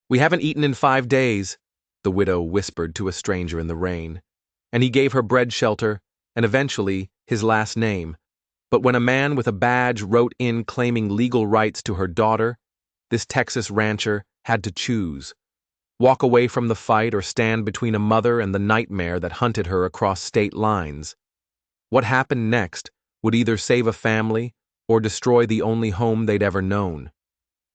"We haven't eaten in 5 days," the widow whispered to a stranger in the rain, and he gave her bread shelter and eventually his last name. But when a man with a badge wrote in claiming legal rights to her daughter, this Texas rancher had to choose: walk away from the fight or stand between a mother and the nightmare that hunted her across state lines. What happened next would either save a family or destroy the only home they'd ever known.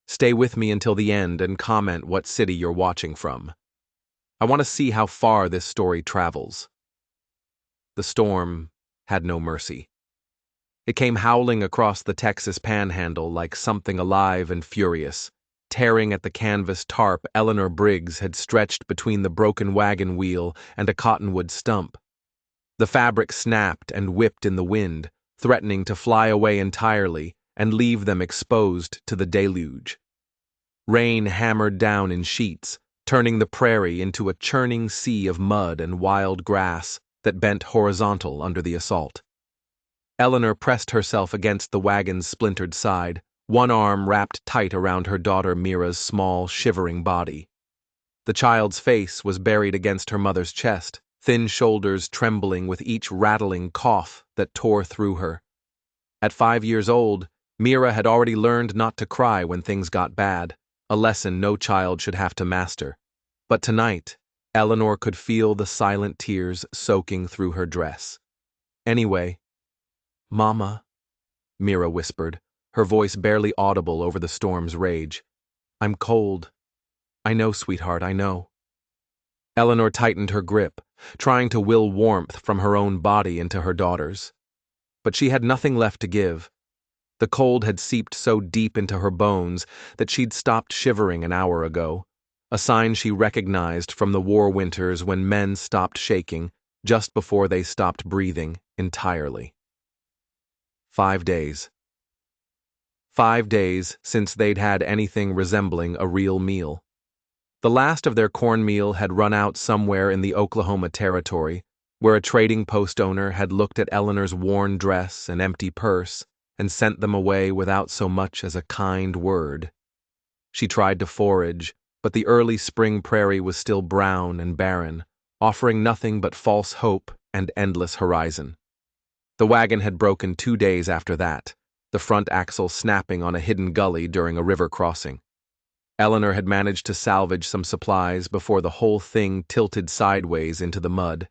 Stay with me until the end and comment what city you're watching from. I want to see how far this story travels. The storm had no mercy. It came howling across the Texas panhandle like something alive and furious, tearing at the canvas tarp Eleanor Briggs had stretched between the broken wagon wheel and a cottonwood stump. The fabric snapped and whipped in the wind, threatening to fly away entirely and leave them exposed to the deluge. Rain hammered down in sheets, turning the prairie into a churning sea of mud and wild grass that bent horizontal under the assault. Eleanor pressed herself against the wagon's splintered side, one arm wrapped tight around her daughter Mira's small, shivering body. The child's face was buried against her mother's chest, thin shoulders trembling with each rattling cough that tore through her. At 5 years old, Mira had already learned not to cry when things got bad, a lesson no child should have to master. But tonight, Eleanor could feel the silent tears soaking through her dress. "Anyway, Mama," Mira whispered, her voice barely audible over the storm's rage. "I'm cold. I know, sweetheart, I know." Eleanor tightened her grip, trying to will warmth from her own body into her daughter's. But she had nothing left to give. The cold had seeped so deep into her bones that she'd stopped shivering an hour ago, a sign she recognized from the war winters when men stopped shaking just before they stopped breathing entirely. 5 days. 5 days since they'd had anything resembling a real meal. The last of their cornmeal had run out somewhere in the Oklahoma Territory, where a trading post owner had looked at Eleanor's worn dress and empty purse and sent them away without so much as a kind word. She tried to forage, but the early spring prairie was still brown and barren, offering nothing but false hope and endless horizon. The wagon had broken 2 days after that, the front axle snapping on a hidden gully during a river crossing. Eleanor had managed to salvage some supplies before the whole thing tilted sideways into the mud.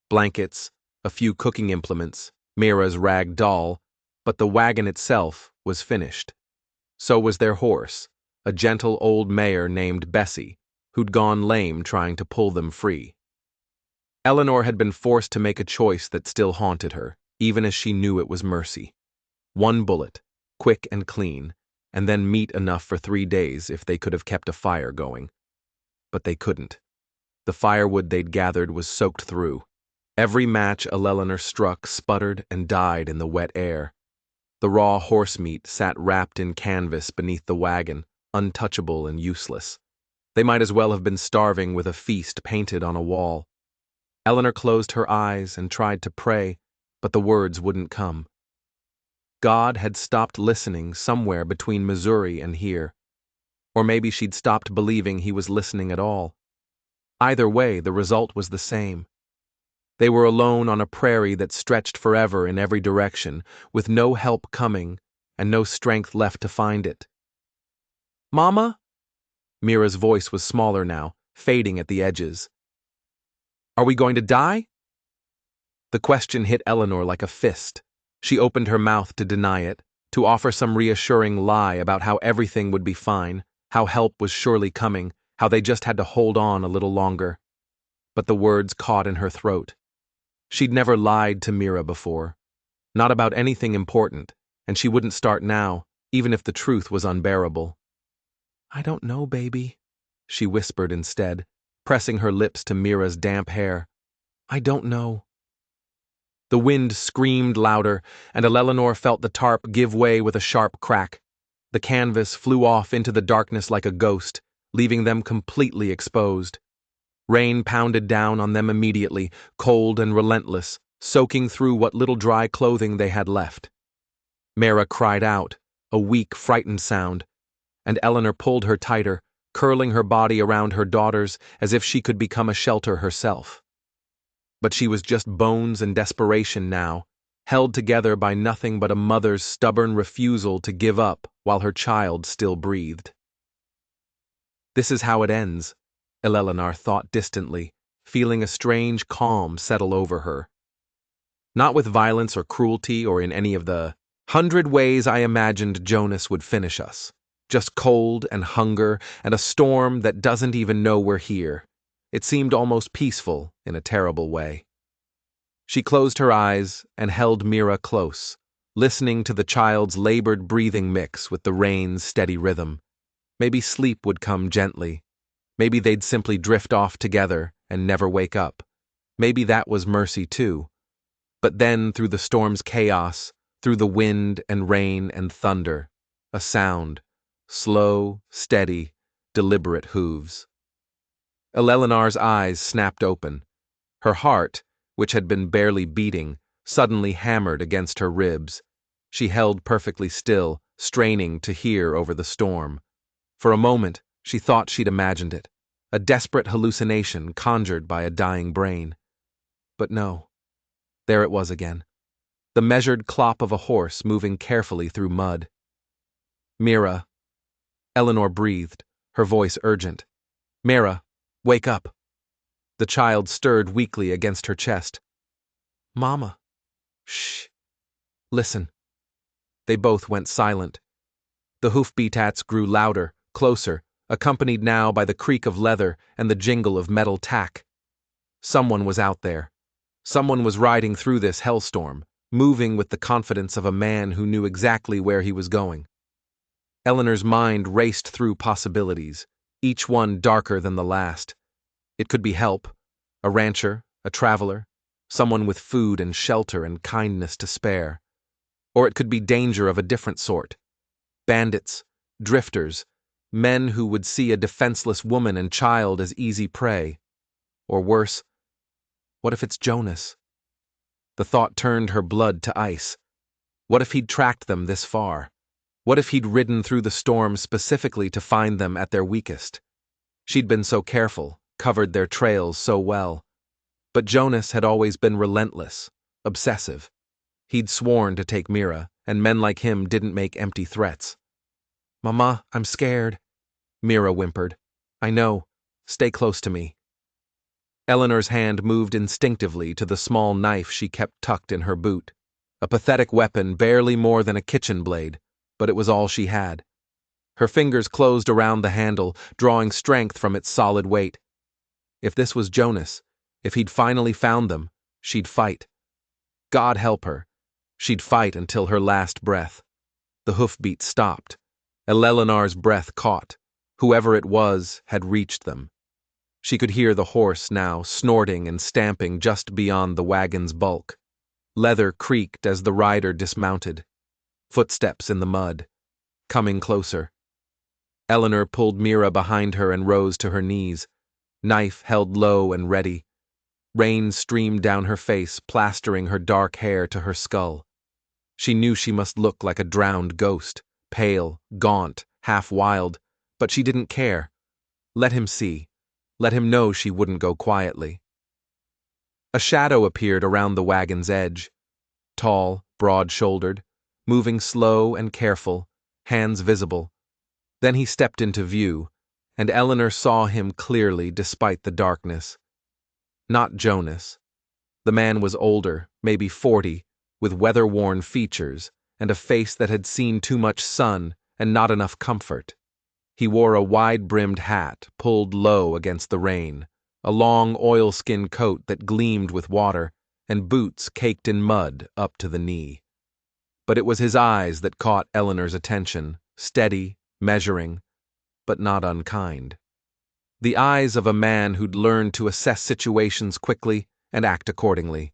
Blankets, a few cooking implements, Mira's rag doll, but the wagon itself was finished. So was their horse, a gentle old mare named Bessie, who'd gone lame trying to pull them free. Eleanor had been forced to make a choice that still haunted her, even as she knew it was mercy. One bullet, quick and clean, and then meat enough for 3 days if they could have kept a fire going. But they couldn't. The firewood they'd gathered was soaked through. Every match Eleanor struck sputtered and died in the wet air. The raw horse meat sat wrapped in canvas beneath the wagon, untouchable and useless. They might as well have been starving with a feast painted on a wall. Eleanor closed her eyes and tried to pray, but the words wouldn't come. God had stopped listening somewhere between Missouri and here. Or maybe she'd stopped believing he was listening at all. Either way, the result was the same. They were alone on a prairie that stretched forever in every direction, with no help coming and no strength left to find it. "Mama?" Mira's voice was smaller now, fading at the edges. "Are we going to die?" The question hit Eleanor like a fist. She opened her mouth to deny it, to offer some reassuring lie about how everything would be fine, how help was surely coming, how they just had to hold on a little longer. But the words caught in her throat. She'd never lied to Mira before. Not about anything important, and she wouldn't start now, even if the truth was unbearable. "I don't know, baby," she whispered instead, pressing her lips to Mira's damp hair. "I don't know." The wind screamed louder, and Eleanor felt the tarp give way with a sharp crack. The canvas flew off into the darkness like a ghost, leaving them completely exposed. Rain pounded down on them immediately, cold and relentless, soaking through what little dry clothing they had left. Mira cried out, a weak, frightened sound, and Eleanor pulled her tighter, curling her body around her daughters as if she could become a shelter herself. But she was just bones and desperation now, held together by nothing but a mother's stubborn refusal to give up while her child still breathed. This is how it ends, Eleanor thought distantly, feeling a strange calm settle over her. Not with violence or cruelty or in any of the 100 ways I imagined Jonas would finish us. Just cold and hunger and a storm that doesn't even know we're here. It seemed almost peaceful in a terrible way. She closed her eyes and held Mira close, listening to the child's labored breathing mix with the rain's steady rhythm. Maybe sleep would come gently. Maybe they'd simply drift off together and never wake up. Maybe that was mercy too. But then, through the storm's chaos, through the wind and rain and thunder, a sound, slow, steady, deliberate hooves. Eleanor's eyes snapped open. Her heart, which had been barely beating, suddenly hammered against her ribs. She held perfectly still, straining to hear over the storm. For a moment, she thought she'd imagined it, a desperate hallucination conjured by a dying brain. But no. There it was again, the measured clop of a horse moving carefully through mud. Mira. Eleanor breathed, her voice urgent. Mira, wake up. The child stirred weakly against her chest. Mama. Shh. Listen. They both went silent. The hoofbeats grew louder, closer, accompanied now by the creak of leather and the jingle of metal tack. Someone was out there. Someone was riding through this hellstorm, moving with the confidence of a man who knew exactly where he was going. Eleanor's mind raced through possibilities, each one darker than the last. It could be help, a rancher, a traveler, someone with food and shelter and kindness to spare. Or it could be danger of a different sort. Bandits, drifters, men who would see a defenseless woman and child as easy prey. Or worse, what if it's Jonas? The thought turned her blood to ice. What if he'd tracked them this far? What if he'd ridden through the storm specifically to find them at their weakest? She'd been so careful, covered their trails so well. But Jonas had always been relentless, obsessive. He'd sworn to take Mira, and men like him didn't make empty threats. Mama, I'm scared, Mira whimpered. I know. Stay close to me. Eleanor's hand moved instinctively to the small knife she kept tucked in her boot. A pathetic weapon barely more than a kitchen blade, but it was all she had. Her fingers closed around the handle, drawing strength from its solid weight. If this was Jonas, if he'd finally found them, she'd fight. God help her. She'd fight until her last breath. The hoofbeats stopped. Eleanor's breath caught. Whoever it was had reached them. She could hear the horse now, snorting and stamping just beyond the wagon's bulk. Leather creaked as the rider dismounted. Footsteps in the mud. Coming closer. Eleanor pulled Mira behind her and rose to her knees. Knife held low and ready. Rain streamed down her face, plastering her dark hair to her skull. She knew she must look like a drowned ghost, pale, gaunt, half wild, but she didn't care. Let him see. Let him know she wouldn't go quietly. A shadow appeared around the wagon's edge. Tall, broad-shouldered, moving slow and careful, hands visible. Then he stepped into view, and Eleanor saw him clearly despite the darkness. Not Jonas. The man was older, maybe 40, with weather-worn features and a face that had seen too much sun and not enough comfort. He wore a wide-brimmed hat, pulled low against the rain, a long oilskin coat that gleamed with water, and boots caked in mud up to the knee. But it was his eyes that caught Eleanor's attention, steady, measuring, but not unkind. The eyes of a man who'd learned to assess situations quickly and act accordingly.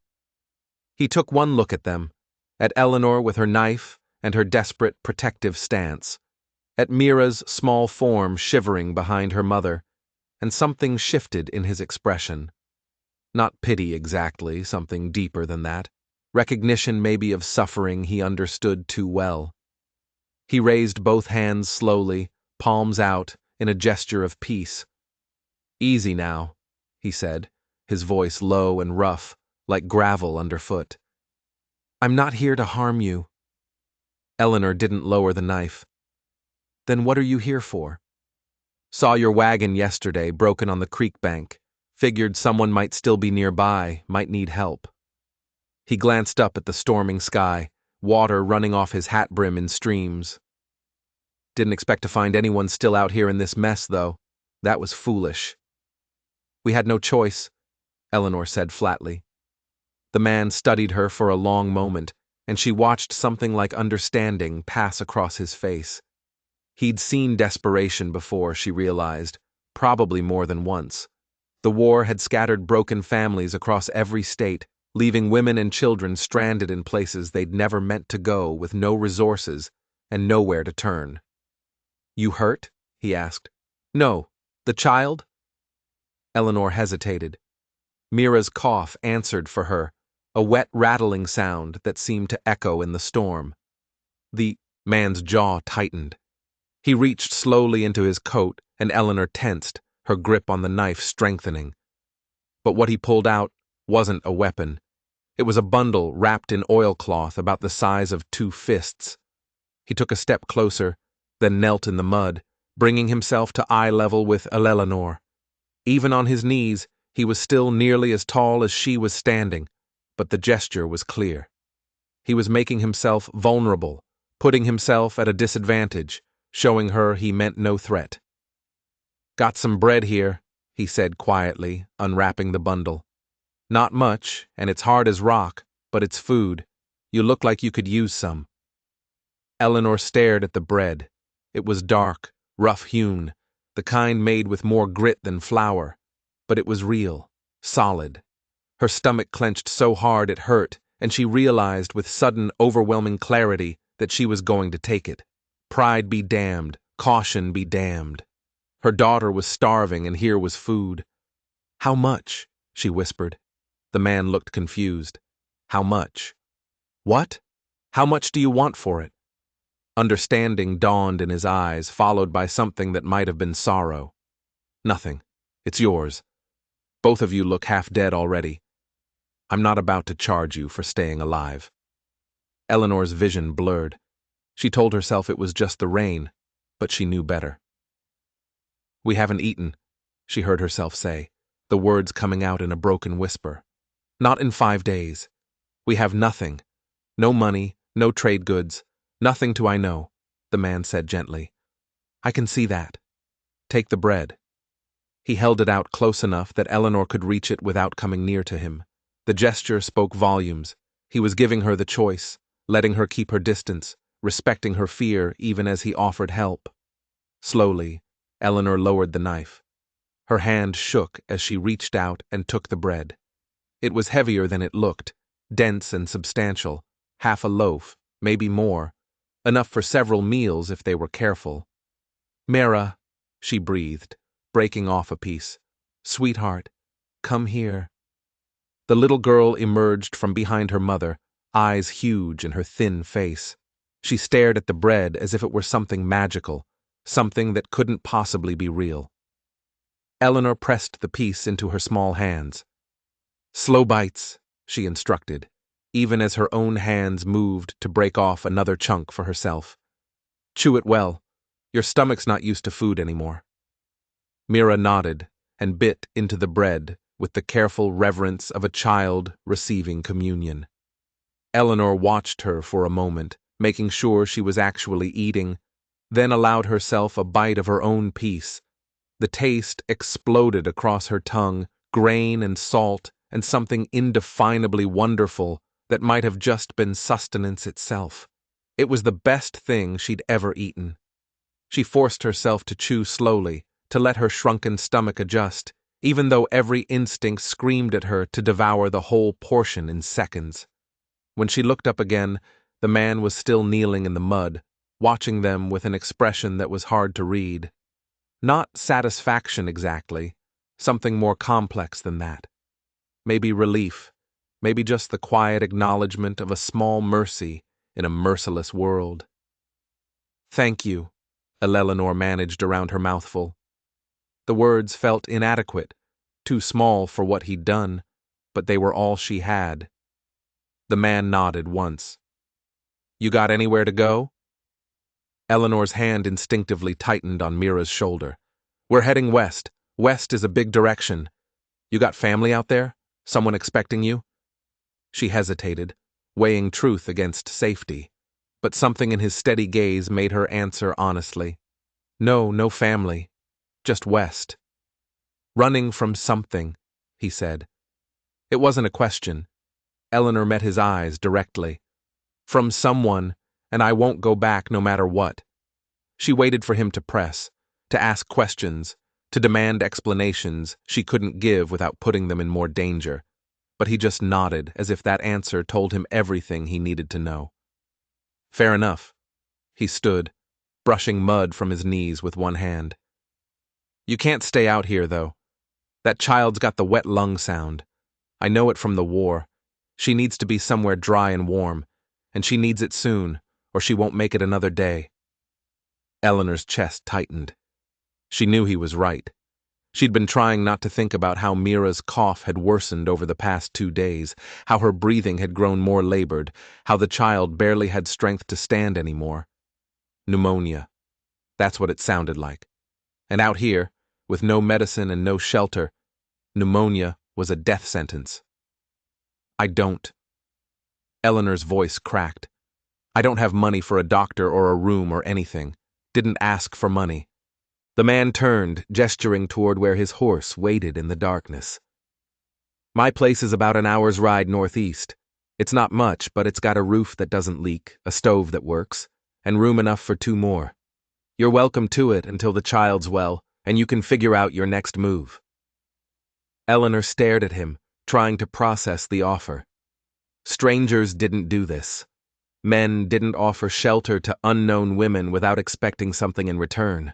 He took one look at them, at Eleanor with her knife and her desperate, protective stance, at Mira's small form shivering behind her mother, and something shifted in his expression. Not pity exactly, something deeper than that. Recognition maybe of suffering he understood too well. He raised both hands slowly, palms out, in a gesture of peace. "Easy now," he said, his voice low and rough, like gravel underfoot. "I'm not here to harm you." Eleanor didn't lower the knife. "Then what are you here for?" "Saw your wagon yesterday, broken on the creek bank. Figured someone might still be nearby, might need help." He glanced up at the storming sky, water running off his hat brim in streams. "Didn't expect to find anyone still out here in this mess, though. That was foolish." "We had no choice," Eleanor said flatly. The man studied her for a long moment, and she watched something like understanding pass across his face. He'd seen desperation before, she realized, probably more than once. The war had scattered broken families across every state, leaving women and children stranded in places they'd never meant to go, with no resources and nowhere to turn. "You hurt?" he asked. "No. The child?" Eleanor hesitated. Mira's cough answered for her, a wet rattling sound that seemed to echo in the storm. The man's jaw tightened. He reached slowly into his coat, and Eleanor tensed, her grip on the knife strengthening. But what he pulled out wasn't a weapon. It was a bundle wrapped in oilcloth about the size of 2 fists. He took a step closer, then knelt in the mud, bringing himself to eye level with Eleanor. Even on his knees, he was still nearly as tall as she was standing, but the gesture was clear. He was making himself vulnerable, putting himself at a disadvantage, showing her he meant no threat. "Got some bread here," he said quietly, unwrapping the bundle. "Not much, and it's hard as rock, but it's food. You look like you could use some." Eleanor stared at the bread. It was dark, rough-hewn, the kind made with more grit than flour, but it was real, solid. Her stomach clenched so hard it hurt, and she realized with sudden, overwhelming clarity that she was going to take it. Pride be damned, caution be damned. Her daughter was starving, and here was food. "How much?" she whispered. The man looked confused. "How much?" "What? How much do you want for it?" Understanding dawned in his eyes, followed by something that might have been sorrow. "Nothing. It's yours. Both of you look half dead already. I'm not about to charge you for staying alive." Eleanor's vision blurred. She told herself it was just the rain, but she knew better. "We haven't eaten," she heard herself say, the words coming out in a broken whisper. "Not in 5 days. We have nothing. No money, no trade goods, nothing to I know," the man said gently. "I can see that. Take the bread." He held it out close enough that Eleanor could reach it without coming near to him. The gesture spoke volumes. He was giving her the choice, letting her keep her distance, respecting her fear even as he offered help. Slowly, Eleanor lowered the knife. Her hand shook as she reached out and took the bread. It was heavier than it looked, dense and substantial, half a loaf, maybe more, enough for several meals if they were careful. "Mira," she breathed, breaking off a piece. "Sweetheart, come here." The little girl emerged from behind her mother, eyes huge in her thin face. She stared at the bread as if it were something magical, something that couldn't possibly be real. Eleanor pressed the piece into her small hands. "Slow bites," she instructed, even as her own hands moved to break off another chunk for herself. "Chew it well. Your stomach's not used to food anymore." Mira nodded and bit into the bread with the careful reverence of a child receiving communion. Eleanor watched her for a moment, making sure she was actually eating, then allowed herself a bite of her own piece. The taste exploded across her tongue, grain and salt, and something indefinably wonderful that might have just been sustenance itself. It was the best thing she'd ever eaten. She forced herself to chew slowly, to let her shrunken stomach adjust, even though every instinct screamed at her to devour the whole portion in seconds. When she looked up again, the man was still kneeling in the mud, watching them with an expression that was hard to read. Not satisfaction exactly, something more complex than that. Maybe relief, maybe just the quiet acknowledgement of a small mercy in a merciless world. "Thank you," Eleanor managed around her mouthful. The words felt inadequate, too small for what he'd done, but they were all she had. The man nodded once. You got anywhere to go? Eleanor's hand instinctively tightened on Mira's shoulder. We're heading west. West is a big direction. You got family out there? Someone expecting you? She hesitated, weighing truth against safety, but something in his steady gaze made her answer honestly. No family. Just west. Running from something, he said. It wasn't a question. Eleanor met his eyes directly. From someone, and I won't go back no matter what. She waited for him to press, to ask questions, to demand explanations she couldn't give without putting them in more danger, but he just nodded as if that answer told him everything he needed to know. Fair enough. He stood, brushing mud from his knees with one hand. You can't stay out here, though. That child's got the wet lung sound. I know it from the war. She needs to be somewhere dry and warm, and she needs it soon, or she won't make it another day. Eleanor's chest tightened. She knew he was right. She'd been trying not to think about how Mira's cough had worsened over the past 2 days, how her breathing had grown more labored, how the child barely had strength to stand anymore. Pneumonia. That's what it sounded like. And out here, with no medicine and no shelter, pneumonia was a death sentence. I don't. Eleanor's voice cracked. I don't have money for a doctor or a room or anything. Didn't ask for money. The man turned, gesturing toward where his horse waited in the darkness. My place is about an hour's ride northeast. It's not much, but it's got a roof that doesn't leak, a stove that works, and room enough for 2 more. You're welcome to it until the child's well, and you can figure out your next move. Eleanor stared at him, trying to process the offer. Strangers didn't do this. Men didn't offer shelter to unknown women without expecting something in return.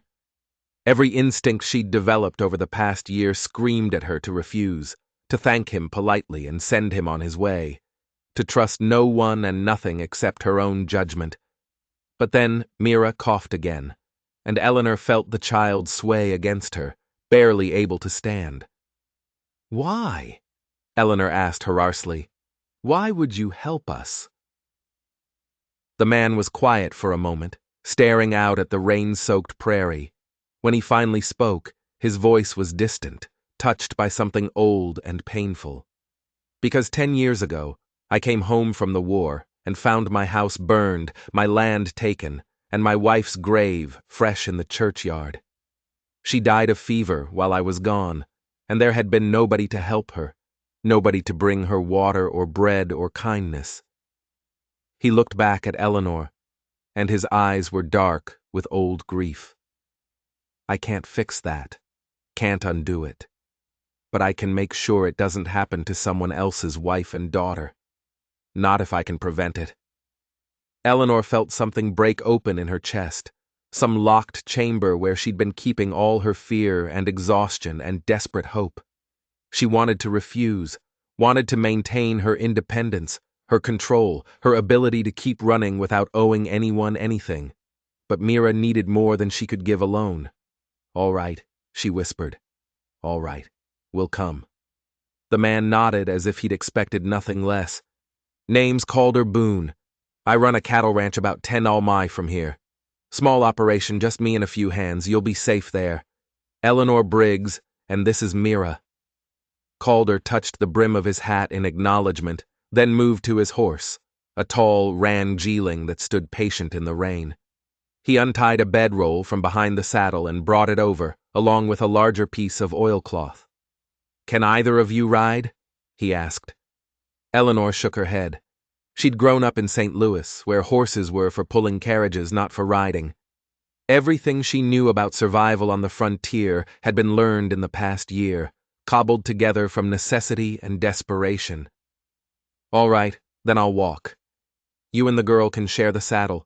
Every instinct she'd developed over the past year screamed at her to refuse, to thank him politely and send him on his way, to trust no one and nothing except her own judgment. But then Mira coughed again, and Eleanor felt the child sway against her, barely able to stand. Why? Eleanor asked hoarsely. Why would you help us? The man was quiet for a moment, staring out at the rain-soaked prairie. When he finally spoke, his voice was distant, touched by something old and painful. Because 10 years ago, I came home from the war and found my house burned, my land taken, and my wife's grave fresh in the churchyard. She died of fever while I was gone, and there had been nobody to help her, nobody to bring her water or bread or kindness. He looked back at Eleanor, and his eyes were dark with old grief. I can't fix that, can't undo it, but I can make sure it doesn't happen to someone else's wife and daughter. Not if I can prevent it. Eleanor felt something break open in her chest, some locked chamber where she'd been keeping all her fear and exhaustion and desperate hope. She wanted to refuse, wanted to maintain her independence, her control, her ability to keep running without owing anyone anything. But Mira needed more than she could give alone. All right, she whispered. All right, we'll come. The man nodded as if he'd expected nothing less. Name's Calder Boone. I run a cattle ranch about 10 mi from here. Small operation, just me and a few hands. You'll be safe there. Eleanor Briggs, and this is Mira. Calder touched the brim of his hat in acknowledgement, then moved to his horse, a tall ran geeling that stood patient in the rain. He untied a bedroll from behind the saddle and brought it over, along with a larger piece of oilcloth. Can either of you ride? He asked. Eleanor shook her head. She'd grown up in St. Louis, where horses were for pulling carriages, not for riding. Everything she knew about survival on the frontier had been learned in the past year, cobbled together from necessity and desperation. All right, then I'll walk. You and the girl can share the saddle.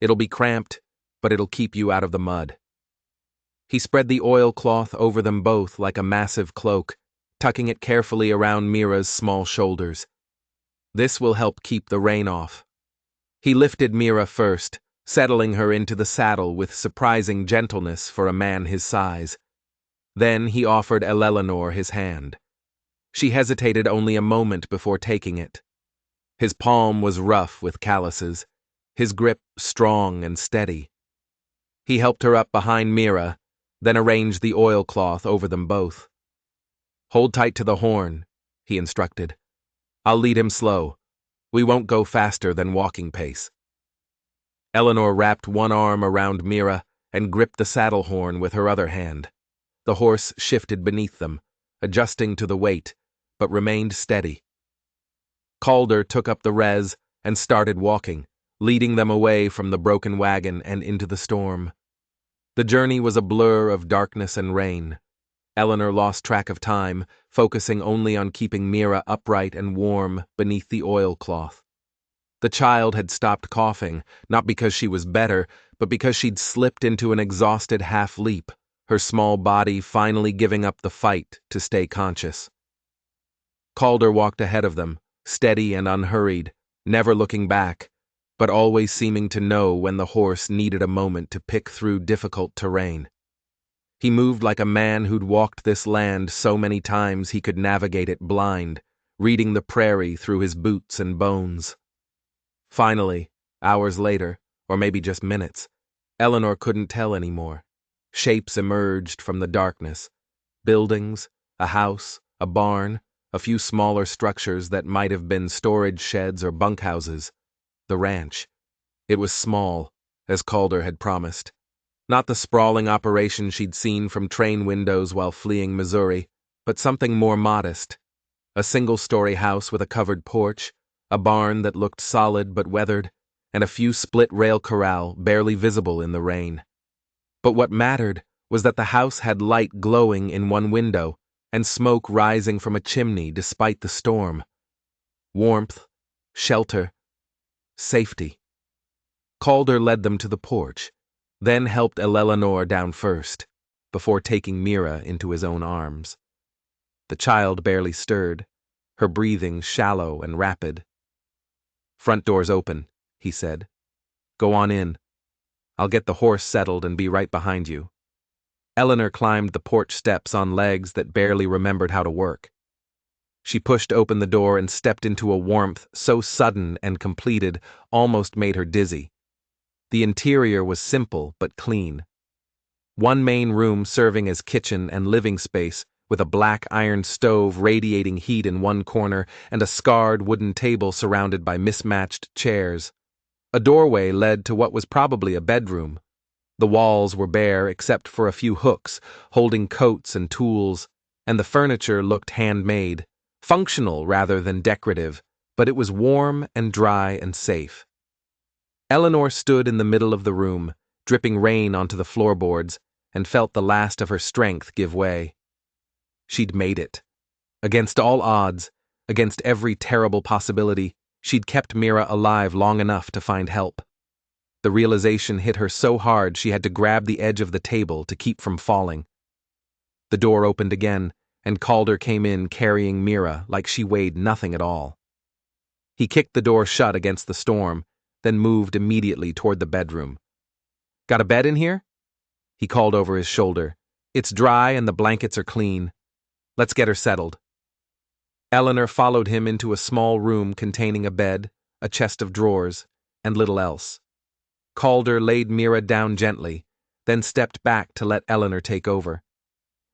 It'll be cramped, but it'll keep you out of the mud. He spread the oilcloth over them both like a massive cloak, tucking it carefully around Mira's small shoulders. This will help keep the rain off. He lifted Mira first, settling her into the saddle with surprising gentleness for a man his size. Then he offered Eleanor his hand. She hesitated only a moment before taking it. His palm was rough with calluses, his grip strong and steady. He helped her up behind Mira, then arranged the oilcloth over them both. "Hold tight to the horn," he instructed. "I'll lead him slow. We won't go faster than walking pace." Eleanor wrapped one arm around Mira and gripped the saddle horn with her other hand. The horse shifted beneath them, adjusting to the weight, but remained steady. Calder took up the rez and started walking, leading them away from the broken wagon and into the storm. The journey was a blur of darkness and rain. Eleanor lost track of time, focusing only on keeping Mira upright and warm beneath the oilcloth. The child had stopped coughing, not because she was better, but because she'd slipped into an exhausted half-leap, her small body finally giving up the fight to stay conscious. Calder walked ahead of them, steady and unhurried, never looking back, but always seeming to know when the horse needed a moment to pick through difficult terrain. He moved like a man who'd walked this land so many times he could navigate it blind, reading the prairie through his boots and bones. Finally, hours later, or maybe just minutes, Eleanor couldn't tell anymore. Shapes emerged from the darkness. Buildings, a house, a barn, a few smaller structures that might have been storage sheds or bunkhouses. The ranch. It was small, as Calder had promised. Not the sprawling operation she'd seen from train windows while fleeing Missouri, but something more modest. A single-story house with a covered porch, a barn that looked solid but weathered, and a few split-rail corral barely visible in the rain. But what mattered was that the house had light glowing in one window and smoke rising from a chimney despite the storm. Warmth, shelter, safety. Calder led them to the porch, then helped Eleanor down first, before taking Mira into his own arms. The child barely stirred, her breathing shallow and rapid. "Front door's open," he said. "Go on in. I'll get the horse settled and be right behind you." Eleanor climbed the porch steps on legs that barely remembered how to work. She pushed open the door and stepped into a warmth so sudden and completed almost made her dizzy. The interior was simple but clean. One main room serving as kitchen and living space, with a black iron stove radiating heat in one corner and a scarred wooden table surrounded by mismatched chairs. A doorway led to what was probably a bedroom. The walls were bare except for a few hooks holding coats and tools, and the furniture looked handmade, functional rather than decorative, but it was warm and dry and safe. Eleanor stood in the middle of the room, dripping rain onto the floorboards, and felt the last of her strength give way. She'd made it. Against all odds, against every terrible possibility, she'd kept Mira alive long enough to find help. The realization hit her so hard she had to grab the edge of the table to keep from falling. The door opened again, and Calder came in carrying Mira like she weighed nothing at all. He kicked the door shut against the storm, then moved immediately toward the bedroom. "Got a bed in here?" He called over his shoulder. "It's dry and the blankets are clean. Let's get her settled." Eleanor followed him into a small room containing a bed, a chest of drawers, and little else. Calder laid Mira down gently, then stepped back to let Eleanor take over.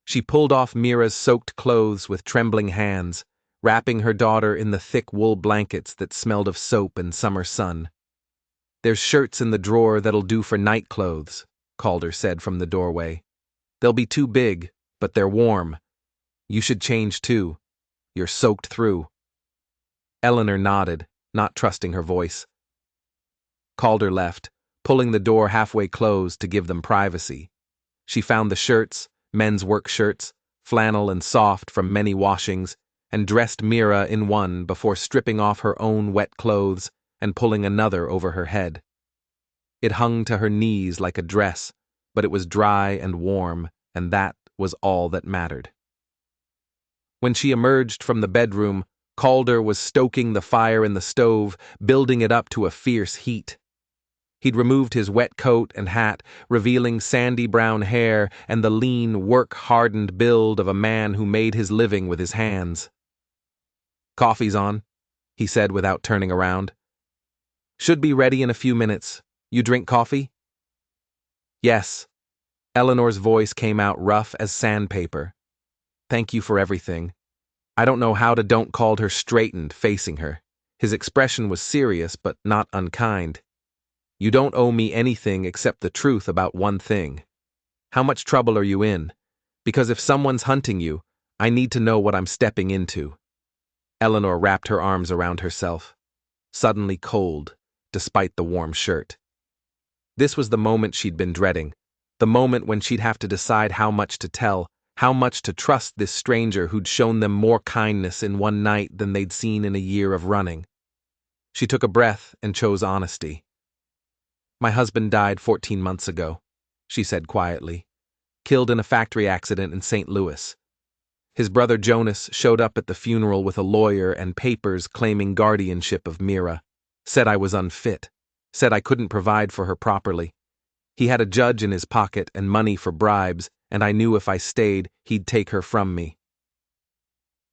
She pulled off Mira's soaked clothes with trembling hands, wrapping her daughter in the thick wool blankets that smelled of soap and summer sun. "There's shirts in the drawer that'll do for night clothes," Calder said from the doorway. "They'll be too big, but they're warm. You should change too. You're soaked through." Eleanor nodded, not trusting her voice. Calder left, pulling the door halfway closed to give them privacy. She found the shirts, men's work shirts, flannel and soft from many washings, and dressed Mira in one before stripping off her own wet clothes and pulling another over her head. It hung to her knees like a dress, but it was dry and warm, and that was all that mattered. When she emerged from the bedroom, Calder was stoking the fire in the stove, building it up to a fierce heat. He'd removed his wet coat and hat, revealing sandy brown hair and the lean, work-hardened build of a man who made his living with his hands. "Coffee's on," he said without turning around. "Should be ready in a few minutes. You drink coffee?" "Yes." Eleanor's voice came out rough as sandpaper. "Thank you for everything." I don't know how to don't called her straightened, facing her. His expression was serious but not unkind. "You don't owe me anything except the truth about one thing. How much trouble are you in? Because if someone's hunting you, I need to know what I'm stepping into." Eleanor wrapped her arms around herself, suddenly cold, despite the warm shirt. This was the moment she'd been dreading, the moment when she'd have to decide how much to tell, how much to trust this stranger who'd shown them more kindness in one night than they'd seen in a year of running. She took a breath and chose honesty. "My husband died 14 months ago," she said quietly. "Killed in a factory accident in St. Louis. His brother Jonas showed up at the funeral with a lawyer and papers claiming guardianship of Mira. Said I was unfit. Said I couldn't provide for her properly. He had a judge in his pocket and money for bribes, and I knew if I stayed, he'd take her from me."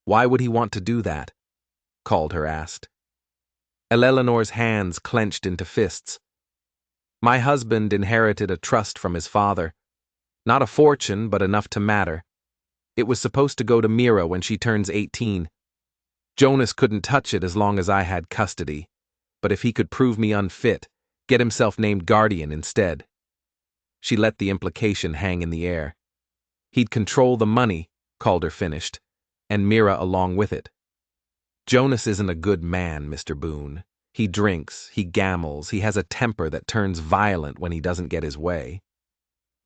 "Why would he want to do that?" Calder asked. Eleanor's hands clenched into fists. "My husband inherited a trust from his father. Not a fortune, but enough to matter. It was supposed to go to Mira when she turns 18. Jonas couldn't touch it as long as I had custody, but if he could prove me unfit, get himself named guardian instead." She let the implication hang in the air. "He'd control the money," Calder finished, "and Mira along with it. Jonas isn't a good man, Mr. Boone. He drinks, he gambles, he has a temper that turns violent when he doesn't get his way.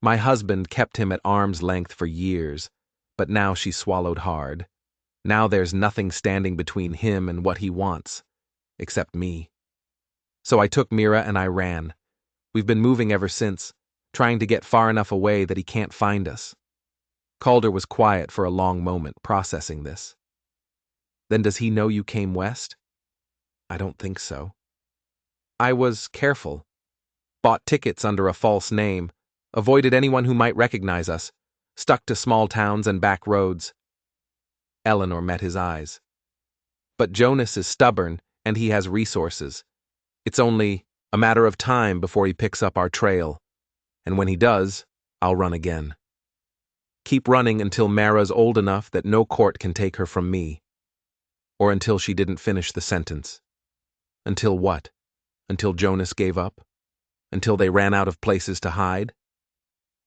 My husband kept him at arm's length for years, but now she swallowed hard. Now there's nothing standing between him and what he wants, except me. So I took Mira and I ran. We've been moving ever since, trying to get far enough away that he can't find us." Calder was quiet for a long moment, processing this. "Then does he know you came west?" "I don't think so." "I was careful. Bought tickets under a false name, avoided anyone who might recognize us, stuck to small towns and back roads." Eleanor met his eyes. "But Jonas is stubborn, and he has resources. It's only a matter of time before he picks up our trail. And when he does, I'll run again. Keep running until Mara's old enough that no court can take her from me. Or until she didn't finish the sentence. Until what? Until Jonas gave up? Until they ran out of places to hide?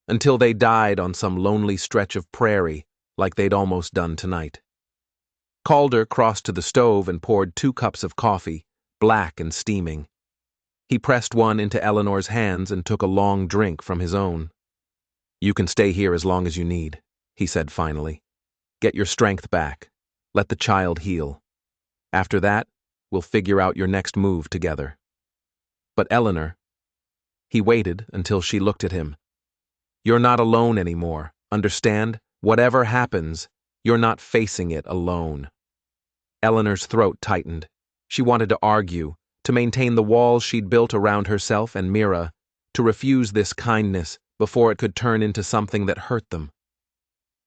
Until they died on some lonely stretch of prairie like they'd almost done tonight." Calder crossed to the stove and poured 2 cups of coffee, black and steaming. He pressed one into Eleanor's hands and took a long drink from his own. "You can stay here as long as you need," he said finally. "Get your strength back. Let the child heal. After that, we'll figure out your next move together." "But Eleanor—" He waited until she looked at him. "You're not alone anymore, understand? Whatever happens, you're not facing it alone." Eleanor's throat tightened. She wanted to argue, to maintain the walls she'd built around herself and Mira, to refuse this kindness before it could turn into something that hurt them.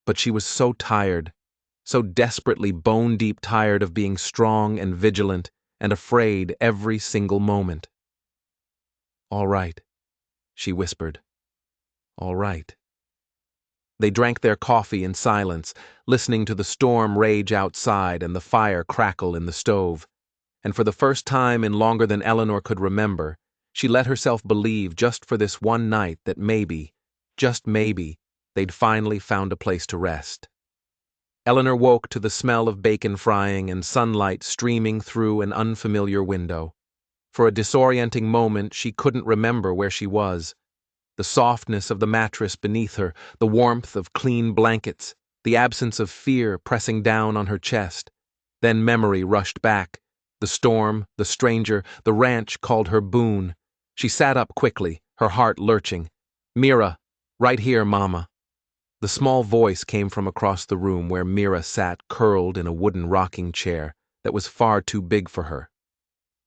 But she was so tired, so desperately bone-deep tired of being strong and vigilant and afraid every single moment. "All right," she whispered. "All right." They drank their coffee in silence, listening to the storm rage outside and the fire crackle in the stove. And for the first time in longer than Eleanor could remember, she let herself believe just for this one night that maybe, just maybe, they'd finally found a place to rest. Eleanor woke to the smell of bacon frying and sunlight streaming through an unfamiliar window. For a disorienting moment, she couldn't remember where she was. The softness of the mattress beneath her, the warmth of clean blankets, the absence of fear pressing down on her chest. Then memory rushed back. The storm, the stranger, the ranch called her Boone. She sat up quickly, her heart lurching. "Mira, right here, Mama." The small voice came from across the room where Mira sat curled in a wooden rocking chair that was far too big for her.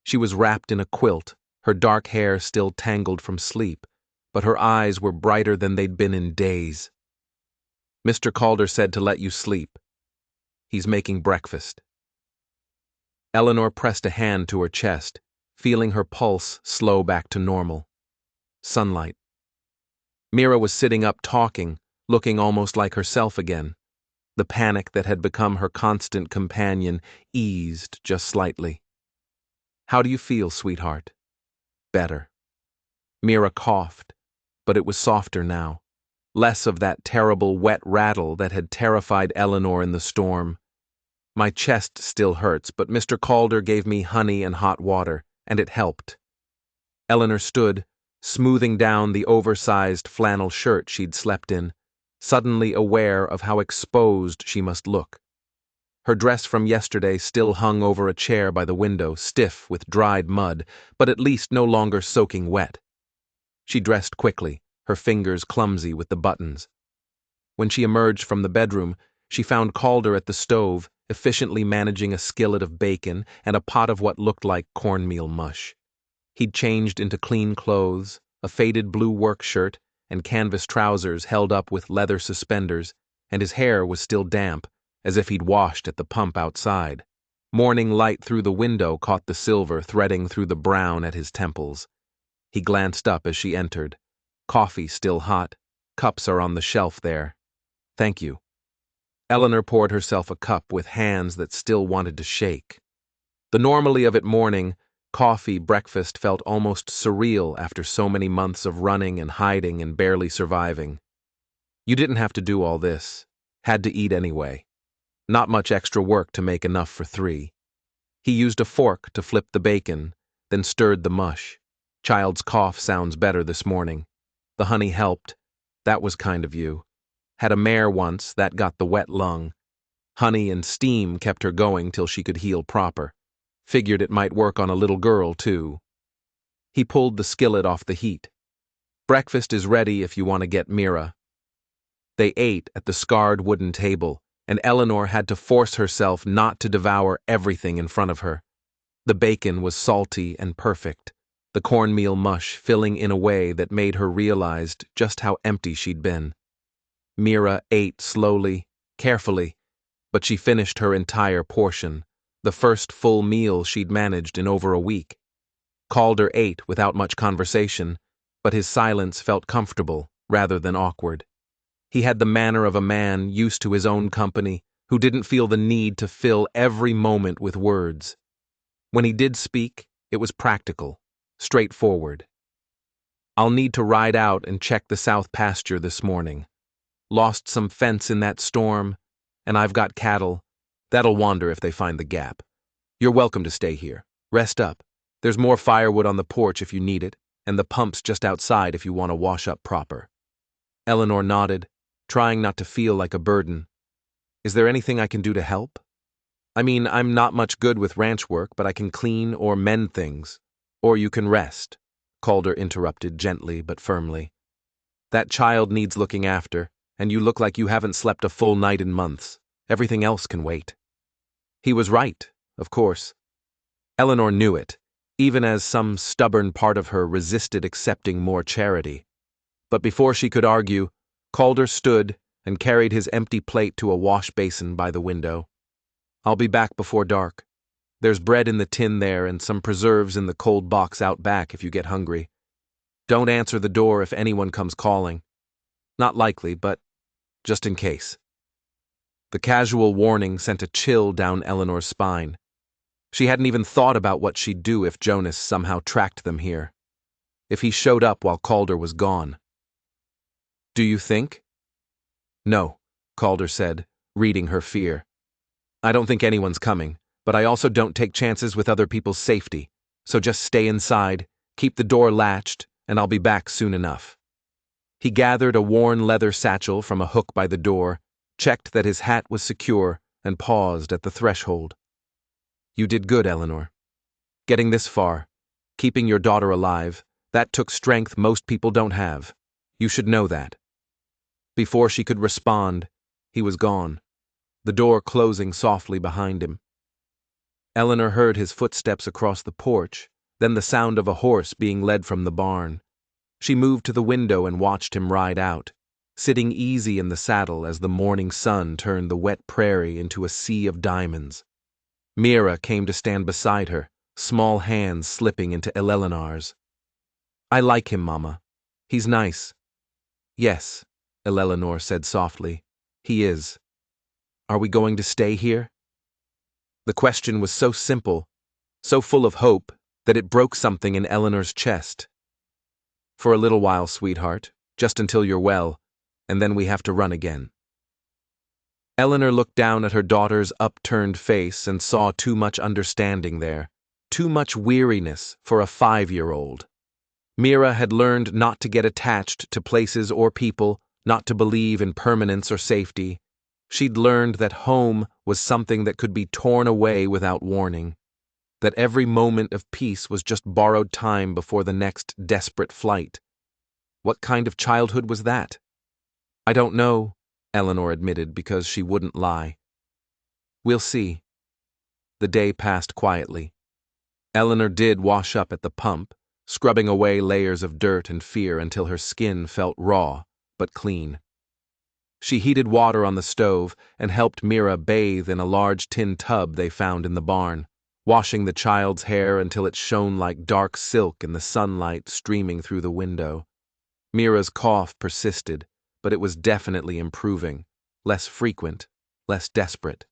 She was wrapped in a quilt, her dark hair still tangled from sleep, but her eyes were brighter than they'd been in days. "Mr. Calder said to let you sleep. He's making breakfast." Eleanor pressed a hand to her chest, feeling her pulse slow back to normal. Sunlight. Mira was sitting up talking, looking almost like herself again. The panic that had become her constant companion eased just slightly. "How do you feel, sweetheart?" "Better." Mira coughed, but it was softer now. Less of that terrible wet rattle that had terrified Eleanor in the storm. "My chest still hurts, but Mr. Calder gave me honey and hot water, and it helped." Eleanor stood, smoothing down the oversized flannel shirt she'd slept in, suddenly aware of how exposed she must look. Her dress from yesterday still hung over a chair by the window, stiff with dried mud, but at least no longer soaking wet. She dressed quickly, her fingers clumsy with the buttons. When she emerged from the bedroom, she found Calder at the stove, efficiently managing a skillet of bacon and a pot of what looked like cornmeal mush. He'd changed into clean clothes, a faded blue work shirt, and canvas trousers held up with leather suspenders, and his hair was still damp, as if he'd washed at the pump outside. Morning light through the window caught the silver threading through the brown at his temples. He glanced up as she entered. "Coffee still hot. Cups are on the shelf there." "Thank you." Eleanor poured herself a cup with hands that still wanted to shake. The normally of it morning, coffee breakfast felt almost surreal after so many months of running and hiding and barely surviving. You didn't have to do all this. Had to eat anyway. Not much extra work to make enough for 3. He used a fork to flip the bacon, then stirred the mush. Child's cough sounds better this morning. The honey helped. That was kind of you. Had a mare once, that got the wet lung. Honey and steam kept her going till she could heal proper. Figured it might work on a little girl, too. He pulled the skillet off the heat. "Breakfast is ready if you want to get Mira." They ate at the scarred wooden table, and Eleanor had to force herself not to devour everything in front of her. The bacon was salty and perfect, the cornmeal mush filling in a way that made her realize just how empty she'd been. Mira ate slowly, carefully, but she finished her entire portion, the first full meal she'd managed in over a week. Calder ate without much conversation, but his silence felt comfortable rather than awkward. He had the manner of a man used to his own company, who didn't feel the need to fill every moment with words. When he did speak, it was practical, straightforward. "I'll need to ride out and check the south pasture this morning. Lost some fence in that storm, and I've got cattle. That'll wander if they find the gap. You're welcome to stay here. Rest up. There's more firewood on the porch if you need it, and the pump's just outside if you want to wash up proper." Eleanor nodded, trying not to feel like a burden. "Is there anything I can do to help? I mean, I'm not much good with ranch work, but I can clean or mend things. Or you can rest," Calder interrupted gently but firmly. "That child needs looking after, and you look like you haven't slept a full night in months. Everything else can wait." He was right, of course. Eleanor knew it, even as some stubborn part of her resisted accepting more charity. But before she could argue, Calder stood and carried his empty plate to a wash basin by the window. "I'll be back before dark. There's bread in the tin there and some preserves in the cold box out back if you get hungry. Don't answer the door if anyone comes calling. Not likely, but just in case." The casual warning sent a chill down Eleanor's spine. She hadn't even thought about what she'd do if Jonas somehow tracked them here. If he showed up while Calder was gone. "Do you think?" "No," Calder said, reading her fear. "I don't think anyone's coming, but I also don't take chances with other people's safety, so just stay inside, keep the door latched, and I'll be back soon enough." He gathered a worn leather satchel from a hook by the door, checked that his hat was secure, and paused at the threshold. "You did good, Eleanor. Getting this far, keeping your daughter alive, that took strength most people don't have. You should know that." Before she could respond, he was gone, the door closing softly behind him. Eleanor heard his footsteps across the porch, then the sound of a horse being led from the barn. She moved to the window and watched him ride out, sitting easy in the saddle as the morning sun turned the wet prairie into a sea of diamonds. Mira came to stand beside her, small hands slipping into Eleanor's. "I like him, Mama. He's nice." "Yes," Eleanor said softly. "He is. Are we going to stay here?" The question was so simple, so full of hope, that it broke something in Eleanor's chest. "For a little while, sweetheart, just until you're well, and then we have to run again." Eleanor looked down at her daughter's upturned face and saw too much understanding there, too much weariness for a 5-year-old. Mira had learned not to get attached to places or people, not to believe in permanence or safety. She'd learned that home was something that could be torn away without warning, that every moment of peace was just borrowed time before the next desperate flight. What kind of childhood was that? "I don't know," Eleanor admitted because she wouldn't lie. "We'll see." The day passed quietly. Eleanor did wash up at the pump, scrubbing away layers of dirt and fear until her skin felt raw, but clean. She heated water on the stove and helped Mira bathe in a large tin tub they found in the barn, washing the child's hair until it shone like dark silk in the sunlight streaming through the window. Mira's cough persisted, but it was definitely improving, less frequent, less desperate.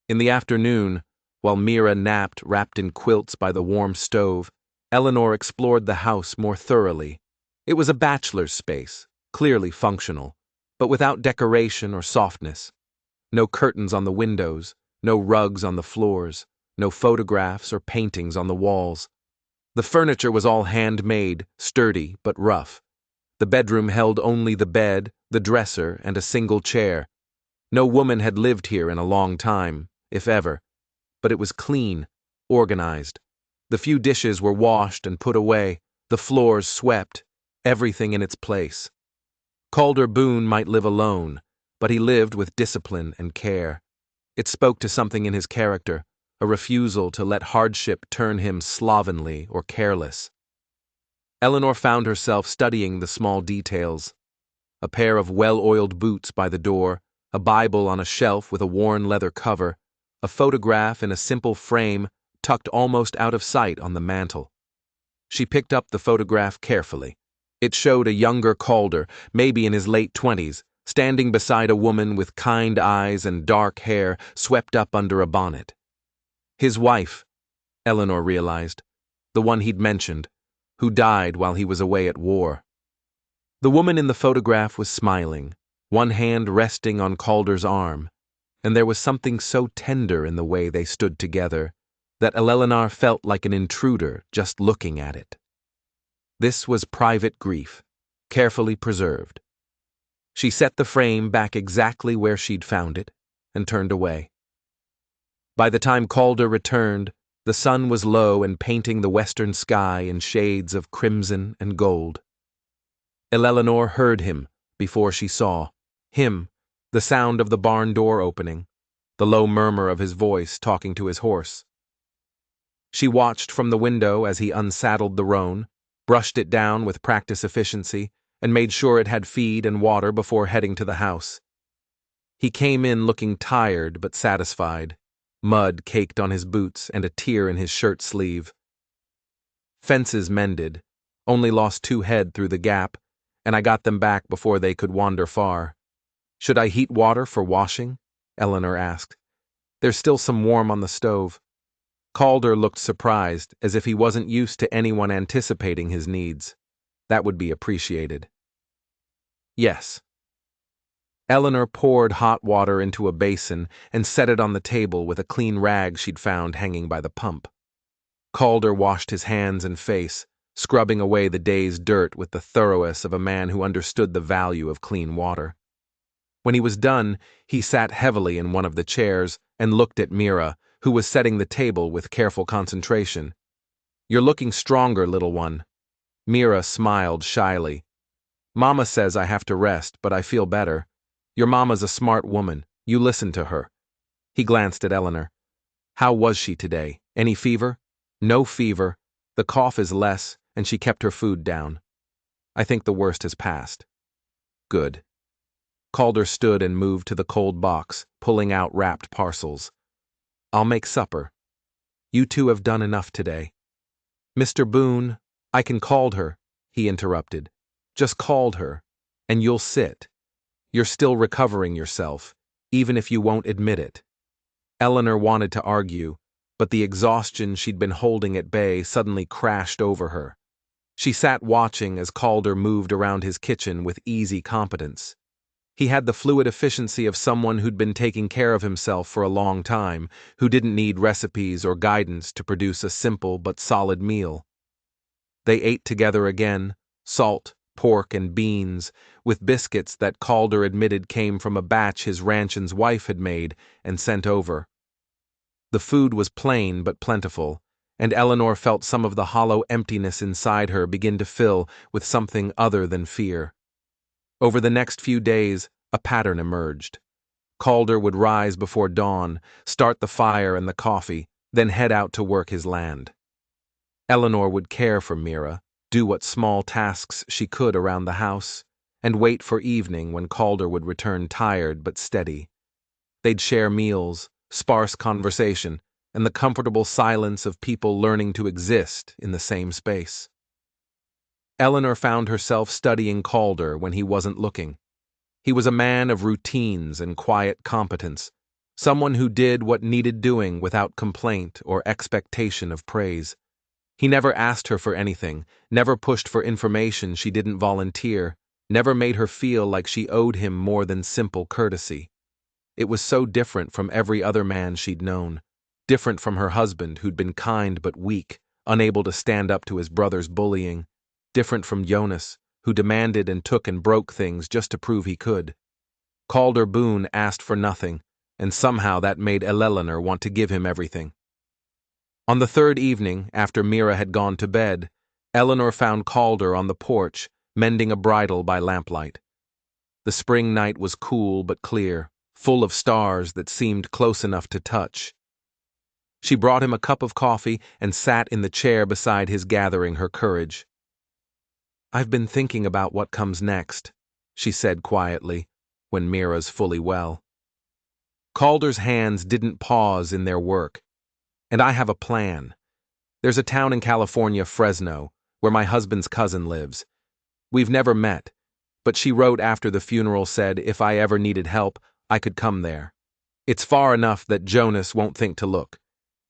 In the afternoon, while Mira napped wrapped in quilts by the warm stove, Eleanor explored the house more thoroughly. It was a bachelor's space, clearly functional, but without decoration or softness. No curtains on the windows, no rugs on the floors, no photographs or paintings on the walls. The furniture was all handmade, sturdy but rough. The bedroom held only the bed, the dresser, and a single chair. No woman had lived here in a long time, if ever, but it was clean, organized. The few dishes were washed and put away, the floors swept, everything in its place. Calder Boone might live alone, but he lived with discipline and care. It spoke to something in his character, a refusal to let hardship turn him slovenly or careless. Eleanor found herself studying the small details. A pair of well-oiled boots by the door, a Bible on a shelf with a worn leather cover, a photograph in a simple frame tucked almost out of sight on the mantel. She picked up the photograph carefully. It showed a younger Calder, maybe in his late 20s, standing beside a woman with kind eyes and dark hair swept up under a bonnet. His wife, Eleanor realized, the one he'd mentioned, who died while he was away at war. The woman in the photograph was smiling, one hand resting on Calder's arm, and there was something so tender in the way they stood together that Eleanor felt like an intruder just looking at it. This was private grief, carefully preserved. She set the frame back exactly where she'd found it and turned away. By the time Calder returned, the sun was low and painting the western sky in shades of crimson and gold. Eleanor heard him before she saw. Him, the sound of the barn door opening, the low murmur of his voice talking to his horse. She watched from the window as he unsaddled the roan, brushed it down with practice efficiency, and made sure it had feed and water before heading to the house. He came in looking tired but satisfied, mud caked on his boots and a tear in his shirt sleeve. "Fences mended, only lost 2 head through the gap, and I got them back before they could wander far. Should I heat water for washing?" Eleanor asked. "There's still some warm on the stove." Calder looked surprised, as if he wasn't used to anyone anticipating his needs. That would be appreciated. "Yes." Eleanor poured hot water into a basin and set it on the table with a clean rag she'd found hanging by the pump. Calder washed his hands and face, scrubbing away the day's dirt with the thoroughness of a man who understood the value of clean water. When he was done, he sat heavily in one of the chairs and looked at Mira, who was setting the table with careful concentration. "You're looking stronger, little one." Mira smiled shyly. "Mama says I have to rest, but I feel better. Your mama's a smart woman. You listen to her." He glanced at Eleanor. "How was she today? Any fever?" No fever, the cough is less, and she kept her food down. I think the worst has passed. Good. Calder stood and moved to the cold box, pulling out wrapped parcels. I'll make supper. You two have done enough today. Mr. Boone, I can called her, he interrupted. Just called her, and you'll sit. You're still recovering yourself, even if you won't admit it. Eleanor wanted to argue, but the exhaustion she'd been holding at bay suddenly crashed over her. She sat watching as Calder moved around his kitchen with easy competence. He had the fluid efficiency of someone who'd been taking care of himself for a long time, who didn't need recipes or guidance to produce a simple but solid meal. They ate together again, salt, pork, and beans, with biscuits that Calder admitted came from a batch his ranchan's wife had made and sent over. The food was plain but plentiful, and Eleanor felt some of the hollow emptiness inside her begin to fill with something other than fear. Over the next few days, a pattern emerged. Calder would rise before dawn, start the fire and the coffee, then head out to work his land. Eleanor would care for Mira, do what small tasks she could around the house, and wait for evening when Calder would return tired but steady. They'd share meals, sparse conversation, and the comfortable silence of people learning to exist in the same space. Eleanor found herself studying Calder when he wasn't looking. He was a man of routines and quiet competence, someone who did what needed doing without complaint or expectation of praise. He never asked her for anything, never pushed for information she didn't volunteer, never made her feel like she owed him more than simple courtesy. It was so different from every other man she'd known, different from her husband who'd been kind but weak, unable to stand up to his brother's bullying, different from Jonas, who demanded and took and broke things just to prove he could. Calder Boone asked for nothing, and somehow that made Eleanor want to give him everything. On the third evening, after Mira had gone to bed, Eleanor found Calder on the porch, mending a bridle by lamplight. The spring night was cool but clear, full of stars that seemed close enough to touch. She brought him a cup of coffee and sat in the chair beside his, gathering her courage. I've been thinking about what comes next, she said quietly, when Mira's fully well. Calder's hands didn't pause in their work. And I have a plan. There's a town in California, Fresno, where my husband's cousin lives. We've never met, but she wrote after the funeral said if I ever needed help, I could come there. It's far enough that Jonas won't think to look.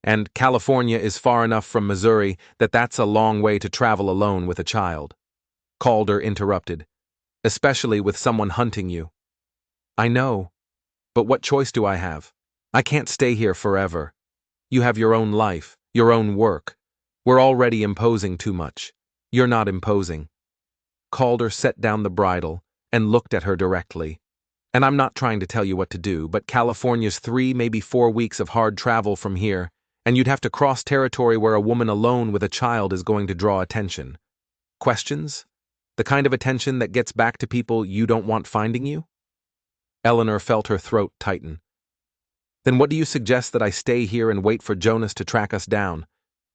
And California is far enough from Missouri that that's a long way to travel alone with a child. Calder interrupted. Especially with someone hunting you. I know, but what choice do I have? I can't stay here forever. You have your own life, your own work. We're already imposing too much. You're not imposing. Calder set down the bridle and looked at her directly. And I'm not trying to tell you what to do, but California's 3, maybe 4 weeks of hard travel from here, and you'd have to cross territory where a woman alone with a child is going to draw attention. Questions? The kind of attention that gets back to people you don't want finding you? Eleanor felt her throat tighten. Then what do you suggest that I stay here and wait for Jonas to track us down?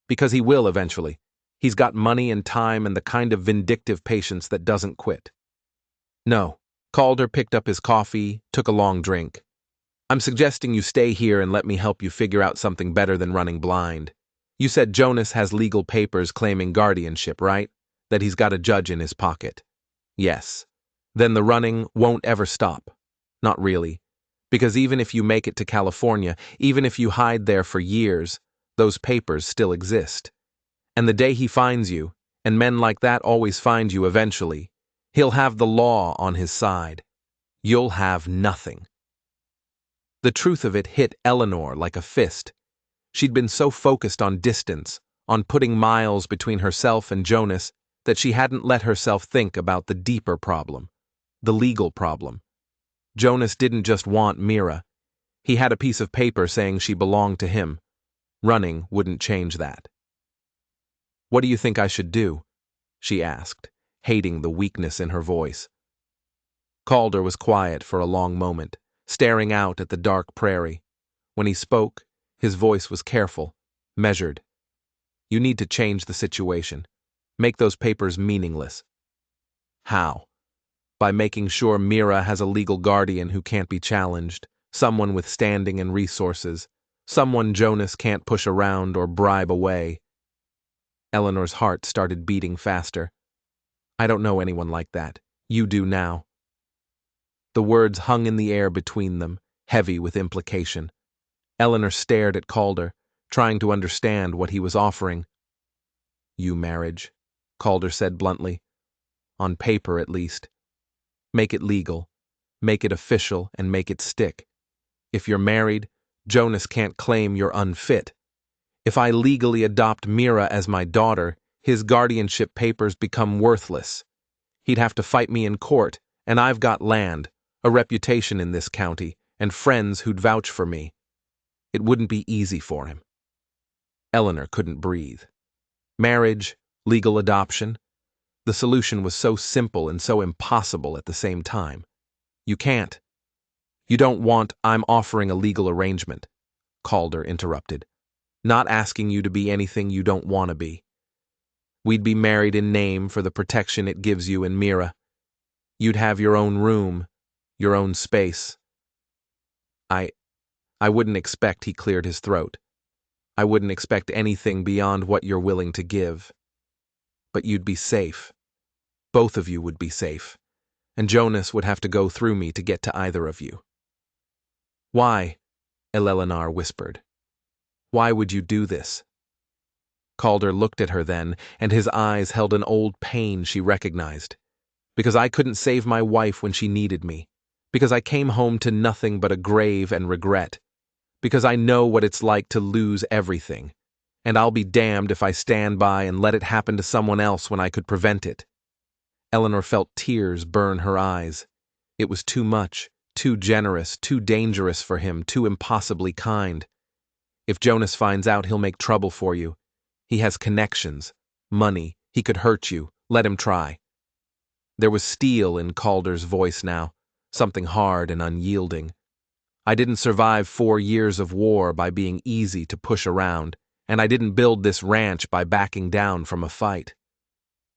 Because he will eventually. He's got money and time and the kind of vindictive patience that doesn't quit. No. Calder picked up his coffee, took a long drink. I'm suggesting you stay here and let me help you figure out something better than running blind. You said Jonas has legal papers claiming guardianship, right? That he's got a judge in his pocket. Yes. Then the running won't ever stop. Not really. Because even if you make it to California, even if you hide there for years, those papers still exist. And the day he finds you, and men like that always find you eventually, he'll have the law on his side. You'll have nothing. The truth of it hit Eleanor like a fist. She'd been so focused on distance, on putting miles between herself and Jonas, that she hadn't let herself think about the deeper problem, the legal problem. Jonas didn't just want Mira. He had a piece of paper saying she belonged to him. Running wouldn't change that. What do you think I should do? She asked, hating the weakness in her voice. Calder was quiet for a long moment, staring out at the dark prairie. When he spoke, his voice was careful, measured. You need to change the situation. Make those papers meaningless. How? By making sure Mira has a legal guardian who can't be challenged, someone with standing and resources, someone Jonas can't push around or bribe away. Eleanor's heart started beating faster. I don't know anyone like that. You do now. The words hung in the air between them, heavy with implication. Eleanor stared at Calder, trying to understand what he was offering. You marriage, Calder said bluntly. On paper, at least. Make it legal, make it official, and make it stick. If you're married, Jonas can't claim you're unfit. If I legally adopt Mira as my daughter, his guardianship papers become worthless. He'd have to fight me in court, and I've got land, a reputation in this county, and friends who'd vouch for me. It wouldn't be easy for him. Eleanor couldn't breathe. Marriage, legal adoption. The solution was so simple and so impossible at the same time. You can't. You don't want, I'm offering a legal arrangement, Calder interrupted. Not asking you to be anything you don't want to be. We'd be married in name for the protection it gives you and Mira. You'd have your own room, your own space. I wouldn't expect, he cleared his throat. I wouldn't expect anything beyond what you're willing to give. But you'd be safe. Both of you would be safe. And Jonas would have to go through me to get to either of you. Why? Eleanor whispered. Why would you do this? Calder looked at her then, and his eyes held an old pain she recognized. Because I couldn't save my wife when she needed me. Because I came home to nothing but a grave and regret. Because I know what it's like to lose everything. And I'll be damned if I stand by and let it happen to someone else when I could prevent it. Eleanor felt tears burn her eyes. It was too much, too generous, too dangerous for him, too impossibly kind. If Jonas finds out, he'll make trouble for you. He has connections, money, he could hurt you. Let him try. There was steel in Calder's voice now, something hard and unyielding. I didn't survive 4 years of war by being easy to push around, and I didn't build this ranch by backing down from a fight.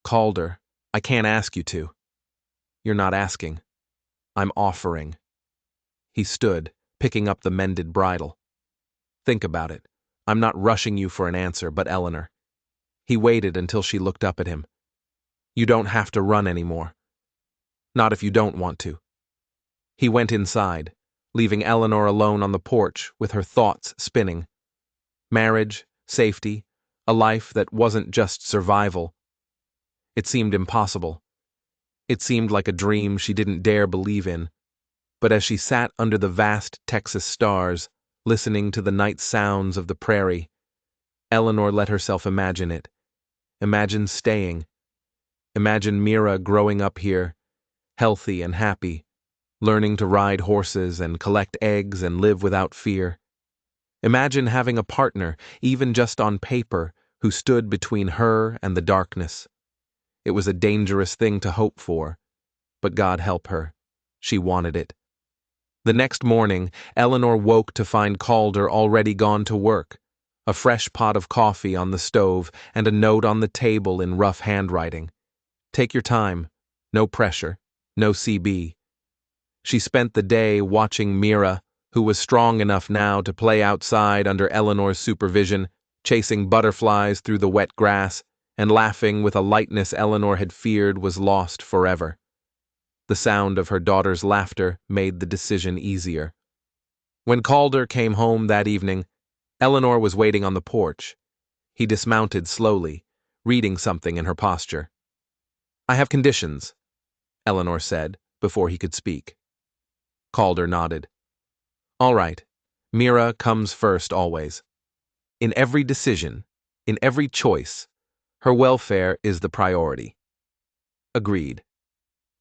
Calder, I can't ask you to. You're not asking. I'm offering. He stood, picking up the mended bridle. Think about it. I'm not rushing you for an answer, but Eleanor. He waited until she looked up at him. You don't have to run anymore. Not if you don't want to. He went inside, leaving Eleanor alone on the porch with her thoughts spinning. Marriage, safety, a life that wasn't just survival. It seemed impossible. It seemed like a dream she didn't dare believe in. But as she sat under the vast Texas stars, listening to the night sounds of the prairie, Eleanor let herself imagine it. Imagine staying. Imagine Mira growing up here, healthy and happy, learning to ride horses and collect eggs and live without fear. Imagine having a partner, even just on paper, who stood between her and the darkness. It was a dangerous thing to hope for, but God help her. She wanted it. The next morning, Eleanor woke to find Calder already gone to work, a fresh pot of coffee on the stove and a note on the table in rough handwriting. Take your time. No pressure. No CB. She spent the day watching Mira, who was strong enough now to play outside under Eleanor's supervision, chasing butterflies through the wet grass, and laughing with a lightness Eleanor had feared was lost forever. The sound of her daughter's laughter made the decision easier. When Calder came home that evening, Eleanor was waiting on the porch. He dismounted slowly, reading something in her posture. I have conditions, Eleanor said, before he could speak. Calder nodded. All right. Mira comes first always. In every decision, in every choice, her welfare is the priority. Agreed.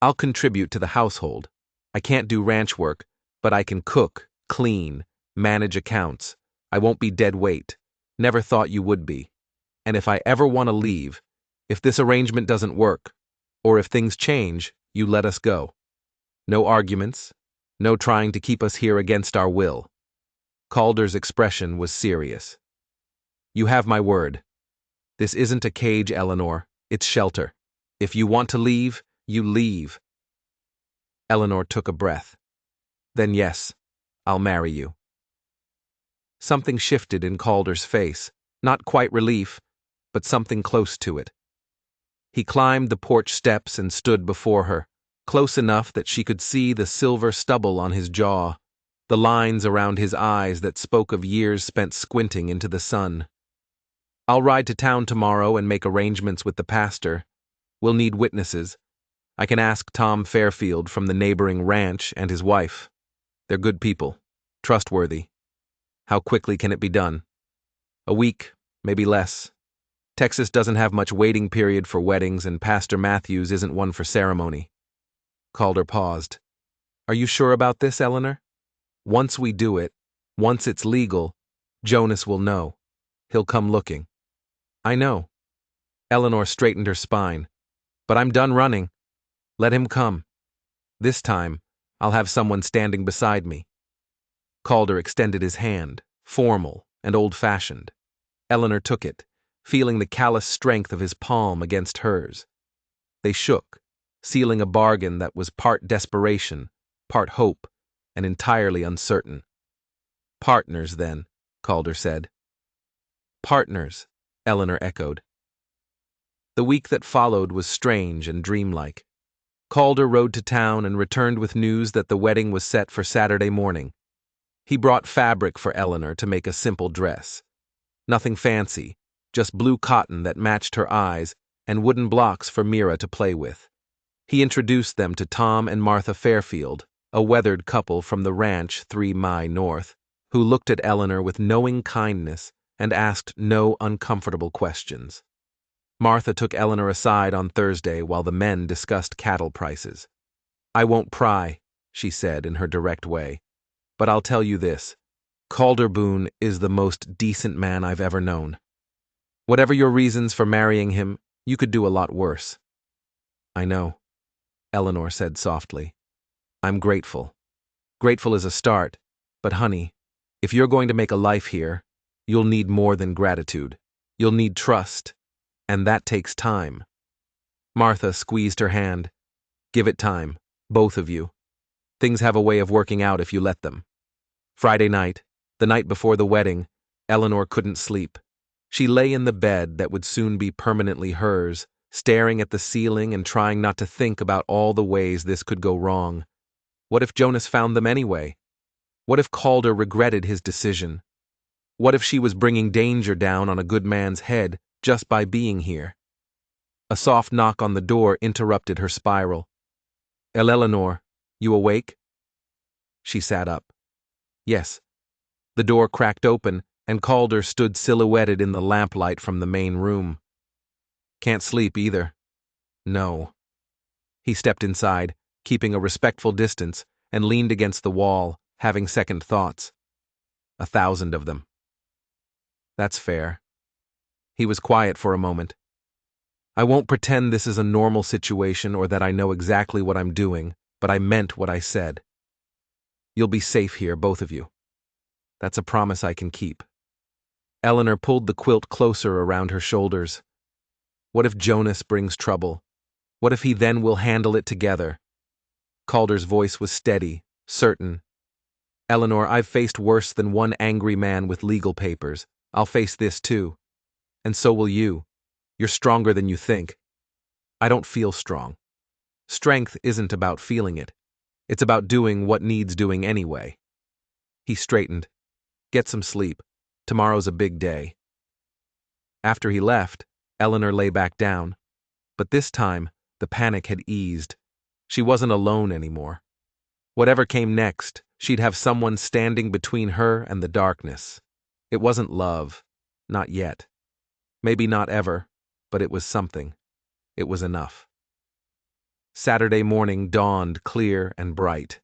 I'll contribute to the household. I can't do ranch work, but I can cook, clean, manage accounts. I won't be dead weight. Never thought you would be. And if I ever want to leave, if this arrangement doesn't work, or if things change, you let us go. No arguments, no trying to keep us here against our will. Calder's expression was serious. You have my word. This isn't a cage, Eleanor. It's shelter. If you want to leave, you leave. Eleanor took a breath. Then yes, I'll marry you. Something shifted in Calder's face, not quite relief, but something close to it. He climbed the porch steps and stood before her, close enough that she could see the silver stubble on his jaw, the lines around his eyes that spoke of years spent squinting into the sun. I'll ride to town tomorrow and make arrangements with the pastor. We'll need witnesses. I can ask Tom Fairfield from the neighboring ranch and his wife. They're good people, trustworthy. How quickly can it be done? A week, maybe less. Texas doesn't have much waiting period for weddings, and Pastor Matthews isn't one for ceremony. Calder paused. Are you sure about this, Eleanor? Once we do it, once it's legal, Jonas will know. He'll come looking. I know. Eleanor straightened her spine. But I'm done running. Let him come. This time, I'll have someone standing beside me. Calder extended his hand, formal and old-fashioned. Eleanor took it, feeling the callous strength of his palm against hers. They shook, sealing a bargain that was part desperation, part hope, and entirely uncertain. Partners, then, Calder said. Partners, Eleanor echoed. The week that followed was strange and dreamlike. Calder rode to town and returned with news that the wedding was set for Saturday morning. He brought fabric for Eleanor to make a simple dress. Nothing fancy, just blue cotton that matched her eyes and wooden blocks for Mira to play with. He introduced them to Tom and Martha Fairfield, a weathered couple from the ranch 3 miles north, who looked at Eleanor with knowing kindness and asked no uncomfortable questions. Martha took Eleanor aside on Thursday while the men discussed cattle prices. I won't pry, she said in her direct way, but I'll tell you this. Calder Boone is the most decent man I've ever known. Whatever your reasons for marrying him, you could do a lot worse. I know, Eleanor said softly. I'm grateful. Grateful is a start, but honey, if you're going to make a life here, you'll need more than gratitude. You'll need trust, and that takes time. Martha squeezed her hand. Give it time, both of you. Things have a way of working out if you let them. Friday night, the night before the wedding, Eleanor couldn't sleep. She lay in the bed that would soon be permanently hers, staring at the ceiling and trying not to think about all the ways this could go wrong. What if Jonas found them anyway? What if Calder regretted his decision? What if she was bringing danger down on a good man's head just by being here? A soft knock on the door interrupted her spiral. Eleanor, you awake? She sat up. Yes. The door cracked open, and Calder stood silhouetted in the lamplight from the main room. Can't sleep either. No. He stepped inside, keeping a respectful distance, and leaned against the wall, having second thoughts. 1,000 of them. That's fair. He was quiet for a moment. I won't pretend this is a normal situation or that I know exactly what I'm doing, but I meant what I said. You'll be safe here, both of you. That's a promise I can keep. Eleanor pulled the quilt closer around her shoulders. What if Jonas brings trouble? What if he then will handle it together? Calder's voice was steady, certain. Eleanor, I've faced worse than one angry man with legal papers. I'll face this too. And so will you. You're stronger than you think. I don't feel strong. Strength isn't about feeling it. It's about doing what needs doing anyway. He straightened. Get some sleep. Tomorrow's a big day. After he left, Eleanor lay back down. But this time, the panic had eased. She wasn't alone anymore. Whatever came next, she'd have someone standing between her and the darkness. It wasn't love. Not yet. Maybe not ever, but it was something. It was enough. Saturday morning dawned clear and bright.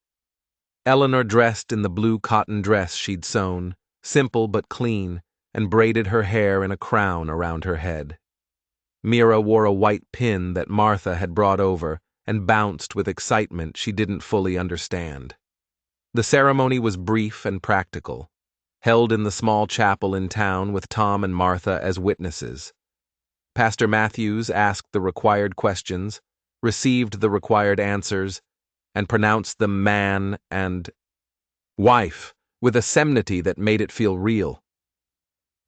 Eleanor dressed in the blue cotton dress she'd sewn, simple but clean, and braided her hair in a crown around her head. Mira wore a white pin that Martha had brought over and bounced with excitement she didn't fully understand. The ceremony was brief and practical, held in the small chapel in town with Tom and Martha as witnesses. Pastor Matthews asked the required questions, received the required answers, and pronounced them man and wife with a solemnity that made it feel real.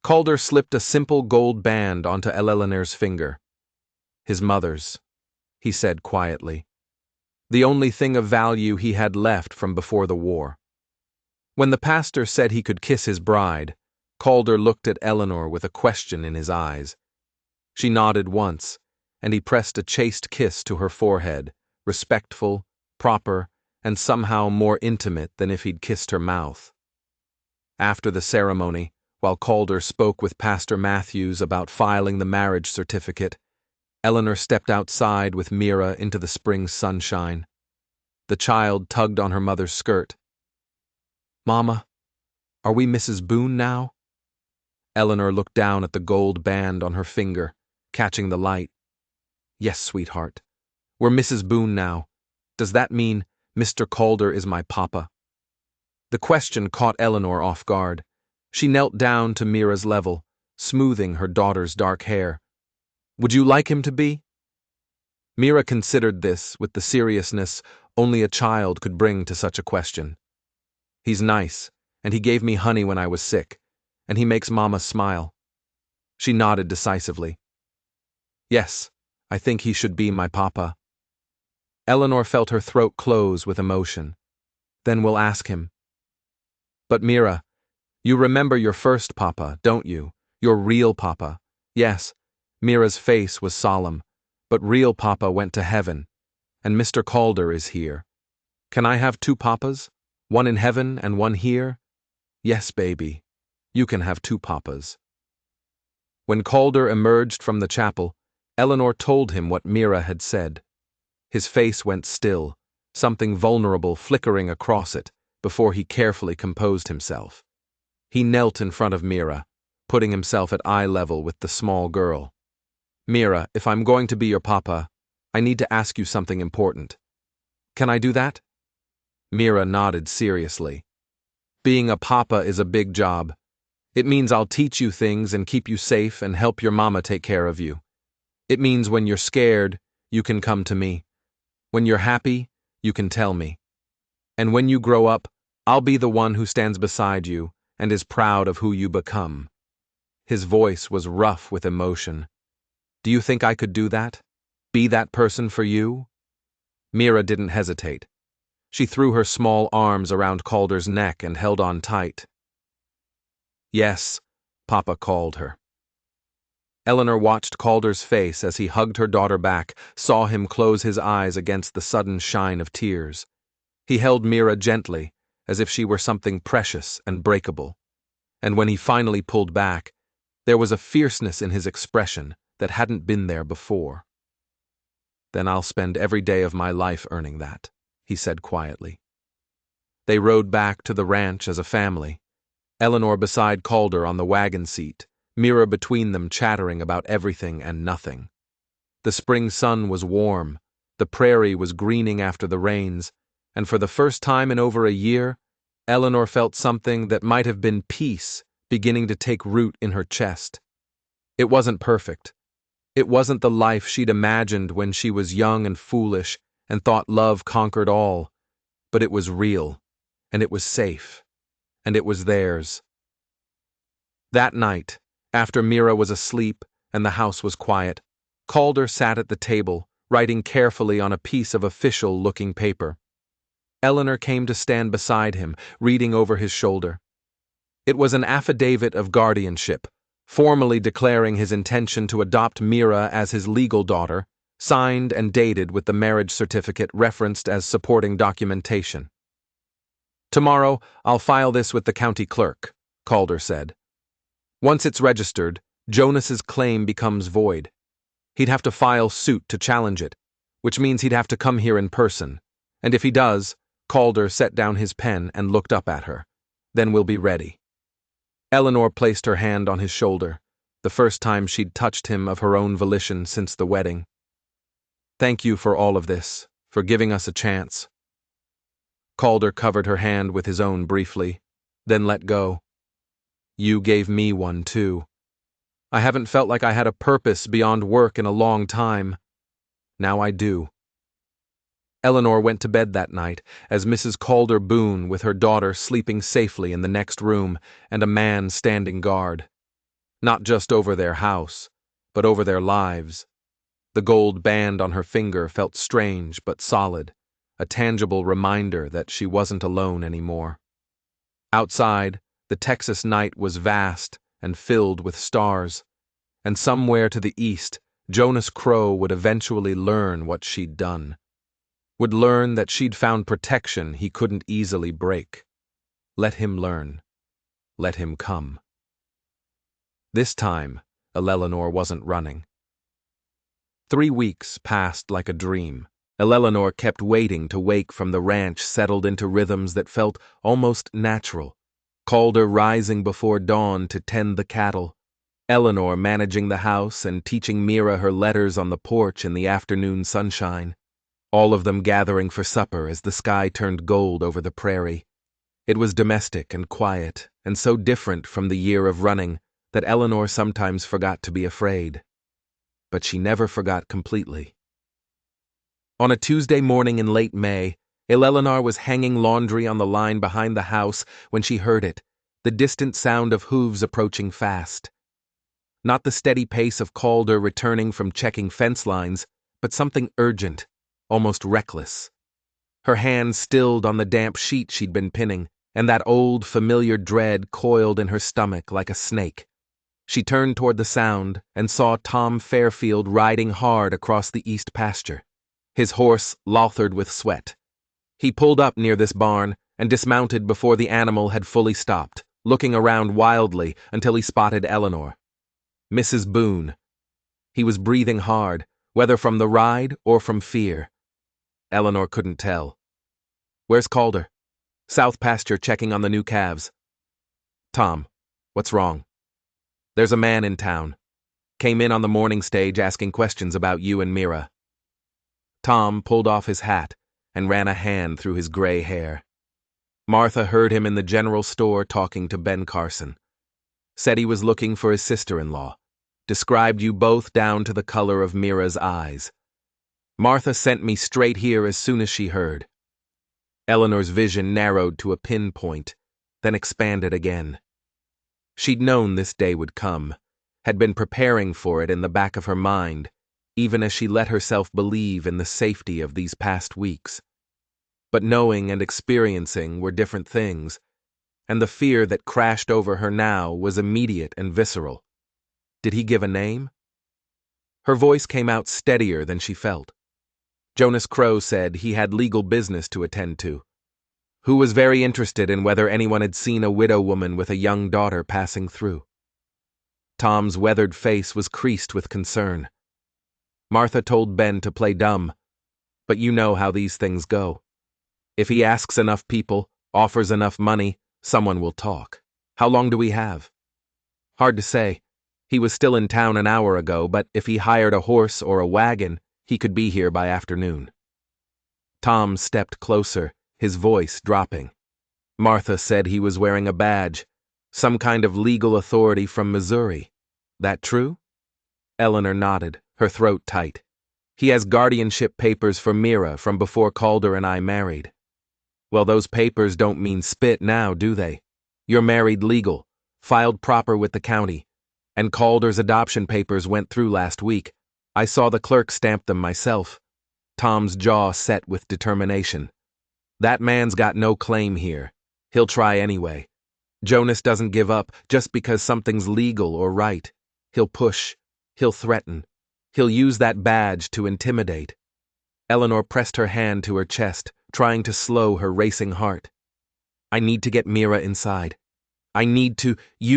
Calder slipped a simple gold band onto Eleanor's finger. His mother's, he said quietly. The only thing of value he had left from before the war. When the pastor said he could kiss his bride, Calder looked at Eleanor with a question in his eyes. She nodded once, and he pressed a chaste kiss to her forehead, respectful, proper, and somehow more intimate than if he'd kissed her mouth. After the ceremony, while Calder spoke with Pastor Matthews about filing the marriage certificate, Eleanor stepped outside with Mira into the spring sunshine. The child tugged on her mother's skirt. "Mama, are we Mrs. Boone now?" Eleanor looked down at the gold band on her finger, catching the light. "Yes, sweetheart. We're Mrs. Boone now. Does that mean Mr. Calder is my papa?" The question caught Eleanor off guard. She knelt down to Mira's level, smoothing her daughter's dark hair. "Would you like him to be?" Mira considered this with the seriousness only a child could bring to such a question. "He's nice, and he gave me honey when I was sick, and he makes Mama smile." She nodded decisively. "Yes, I think he should be my papa." Eleanor felt her throat close with emotion. "Then we'll ask him." "But Mira, you remember your first papa, don't you? Your real papa." "Yes." Mira's face was solemn. "But real papa went to heaven, and Mr. Calder is here. Can I have two papas? One in heaven and one here?" "Yes, baby. You can have two papas." When Calder emerged from the chapel, Eleanor told him what Mira had said. His face went still, something vulnerable flickering across it, before he carefully composed himself. He knelt in front of Mira, putting himself at eye level with the small girl. "Mira, if I'm going to be your papa, I need to ask you something important. Can I do that?" Mira nodded seriously. "Being a papa is a big job. It means I'll teach you things and keep you safe and help your mama take care of you. It means when you're scared, you can come to me. When you're happy, you can tell me. And when you grow up, I'll be the one who stands beside you and is proud of who you become." His voice was rough with emotion. "Do you think I could do that? Be that person for you?" Mira didn't hesitate. She threw her small arms around Calder's neck and held on tight. "Yes," Papa called her. Eleanor watched Calder's face as he hugged her daughter back, saw him close his eyes against the sudden shine of tears. He held Mira gently, as if she were something precious and breakable. And when he finally pulled back, there was a fierceness in his expression that hadn't been there before. "Then I'll spend every day of my life earning that," he said quietly. They rode back to the ranch as a family, Eleanor beside Calder on the wagon seat, Mira between them chattering about everything and nothing. The spring sun was warm, the prairie was greening after the rains, and for the first time in over a year, Eleanor felt something that might have been peace beginning to take root in her chest. It wasn't perfect. It wasn't the life she'd imagined when she was young and foolish and thought love conquered all, but it was real, and it was safe, and it was theirs. That night, after Mira was asleep and the house was quiet, Calder sat at the table, writing carefully on a piece of official-looking paper. Eleanor came to stand beside him, reading over his shoulder. It was an affidavit of guardianship, formally declaring his intention to adopt Mira as his legal daughter, signed and dated with the marriage certificate referenced as supporting documentation. "Tomorrow, I'll file this with the county clerk," Calder said. "Once it's registered, Jonas's claim becomes void. He'd have to file suit to challenge it, which means he'd have to come here in person. And if he does," Calder set down his pen and looked up at her, "then we'll be ready." Eleanor placed her hand on his shoulder, the first time she'd touched him of her own volition since the wedding. "Thank you for all of this, for giving us a chance." Calder covered her hand with his own briefly, then let go. "You gave me one too. I haven't felt like I had a purpose beyond work in a long time. Now I do. Eleanor went to bed that night as Mrs. Calder Boone with her daughter sleeping safely in the next room and a man standing guard. Not just over their house, but over their lives. The gold band on her finger felt strange but solid, a tangible reminder that she wasn't alone anymore. Outside, the Texas night was vast and filled with stars, and somewhere to the east, Jonas Crow would eventually learn what she'd done. Would learn that she'd found protection he couldn't easily break. Let him learn. Let him come. This time, Eleanor wasn't running. 3 weeks passed like a dream. Eleanor kept waiting to wake from the ranch, settled into rhythms that felt almost natural. Calder rising before dawn to tend the cattle. Eleanor managing the house and teaching Mira her letters on the porch in the afternoon sunshine. All of them gathering for supper as the sky turned gold over the prairie. It was domestic and quiet, and so different from the year of running that Eleanor sometimes forgot to be afraid. But she never forgot completely. On a Tuesday morning in late May, Eleanor was hanging laundry on the line behind the house when she heard it, the distant sound of hooves approaching fast. Not the steady pace of Calder returning from checking fence lines, but something urgent, almost reckless. Her hand stilled on the damp sheet she'd been pinning, and that old, familiar dread coiled in her stomach like a snake. She turned toward the sound and saw Tom Fairfield riding hard across the east pasture, his horse lathered with sweat. He pulled up near this barn and dismounted before the animal had fully stopped, looking around wildly until he spotted Eleanor. Mrs. Boone. He was breathing hard, whether from the ride or from fear. Eleanor couldn't tell. "Where's Calder?" "South pasture checking on the new calves." "Tom, what's wrong?" "There's a man in town. Came in on the morning stage asking questions about you and Mira." Tom pulled off his hat and ran a hand through his gray hair. "Martha heard him in the general store talking to Ben Carson. Said he was looking for his sister-in-law. Described you both down to the color of Mira's eyes. Martha sent me straight here as soon as she heard." Eleanor's vision narrowed to a pinpoint, then expanded again. She'd known this day would come, had been preparing for it in the back of her mind, even as she let herself believe in the safety of these past weeks. But knowing and experiencing were different things, and the fear that crashed over her now was immediate and visceral. Did he give a name? Her voice came out steadier than she felt. Jonas Crow said he had legal business to attend to. Who was very interested in whether anyone had seen a widow woman with a young daughter passing through. Tom's weathered face was creased with concern. "Martha told Ben to play dumb, but you know how these things go. If he asks enough people, offers enough money, someone will talk. How long do we have?" "Hard to say. He was still in town an hour ago, but if he hired a horse or a wagon, he could be here by afternoon." Tom stepped closer, his voice dropping. "Martha said he was wearing a badge, some kind of legal authority from Missouri. That true?" Eleanor nodded, her throat tight. "He has guardianship papers for Mira from before Calder and I married." "Well, those papers don't mean spit now, do they? You're married legal, filed proper with the county, and Calder's adoption papers went through last week. I saw the clerk stamp them myself." Tom's jaw set with determination. "That man's got no claim here. He'll try anyway. Jonas doesn't give up just because something's legal or right. He'll push. He'll threaten. He'll use that badge to intimidate." Eleanor pressed her hand to her chest, trying to slow her racing heart. "I need to get Mira inside. You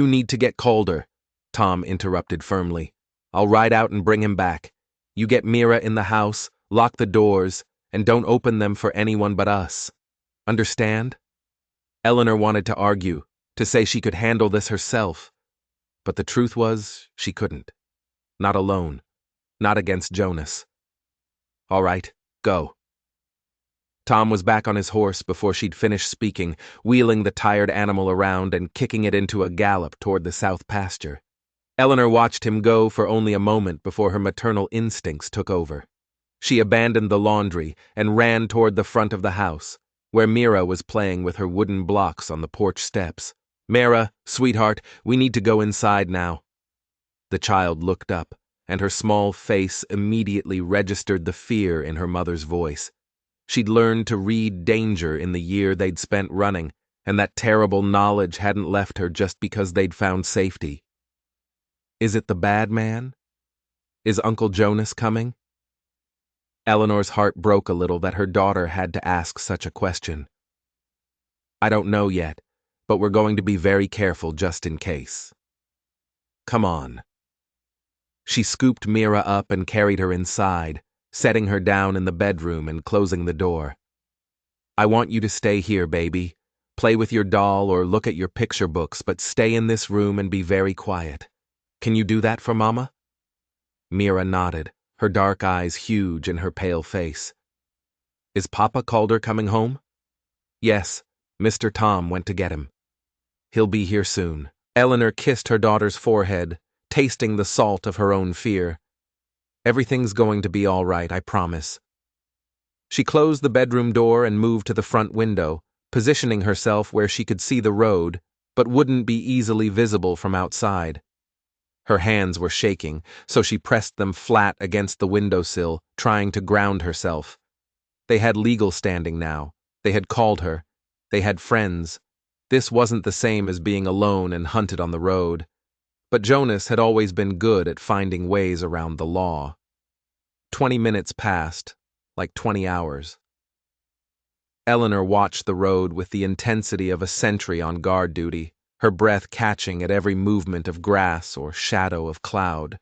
need to get Calder," Tom interrupted firmly. "I'll ride out and bring him back. You get Mira in the house, lock the doors, and don't open them for anyone but us. Understand?" Eleanor wanted to argue, to say she could handle this herself, but the truth was she couldn't. Not alone. Not against Jonas. "All right, go." Tom was back on his horse before she'd finished speaking, wheeling the tired animal around and kicking it into a gallop toward the south pasture. Eleanor watched him go for only a moment before her maternal instincts took over. She abandoned the laundry and ran toward the front of the house, where Mira was playing with her wooden blocks on the porch steps. "Mira, sweetheart, we need to go inside now." The child looked up, and her small face immediately registered the fear in her mother's voice. She'd learned to read danger in the year they'd spent running, and that terrible knowledge hadn't left her just because they'd found safety. "Is it the bad man? Is Uncle Jonas coming?" Eleanor's heart broke a little that her daughter had to ask such a question. "I don't know yet, but we're going to be very careful just in case. Come on." She scooped Mira up and carried her inside, setting her down in the bedroom and closing the door. "I want you to stay here, baby. Play with your doll or look at your picture books, but stay in this room and be very quiet. Can you do that for Mama?" Mira nodded, her dark eyes huge in her pale face. "Is Papa Calder coming home?" "Yes, Mr. Tom went to get him. He'll be here soon." Eleanor kissed her daughter's forehead, tasting the salt of her own fear. "Everything's going to be all right, I promise." She closed the bedroom door and moved to the front window, positioning herself where she could see the road, but wouldn't be easily visible from outside. Her hands were shaking, so she pressed them flat against the windowsill, trying to ground herself. They had legal standing now. They had called her. They had friends. This wasn't the same as being alone and hunted on the road. But Jonas had always been good at finding ways around the law. 20 minutes passed, like 20 hours. Eleanor watched the road with the intensity of a sentry on guard duty, her breath catching at every movement of grass or shadow of cloud.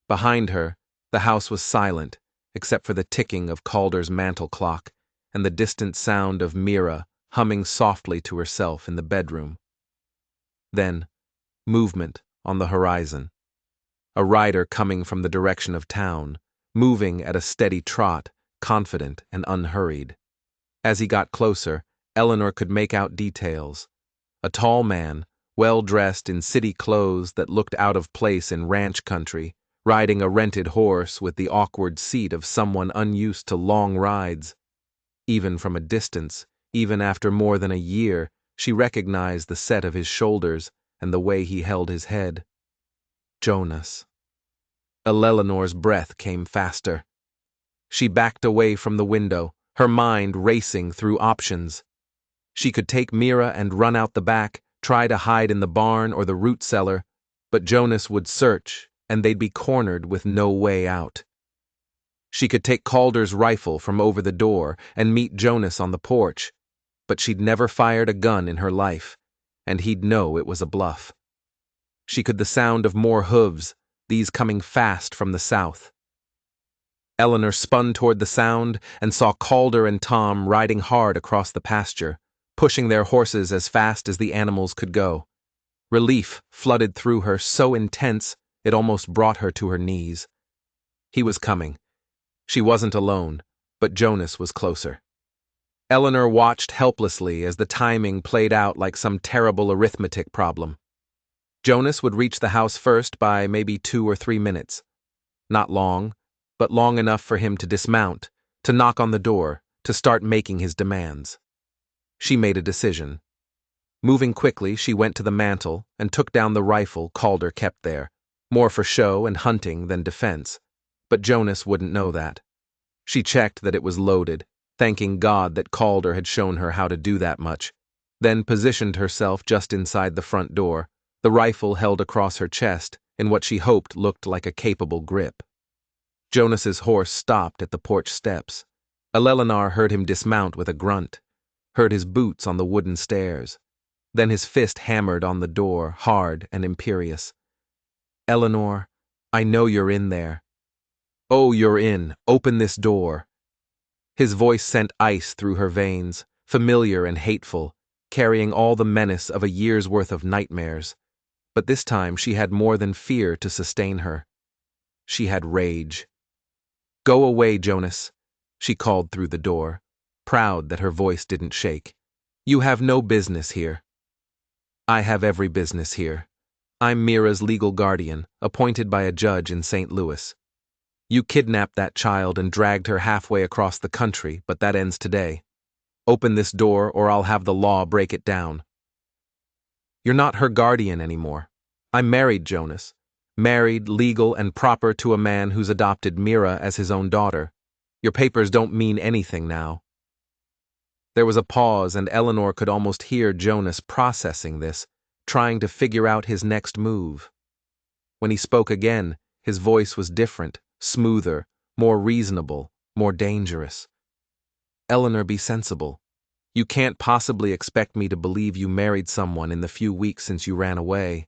Behind her, the house was silent, except for the ticking of Calder's mantel clock and the distant sound of Mira humming softly to herself in the bedroom. Then, movement on the horizon. A rider coming from the direction of town, moving at a steady trot, confident and unhurried. As he got closer, Eleanor could make out details. A tall man, well dressed in city clothes that looked out of place in ranch country, riding a rented horse with the awkward seat of someone unused to long rides. Even from a distance, even after more than a year, she recognized the set of his shoulders and the way he held his head. Jonas. Eleanor's breath came faster. She backed away from the window, her mind racing through options. She could take Mira and run out the back, try to hide in the barn or the root cellar, but Jonas would search, and they'd be cornered with no way out. She could take Calder's rifle from over the door and meet Jonas on the porch, but she'd never fired a gun in her life, and he'd know it was a bluff. She could the sound of more hooves, these coming fast from the south. Eleanor spun toward the sound and saw Calder and Tom riding hard across the pasture, pushing their horses as fast as the animals could go. Relief flooded through her so intense it almost brought her to her knees. He was coming. She wasn't alone, but Jonas was closer. Eleanor watched helplessly as the timing played out like some terrible arithmetic problem. Jonas would reach the house first by maybe 2 or 3 minutes. Not long, but long enough for him to dismount, to knock on the door, to start making his demands. She made a decision. Moving quickly, she went to the mantel and took down the rifle Calder kept there, more for show and hunting than defense, but Jonas wouldn't know that. She checked that it was loaded, thanking God that Calder had shown her how to do that much, then positioned herself just inside the front door, the rifle held across her chest in what she hoped looked like a capable grip. Jonas's horse stopped at the porch steps. Eleanor heard him dismount with a grunt, heard his boots on the wooden stairs. Then his fist hammered on the door, hard and imperious. "Eleanor, I know you're in there. Oh, you're in. Open this door." His voice sent ice through her veins, familiar and hateful, carrying all the menace of a year's worth of nightmares. But this time she had more than fear to sustain her. She had rage. "Go away, Jonas," she called through the door, proud that her voice didn't shake. "You have no business here." "I have every business here. I'm Mira's legal guardian, appointed by a judge in St. Louis. You kidnapped that child and dragged her halfway across the country, but that ends today. Open this door or I'll have the law break it down. You're not her guardian anymore. I'm married, Jonas. Married, legal, and proper to a man who's adopted Mira as his own daughter. Your papers don't mean anything now. There was a pause, and Eleanor could almost hear Jonas processing this, trying to figure out his next move. When he spoke again, his voice was different, smoother, more reasonable, more dangerous. Eleanor, be sensible. You can't possibly expect me to believe you married someone in the few weeks since you ran away.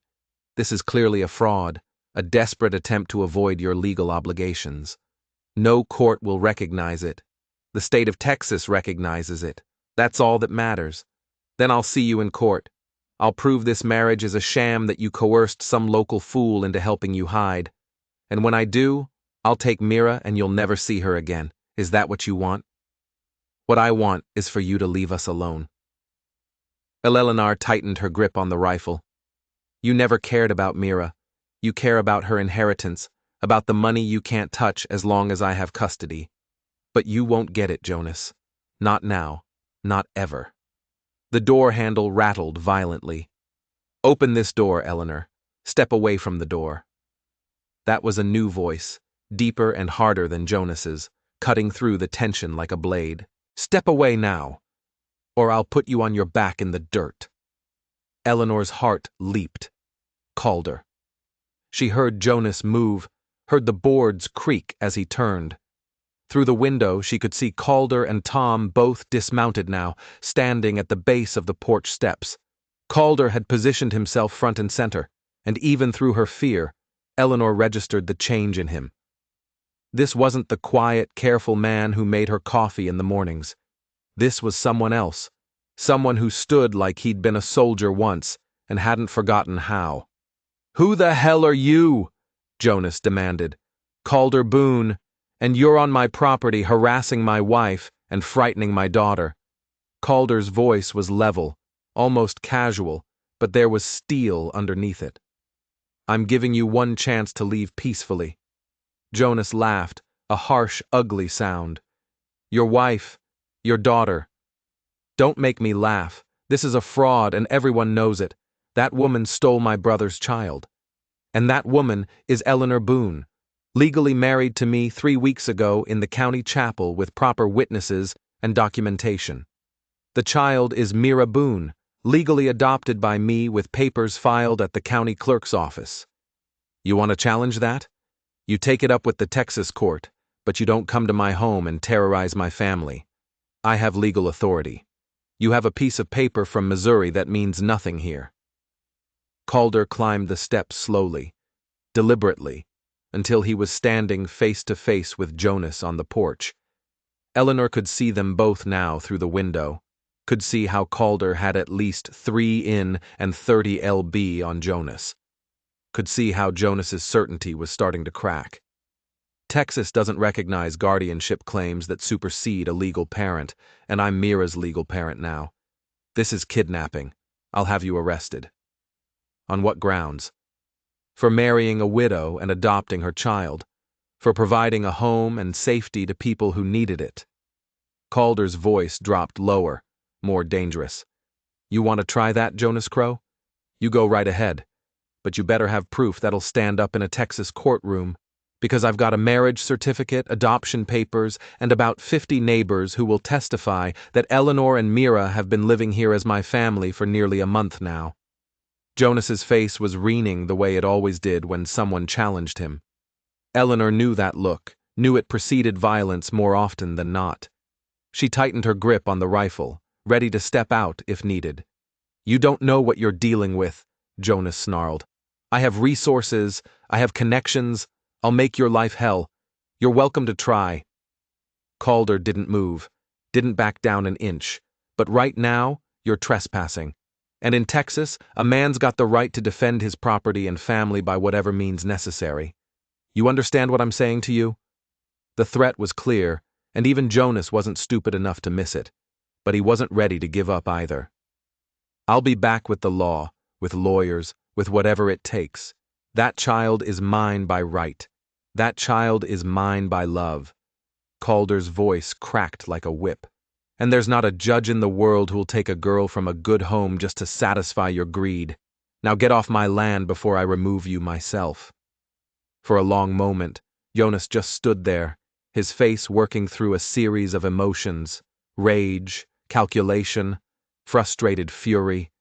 This is clearly a fraud, a desperate attempt to avoid your legal obligations. No court will recognize it. The state of Texas recognizes it. That's all that matters. Then I'll see you in court. I'll prove this marriage is a sham that you coerced some local fool into helping you hide. And when I do, I'll take Mira and you'll never see her again. Is that what you want? What I want is for you to leave us alone. Eleanor tightened her grip on the rifle. You never cared about Mira. You care about her inheritance, about the money you can't touch as long as I have custody. But you won't get it, Jonas. Not now. Not ever. The door handle rattled violently. Open this door, Eleanor. Step away from the door. That was a new voice, deeper and harder than Jonas's, cutting through the tension like a blade. Step away now, or I'll put you on your back in the dirt. Eleanor's heart leaped. Calder. She heard Jonas move, heard the boards creak as he turned. Through the window, she could see Calder and Tom both dismounted now, standing at the base of the porch steps. Calder had positioned himself front and center, and even through her fear, Eleanor registered the change in him. This wasn't the quiet, careful man who made her coffee in the mornings. This was someone else, someone who stood like he'd been a soldier once and hadn't forgotten how. "Who the hell are you?" Jonas demanded. "Calder Boone, and you're on my property harassing my wife and frightening my daughter." Calder's voice was level, almost casual, but there was steel underneath it. "I'm giving you one chance to leave peacefully." Jonas laughed, a harsh, ugly sound. "Your wife, your daughter." "Don't make me laugh. This is a fraud and everyone knows it. That woman stole my brother's child. And that woman is Eleanor Boone, legally married to me 3 weeks ago in the county chapel with proper witnesses and documentation. The child is Mira Boone, legally adopted by me with papers filed at the county clerk's office. You want to challenge that? You take it up with the Texas court, but you don't come to my home and terrorize my family. I have legal authority. You have a piece of paper from Missouri that means nothing here." Calder climbed the steps slowly, deliberately, until he was standing face to face with Jonas on the porch. Eleanor could see them both now through the window, could see how Calder had at least 3 in and 30 lb on Jonas. Could see how Jonas's certainty was starting to crack. Texas doesn't recognize guardianship claims that supersede a legal parent, and I'm Mira's legal parent now. This is kidnapping. I'll have you arrested. On what grounds? For marrying a widow and adopting her child. For providing a home and safety to people who needed it. Calder's voice dropped lower, more dangerous. You want to try that, Jonas Crow? You go right ahead. But you better have proof that'll stand up in a Texas courtroom, because I've got a marriage certificate, adoption papers, and about 50 neighbors who will testify that Eleanor and Mira have been living here as my family for nearly a month now. Jonas's face was wreathing the way it always did when someone challenged him. Eleanor knew that look, knew it preceded violence more often than not. She tightened her grip on the rifle, ready to step out if needed. "You don't know what you're dealing with," Jonas snarled. "I have resources, I have connections, I'll make your life hell. You're welcome to try." Calder didn't move, didn't back down an inch, but right now, you're trespassing. And in Texas, a man's got the right to defend his property and family by whatever means necessary. You understand what I'm saying to you? The threat was clear, and even Jonas wasn't stupid enough to miss it, but he wasn't ready to give up either. "I'll be back with the law, with lawyers, with whatever it takes. That child is mine by right. That child is mine by love." Calder's voice cracked like a whip. "And there's not a judge in the world who'll take a girl from a good home just to satisfy your greed. Now get off my land before I remove you myself." For a long moment, Jonas just stood there, his face working through a series of emotions: rage, calculation, frustrated fury.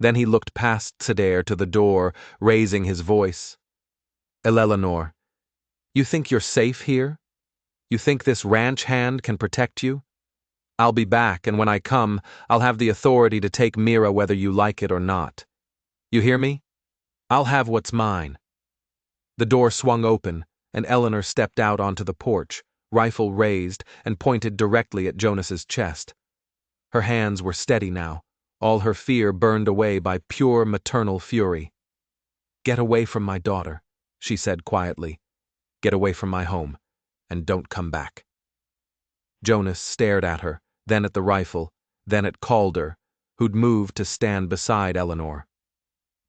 Then he looked past Cedar to the door, raising his voice. "Eleanor, you think you're safe here? You think this ranch hand can protect you? I'll be back, and when I come, I'll have the authority to take Mira whether you like it or not. You hear me? I'll have what's mine." The door swung open, and Eleanor stepped out onto the porch, rifle raised and pointed directly at Jonas's chest. Her hands were steady now, all her fear burned away by pure maternal fury. "Get away from my daughter," she said quietly. "Get away from my home, and don't come back." Jonas stared at her, then at the rifle, then at Calder, who'd moved to stand beside Eleanor.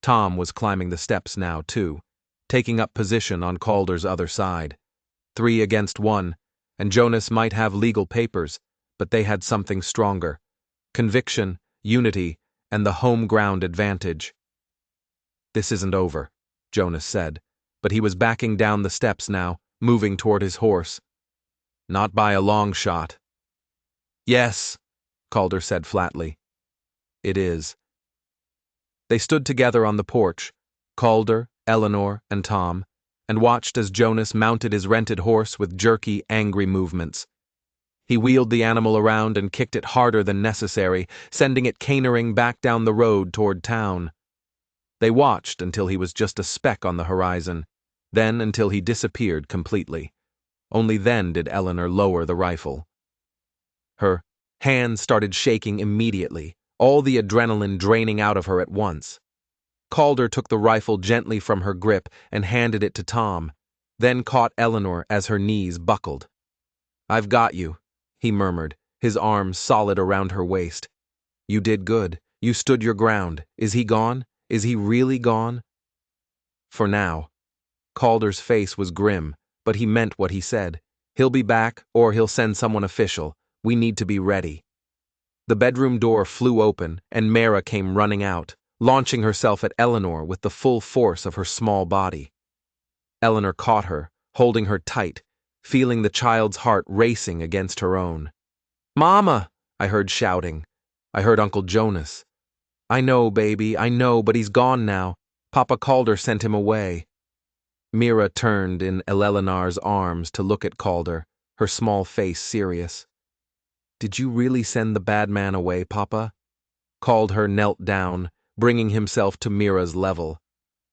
Tom was climbing the steps now, too, taking up position on Calder's other side. 3 against 1, and Jonas might have legal papers, but they had something stronger: conviction, unity, and the home ground advantage. "This isn't over," Jonas said, but he was backing down the steps now, moving toward his horse. "Not by a long shot." "Yes," Calder said flatly. "It is." They stood together on the porch, Calder, Eleanor, and Tom, and watched as Jonas mounted his rented horse with jerky, angry movements. He wheeled the animal around and kicked it harder than necessary, sending it canering back down the road toward town. They watched until he was just a speck on the horizon, then until he disappeared completely. Only then did Eleanor lower the rifle. Her hands started shaking immediately, all the adrenaline draining out of her at once. Calder took the rifle gently from her grip and handed it to Tom, then caught Eleanor as her knees buckled. "I've got you," he murmured, his arms solid around her waist. "You did good. You stood your ground. Is he gone? Is he really gone?" "For now." Calder's face was grim, but he meant what he said. "He'll be back, or he'll send someone official. We need to be ready." The bedroom door flew open, and Mara came running out, launching herself at Eleanor with the full force of her small body. Eleanor caught her, holding her tight, feeling the child's heart racing against her own. "Mama!" I heard shouting. I heard Uncle Jonas. "I know, baby, I know, but he's gone now. Papa Calder sent him away." Mira turned in Eleanor's arms to look at Calder, her small face serious. "Did you really send the bad man away, Papa?" Calder knelt down, bringing himself to Mira's level.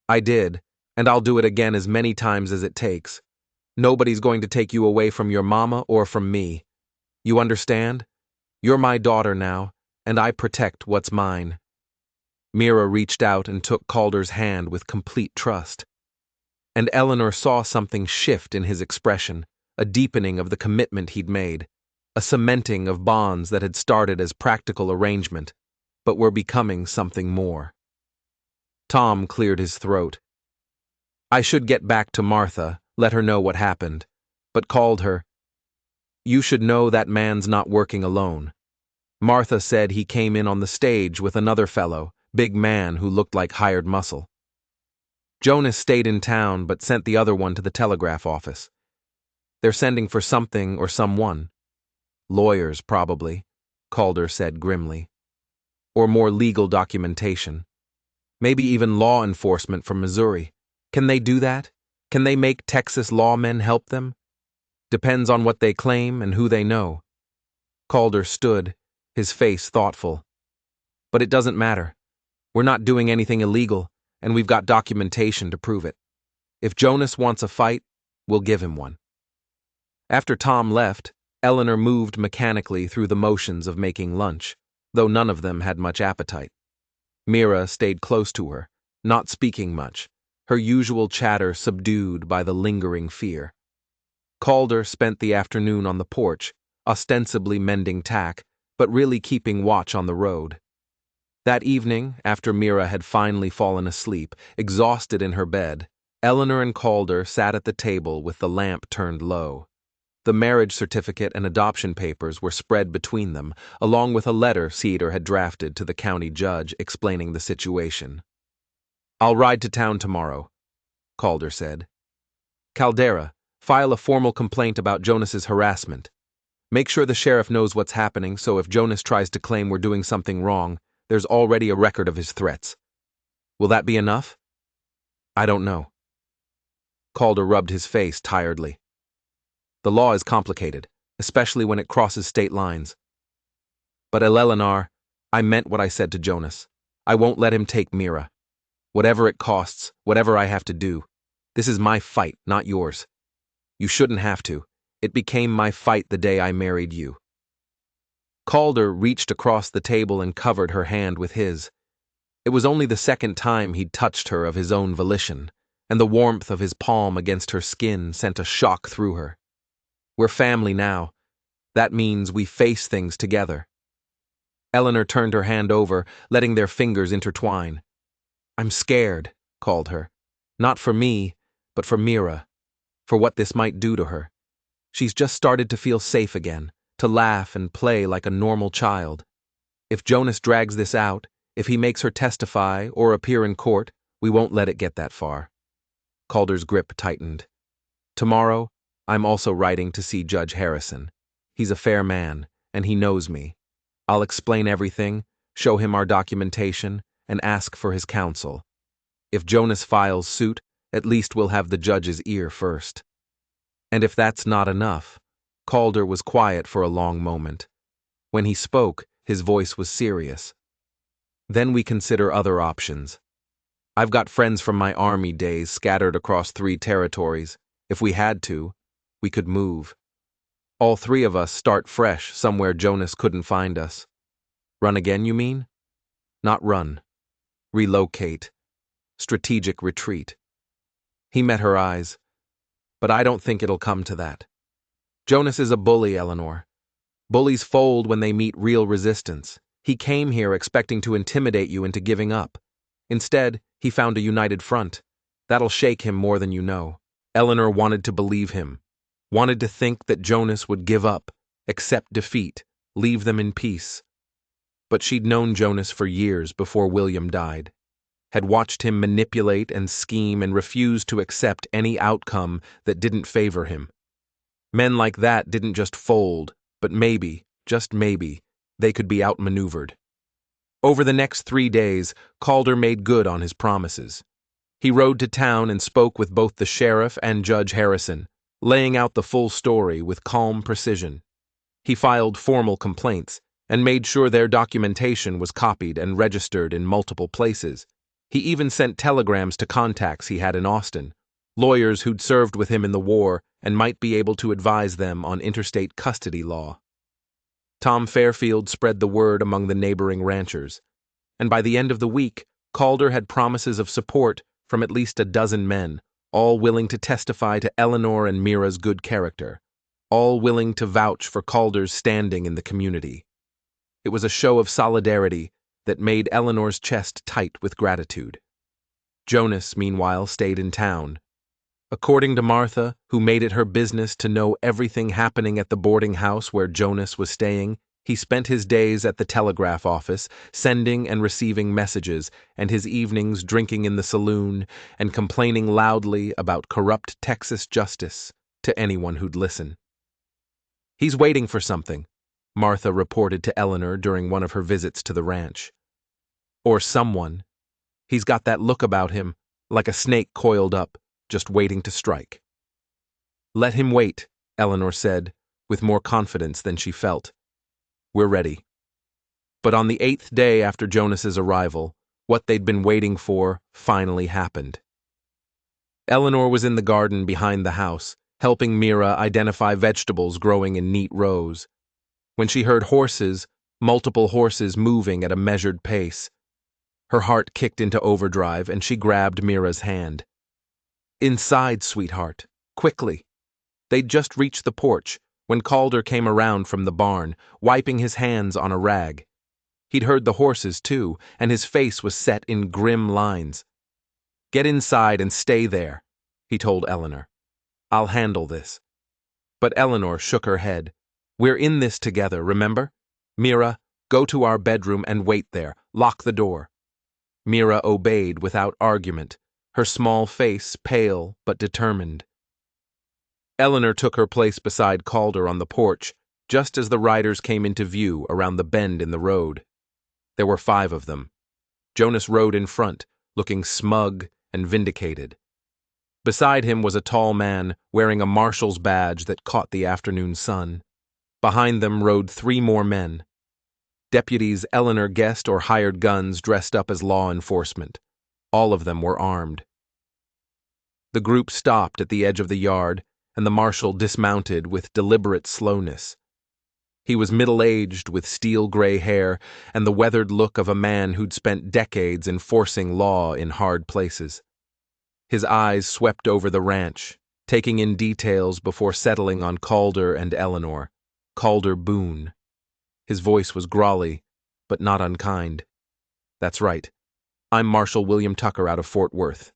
"I did, and I'll do it again as many times as it takes. Nobody's going to take you away from your mama or from me. You understand? You're my daughter now, and I protect what's mine." Mira reached out and took Calder's hand with complete trust. And Eleanor saw something shift in his expression, a deepening of the commitment he'd made, a cementing of bonds that had started as practical arrangement, but were becoming something more. Tom cleared his throat. "I should get back to Martha, let her know what happened, but called her. You should know that man's not working alone. Martha said he came in on the stage with another fellow, big man who looked like hired muscle. Jonas stayed in town but sent the other one to the telegraph office. They're sending for something or someone. Lawyers, probably," Calder said grimly. "Or more legal documentation. Maybe even law enforcement from Missouri. Can they do that? Can they make Texas lawmen help them? Depends on what they claim and who they know." Calder stood, his face thoughtful. "But it doesn't matter. We're not doing anything illegal, and we've got documentation to prove it. If Jonas wants a fight, we'll give him one." After Tom left, Eleanor moved mechanically through the motions of making lunch, though none of them had much appetite. Mira stayed close to her, not speaking much, her usual chatter subdued by the lingering fear. Calder spent the afternoon on the porch, ostensibly mending tack, but really keeping watch on the road. That evening, after Mira had finally fallen asleep, exhausted in her bed, Eleanor and Calder sat at the table with the lamp turned low. The marriage certificate and adoption papers were spread between them, along with a letter Cedar had drafted to the county judge explaining the situation. "I'll ride to town tomorrow," Calder said. "Caldera, file a formal complaint about Jonas's harassment. Make sure the sheriff knows what's happening so if Jonas tries to claim we're doing something wrong, there's already a record of his threats. Will that be enough?" "I don't know." Calder rubbed his face tiredly. "The law is complicated, especially when it crosses state lines. But Eleanor, I meant what I said to Jonas. I won't let him take Mira. Whatever it costs, whatever I have to do. This is my fight, not yours. You shouldn't have to. It became my fight the day I married you." Calder reached across the table and covered her hand with his. It was only the second time he'd touched her of his own volition, and the warmth of his palm against her skin sent a shock through her. "We're family now. That means we face things together." Eleanor turned her hand over, letting their fingers intertwine. "I'm scared," called her. "Not for me, but for Mira, for what this might do to her. She's just started to feel safe again, to laugh and play like a normal child. If Jonas drags this out, if he makes her testify or appear in court, we won't let it get that far." Calder's grip tightened. "Tomorrow, I'm also writing to see Judge Harrison. He's a fair man, and he knows me. I'll explain everything, show him our documentation, and ask for his counsel. If Jonas files suit, at least we'll have the judge's ear first." And if that's not enough, Calder was quiet for a long moment. When he spoke, his voice was serious. "Then we consider other options. I've got friends from my army days scattered across 3 territories. If we had to, we could move. All 3 of us start fresh somewhere Jonas couldn't find us. Run again, you mean? Not run. Relocate. Strategic retreat." He met her eyes. "But I don't think it'll come to that. Jonas is a bully, Eleanor. Bullies fold when they meet real resistance. He came here expecting to intimidate you into giving up. Instead, he found a united front. That'll shake him more than you know." Eleanor wanted to believe him, wanted to think that Jonas would give up, accept defeat, leave them in peace. But she'd known Jonas for years before William died, had watched him manipulate and scheme and refuse to accept any outcome that didn't favor him. Men like that didn't just fold, but maybe, just maybe, they could be outmaneuvered. Over the next 3 days, Calder made good on his promises. He rode to town and spoke with both the sheriff and Judge Harrison, laying out the full story with calm precision. He filed formal complaints and made sure their documentation was copied and registered in multiple places. He even sent telegrams to contacts he had in Austin, lawyers who'd served with him in the war and might be able to advise them on interstate custody law. Tom Fairfield spread the word among the neighboring ranchers, and by the end of the week, Calder had promises of support from at least a dozen men, all willing to testify to Eleanor and Mira's good character, all willing to vouch for Calder's standing in the community. It was a show of solidarity that made Eleanor's chest tight with gratitude. Jonas, meanwhile, stayed in town. According to Martha, who made it her business to know everything happening at the boarding house where Jonas was staying, he spent his days at the telegraph office, sending and receiving messages, and his evenings drinking in the saloon and complaining loudly about corrupt Texas justice to anyone who'd listen. "He's waiting for something," Martha reported to Eleanor during one of her visits to the ranch. "Or someone. He's got that look about him, like a snake coiled up, just waiting to strike." "Let him wait," Eleanor said, with more confidence than she felt. "We're ready." But on the 8th day after Jonas's arrival, what they'd been waiting for finally happened. Eleanor was in the garden behind the house, helping Mira identify vegetables growing in neat rows. When she heard horses, multiple horses moving at a measured pace, her heart kicked into overdrive and she grabbed Mira's hand. "Inside, sweetheart, quickly." They'd just reached the porch when Calder came around from the barn, wiping his hands on a rag. He'd heard the horses, too, and his face was set in grim lines. "Get inside and stay there," he told Eleanor. "I'll handle this." But Eleanor shook her head. "We're in this together, remember? Mira, go to our bedroom and wait there. Lock the door." Mira obeyed without argument, her small face pale but determined. Eleanor took her place beside Calder on the porch, just as the riders came into view around the bend in the road. There were 5 of them. Jonas rode in front, looking smug and vindicated. Beside him was a tall man wearing a marshal's badge that caught the afternoon sun. Behind them rode 3 more men. Deputies Eleanor guessed or hired guns dressed up as law enforcement. All of them were armed. The group stopped at the edge of the yard, and the marshal dismounted with deliberate slowness. He was middle-aged with steel-gray hair and the weathered look of a man who'd spent decades enforcing law in hard places. His eyes swept over the ranch, taking in details before settling on Calder and Eleanor. Calder Boone. His voice was growly, but not unkind. "That's right. I'm Marshal William Tucker out of Fort Worth.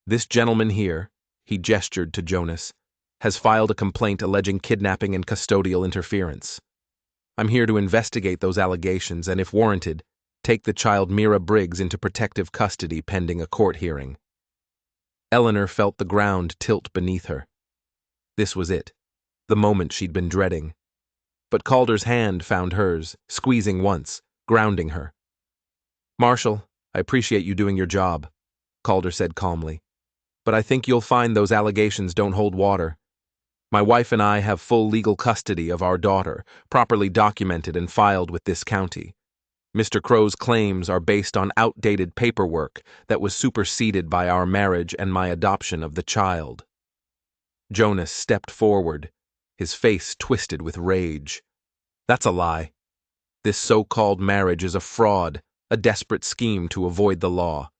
This gentleman here," he gestured to Jonas, "has filed a complaint alleging kidnapping and custodial interference. I'm here to investigate those allegations and, if warranted, take the child Mira Briggs into protective custody pending a court hearing." Eleanor felt the ground tilt beneath her. This was it, the moment she'd been dreading. But Calder's hand found hers, squeezing once, grounding her. "Marshal, I appreciate you doing your job," Calder said calmly, "but I think you'll find those allegations don't hold water. My wife and I have full legal custody of our daughter, properly documented and filed with this county. Mr. Crow's claims are based on outdated paperwork that was superseded by our marriage and my adoption of the child." Jonas stepped forward, his face twisted with rage. "That's a lie. This so-called marriage is a fraud, a desperate scheme to avoid the law.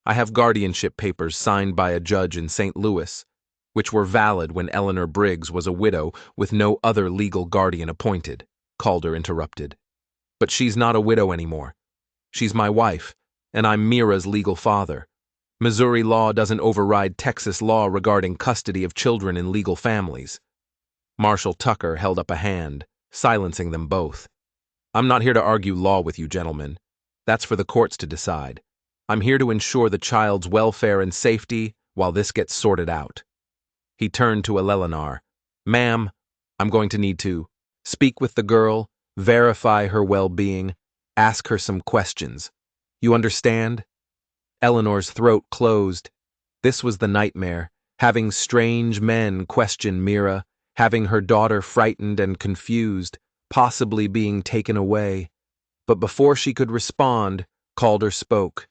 I have guardianship papers signed by a judge in St. Louis, which were valid when Eleanor Briggs was a widow with no other legal guardian appointed," Calder interrupted. "But she's not a widow anymore. She's my wife, and I'm Mira's legal father. Missouri law doesn't override Texas law regarding custody of children in legal families." Marshal Tucker held up a hand, silencing them both. "I'm not here to argue law with you, gentlemen. That's for the courts to decide. I'm here to ensure the child's welfare and safety while this gets sorted out." He turned to Eleanor. "Ma'am, I'm going to need to speak with the girl, verify her well-being, ask her some questions. You understand?" Eleanor's throat closed. This was the nightmare, having strange men question Mira, having her daughter frightened and confused, possibly being taken away. But before she could respond, Calder spoke.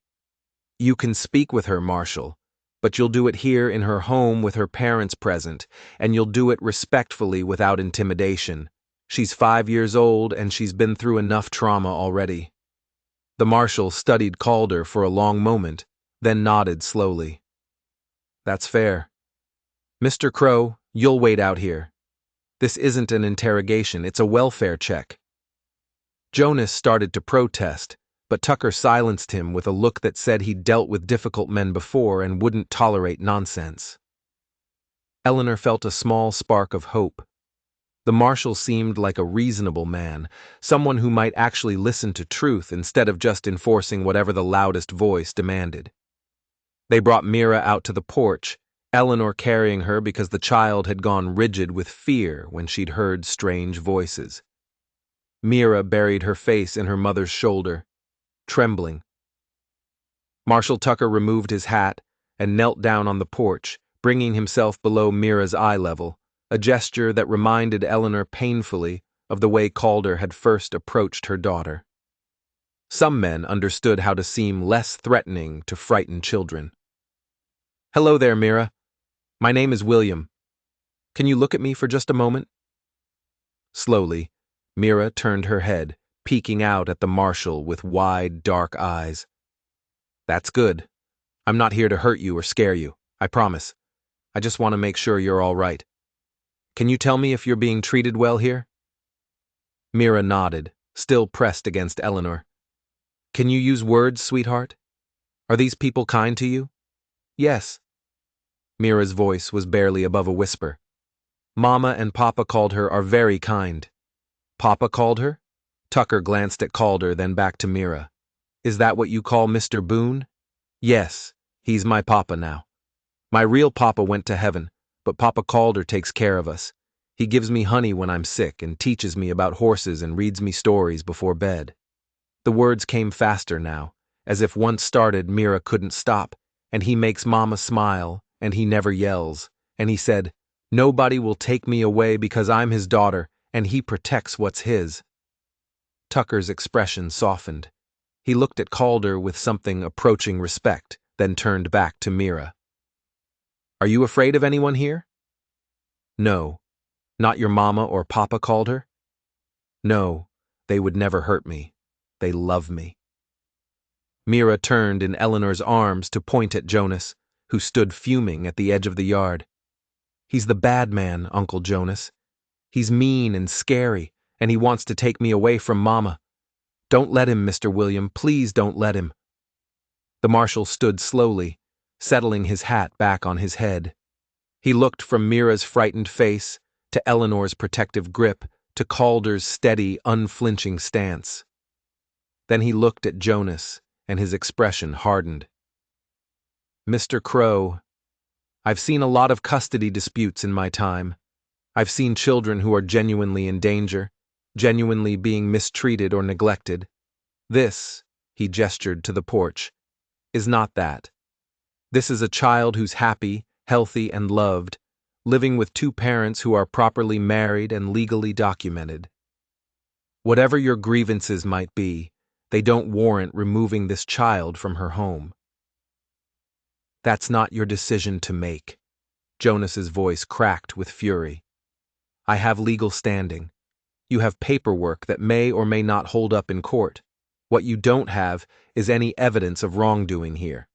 "You can speak with her, Marshal, but you'll do it here in her home with her parents present, and you'll do it respectfully without intimidation. She's 5 years old, and she's been through enough trauma already." The marshal studied Calder for a long moment, then nodded slowly. "That's fair. Mr. Crow, you'll wait out here. This isn't an interrogation, it's a welfare check." Jonas started to protest, but Tucker silenced him with a look that said he'd dealt with difficult men before and wouldn't tolerate nonsense. Eleanor felt a small spark of hope. The marshal seemed like a reasonable man, someone who might actually listen to truth instead of just enforcing whatever the loudest voice demanded. They brought Mira out to the porch, Eleanor carrying her because the child had gone rigid with fear when she'd heard strange voices. Mira buried her face in her mother's shoulder, trembling. Marshal Tucker removed his hat and knelt down on the porch, bringing himself below Mira's eye level, a gesture that reminded Eleanor painfully of the way Calder had first approached her daughter. Some men understood how to seem less threatening to frighten children. "Hello there, Mira. My name is William. Can you look at me for just a moment?" Slowly, Mira turned her head, peeking out at the marshal with wide, dark eyes. "That's good. I'm not here to hurt you or scare you, I promise. I just want to make sure you're all right. Can you tell me if you're being treated well here?" Mira nodded, still pressed against Eleanor. Can you use words, sweetheart? Are these people kind to you? Yes. Mira's voice was barely above a whisper. Mama and Papa called her are very kind. Papa called her? Tucker glanced at Calder, then back to Mira. Is that what you call Mr. Boone? Yes, he's my papa now. My real papa went to heaven, but Papa Calder takes care of us. He gives me honey when I'm sick and teaches me about horses and reads me stories before bed. The words came faster now, as if once started Mira couldn't stop, and he makes Mama smile, and he never yells, and he said, nobody will take me away because I'm his daughter, and he protects what's his. Tucker's expression softened. He looked at Calder with something approaching respect, then turned back to Mira. Are you afraid of anyone here? No. Not your mama or papa, Calder? No, they would never hurt me. They love me. Mira turned in Eleanor's arms to point at Jonas, who stood fuming at the edge of the yard. He's the bad man, Uncle Jonas. He's mean and scary, and he wants to take me away from Mama. Don't let him, Mr. William, please don't let him. The marshal stood slowly, settling his hat back on his head. He looked from Mira's frightened face to Eleanor's protective grip to Calder's steady, unflinching stance. Then he looked at Jonas, and his expression hardened. Mr. Crow, I've seen a lot of custody disputes in my time. I've seen children who are genuinely in danger, genuinely being mistreated or neglected. This, he gestured to the porch, is not that. This is a child who's happy, healthy, and loved, living with two parents who are properly married and legally documented. Whatever your grievances might be, they don't warrant removing this child from her home. That's not your decision to make. Jonas's voice cracked with fury. I have legal standing. You have paperwork that may or may not hold up in court. What you don't have is any evidence of wrongdoing here.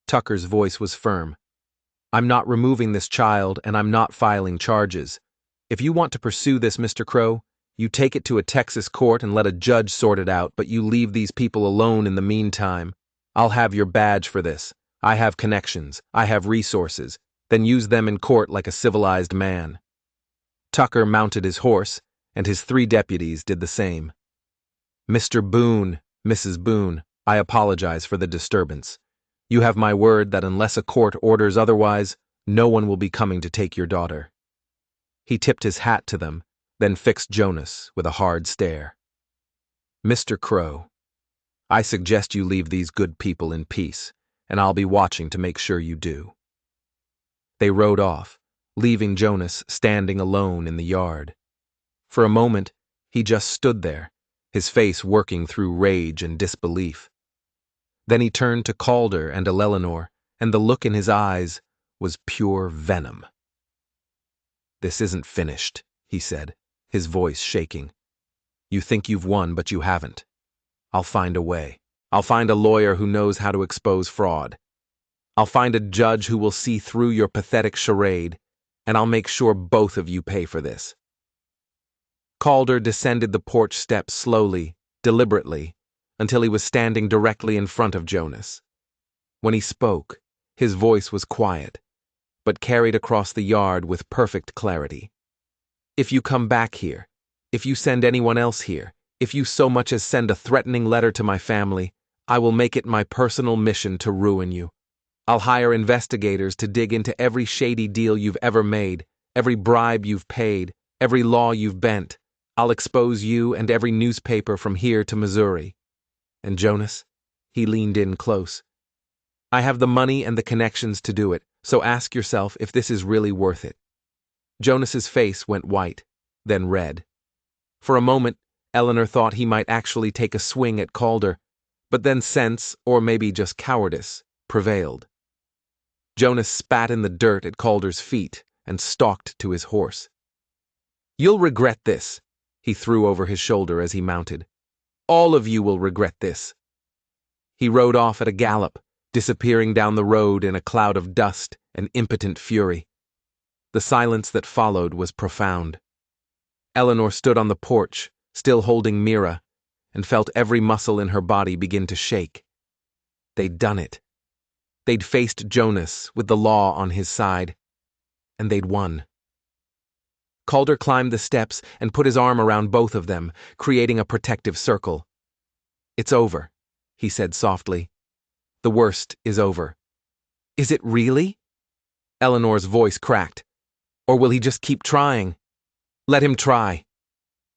Tucker's voice was firm. I'm not removing this child, and I'm not filing charges. If you want to pursue this, Mr. Crow, you take it to a Texas court and let a judge sort it out, but you leave these people alone in the meantime. I'll have your badge for this. I have connections. I have resources. Then use them in court like a civilized man. Tucker mounted his horse, and his 3 deputies did the same. Mr. Boone, Mrs. Boone, I apologize for the disturbance. You have my word that unless a court orders otherwise, no one will be coming to take your daughter. He tipped his hat to them, then fixed Jonas with a hard stare. Mr. Crow, I suggest you leave these good people in peace, and I'll be watching to make sure you do. They rode off, leaving Jonas standing alone in the yard. For a moment, he just stood there, his face working through rage and disbelief. Then he turned to Calder and Eleanor, and the look in his eyes was pure venom. This isn't finished, he said, his voice shaking. You think you've won, but you haven't. I'll find a way. I'll find a lawyer who knows how to expose fraud. I'll find a judge who will see through your pathetic charade, and I'll make sure both of you pay for this. Calder descended the porch steps slowly, deliberately, until he was standing directly in front of Jonas. When he spoke, his voice was quiet, but carried across the yard with perfect clarity. If you come back here, if you send anyone else here, if you so much as send a threatening letter to my family, I will make it my personal mission to ruin you. I'll hire investigators to dig into every shady deal you've ever made, every bribe you've paid, every law you've bent. I'll expose you and every newspaper from here to Missouri. And Jonas, he leaned in close. I have the money and the connections to do it, so ask yourself if this is really worth it. Jonas's face went white, then red. For a moment, Eleanor thought he might actually take a swing at Calder, but then sense, or maybe just cowardice, prevailed. Jonas spat in the dirt at Calder's feet and stalked to his horse. You'll regret this, he threw over his shoulder as he mounted. All of you will regret this. He rode off at a gallop, disappearing down the road in a cloud of dust and impotent fury. The silence that followed was profound. Eleanor stood on the porch, still holding Mira, and felt every muscle in her body begin to shake. They'd done it. They'd faced Jonas with the law on his side, and they'd won. Calder climbed the steps and put his arm around both of them, creating a protective circle. "It's over," he said softly. "The worst is over." "Is it really?" Eleanor's voice cracked. "Or will he just keep trying?" "Let him try."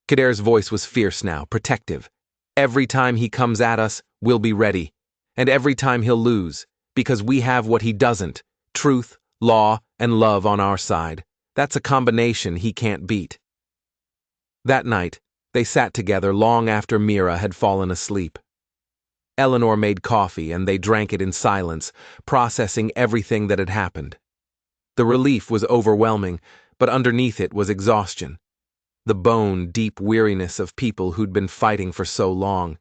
Kader's voice was fierce now, protective. "Every time he comes at us, we'll be ready. And every time he'll lose, because we have what he doesn't: truth, law, and love on our side. That's a combination he can't beat." That night, they sat together long after Mira had fallen asleep. Eleanor made coffee, and they drank it in silence, processing everything that had happened. The relief was overwhelming, but underneath it was exhaustion. The bone-deep weariness of people who'd been fighting for so long.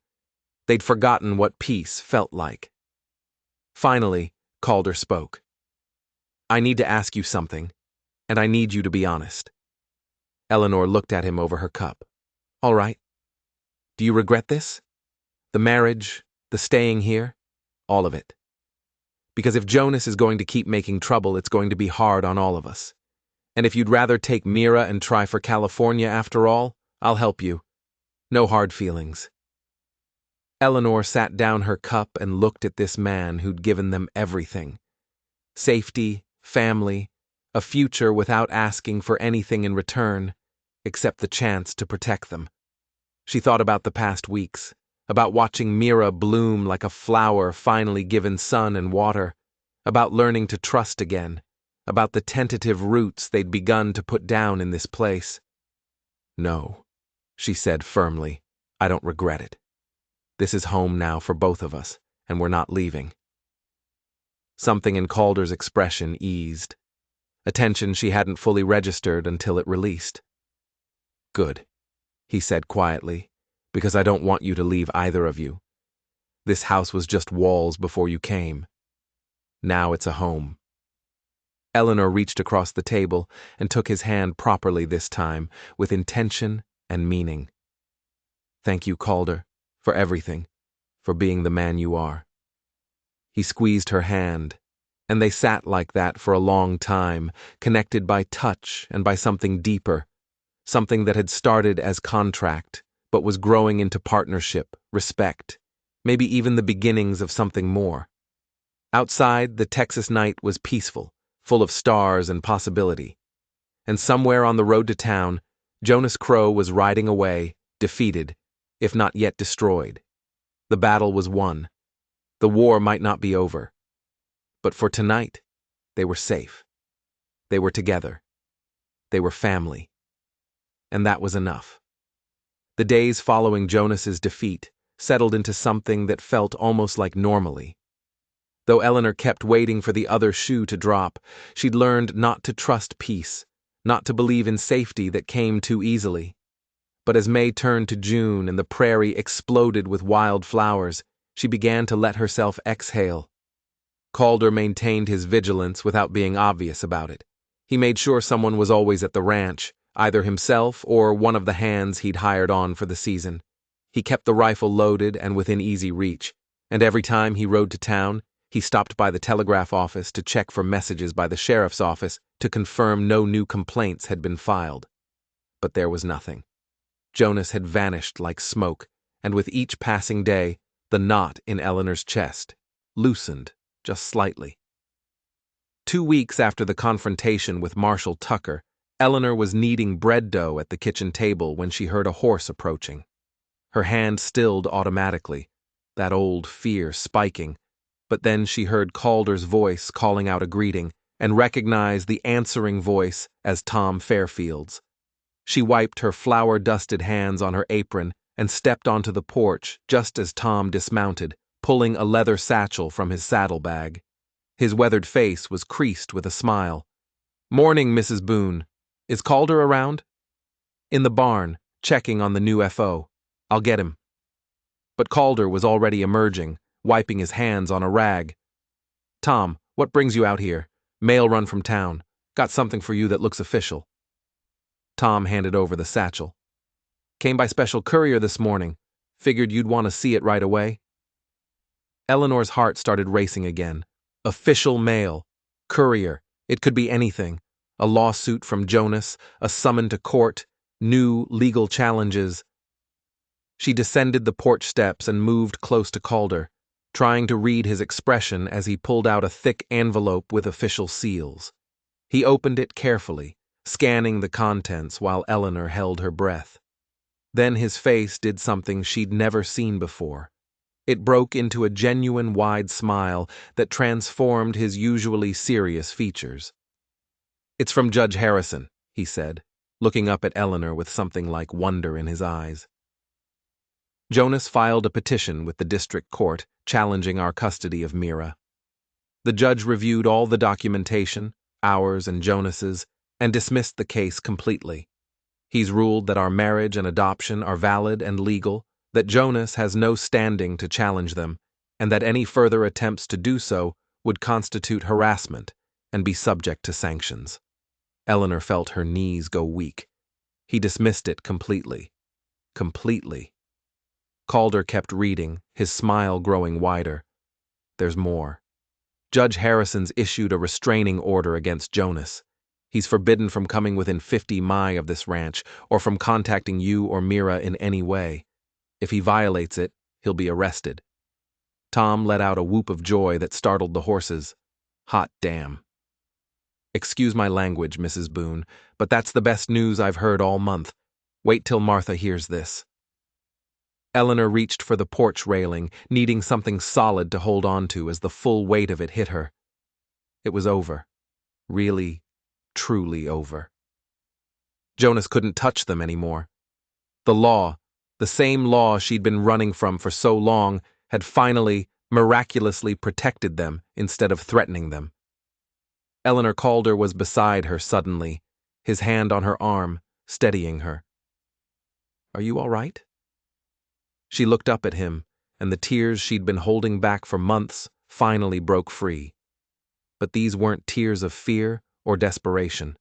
They'd forgotten what peace felt like. Finally, Calder spoke. "I need to ask you something, and I need you to be honest." Eleanor looked at him over her cup. "All right. Do you regret this? The marriage, the staying here, all of it? Because if Jonas is going to keep making trouble, it's going to be hard on all of us. And if you'd rather take Mira and try for California after all, I'll help you. No hard feelings." Eleanor sat down her cup and looked at this man who'd given them everything. Safety, family, a future without asking for anything in return, except the chance to protect them. She thought about the past weeks, about watching Mira bloom like a flower finally given sun and water, about learning to trust again, about the tentative roots they'd begun to put down in this place. "No," she said firmly, "I don't regret it. This is home now for both of us, and we're not leaving." Something in Calder's expression eased, a tension she hadn't fully registered until it released. "Good," he said quietly, "because I don't want you to leave either of you. This house was just walls before you came. Now it's a home." Eleanor reached across the table and took his hand properly this time, with intention and meaning. "Thank you, Calder, for everything, for being the man you are." He squeezed her hand, and they sat like that for a long time, connected by touch and by something deeper, something that had started as contract, but was growing into partnership, respect, maybe even the beginnings of something more. Outside, the Texas night was peaceful, full of stars and possibility. And somewhere on the road to town, Jonas Crow was riding away, defeated, if not yet destroyed. The battle was won. The war might not be over. But for tonight, they were safe. They were together. They were family. And that was enough. The days following Jonas's defeat settled into something that felt almost like normally. Though Eleanor kept waiting for the other shoe to drop, she'd learned not to trust peace, not to believe in safety that came too easily. But as May turned to June and the prairie exploded with wild flowers, she began to let herself exhale. Calder maintained his vigilance without being obvious about it. He made sure someone was always at the ranch, either himself or one of the hands he'd hired on for the season. He kept the rifle loaded and within easy reach, and every time he rode to town, he stopped by the telegraph office to check for messages by the sheriff's office to confirm no new complaints had been filed. But there was nothing. Jonas had vanished like smoke, and with each passing day, the knot in Eleanor's chest loosened just slightly. 2 weeks after the confrontation with Marshall Tucker, Eleanor was kneading bread dough at the kitchen table when she heard a horse approaching. Her hand stilled automatically, that old fear spiking, but then she heard Calder's voice calling out a greeting and recognized the answering voice as Tom Fairfield's. She wiped her flour-dusted hands on her apron and stepped onto the porch just as Tom dismounted, pulling a leather satchel from his saddlebag. His weathered face was creased with a smile. "Morning, Mrs. Boone. Is Calder around?" "In the barn, checking on the new FO. I'll get him." But Calder was already emerging, wiping his hands on a rag. "Tom, what brings you out here? Mail run from town. Got something for you that looks official." Tom handed over the satchel. Came by special courier this morning. Figured you'd want to see it right away." Eleanor's heart started racing again. Official mail. Courier. It could be anything. A lawsuit from Jonas, a summon to court, new legal challenges. She descended the porch steps and moved close to Calder, trying to read his expression as he pulled out a thick envelope with official seals. He opened it carefully, scanning the contents while Eleanor held her breath. Then his face did something she'd never seen before. It broke into a genuine wide smile that transformed his usually serious features. "It's from Judge Harrison," he said, looking up at Eleanor with something like wonder in his eyes. "Jonas filed a petition with the district court challenging our custody of Mira. The judge reviewed all the documentation, ours and Jonas's, and dismissed the case completely. He's ruled that our marriage and adoption are valid and legal, that Jonas has no standing to challenge them, and that any further attempts to do so would constitute harassment and be subject to sanctions." Eleanor felt her knees go weak. He dismissed it completely. Completely. Calder kept reading, his smile growing wider. "There's more. Judge Harrison's issued a restraining order against Jonas. He's forbidden from coming within 50 mi of this ranch or from contacting you or Mira in any way. If he violates it, he'll be arrested." Tom let out a whoop of joy that startled the horses. Hot damn. "Excuse my language, Mrs. Boone, but that's the best news I've heard all month. Wait till Martha hears this." Eleanor reached for the porch railing, needing something solid to hold on to as the full weight of it hit her. It was over. Really, truly over. Jonas couldn't touch them anymore. The law, the same law she'd been running from for so long, had finally, miraculously protected them instead of threatening them. Eleanor Calder was beside her suddenly, his hand on her arm, steadying her. "Are you all right?" She looked up at him, and the tears she'd been holding back for months finally broke free. But these weren't tears of fear or desperation.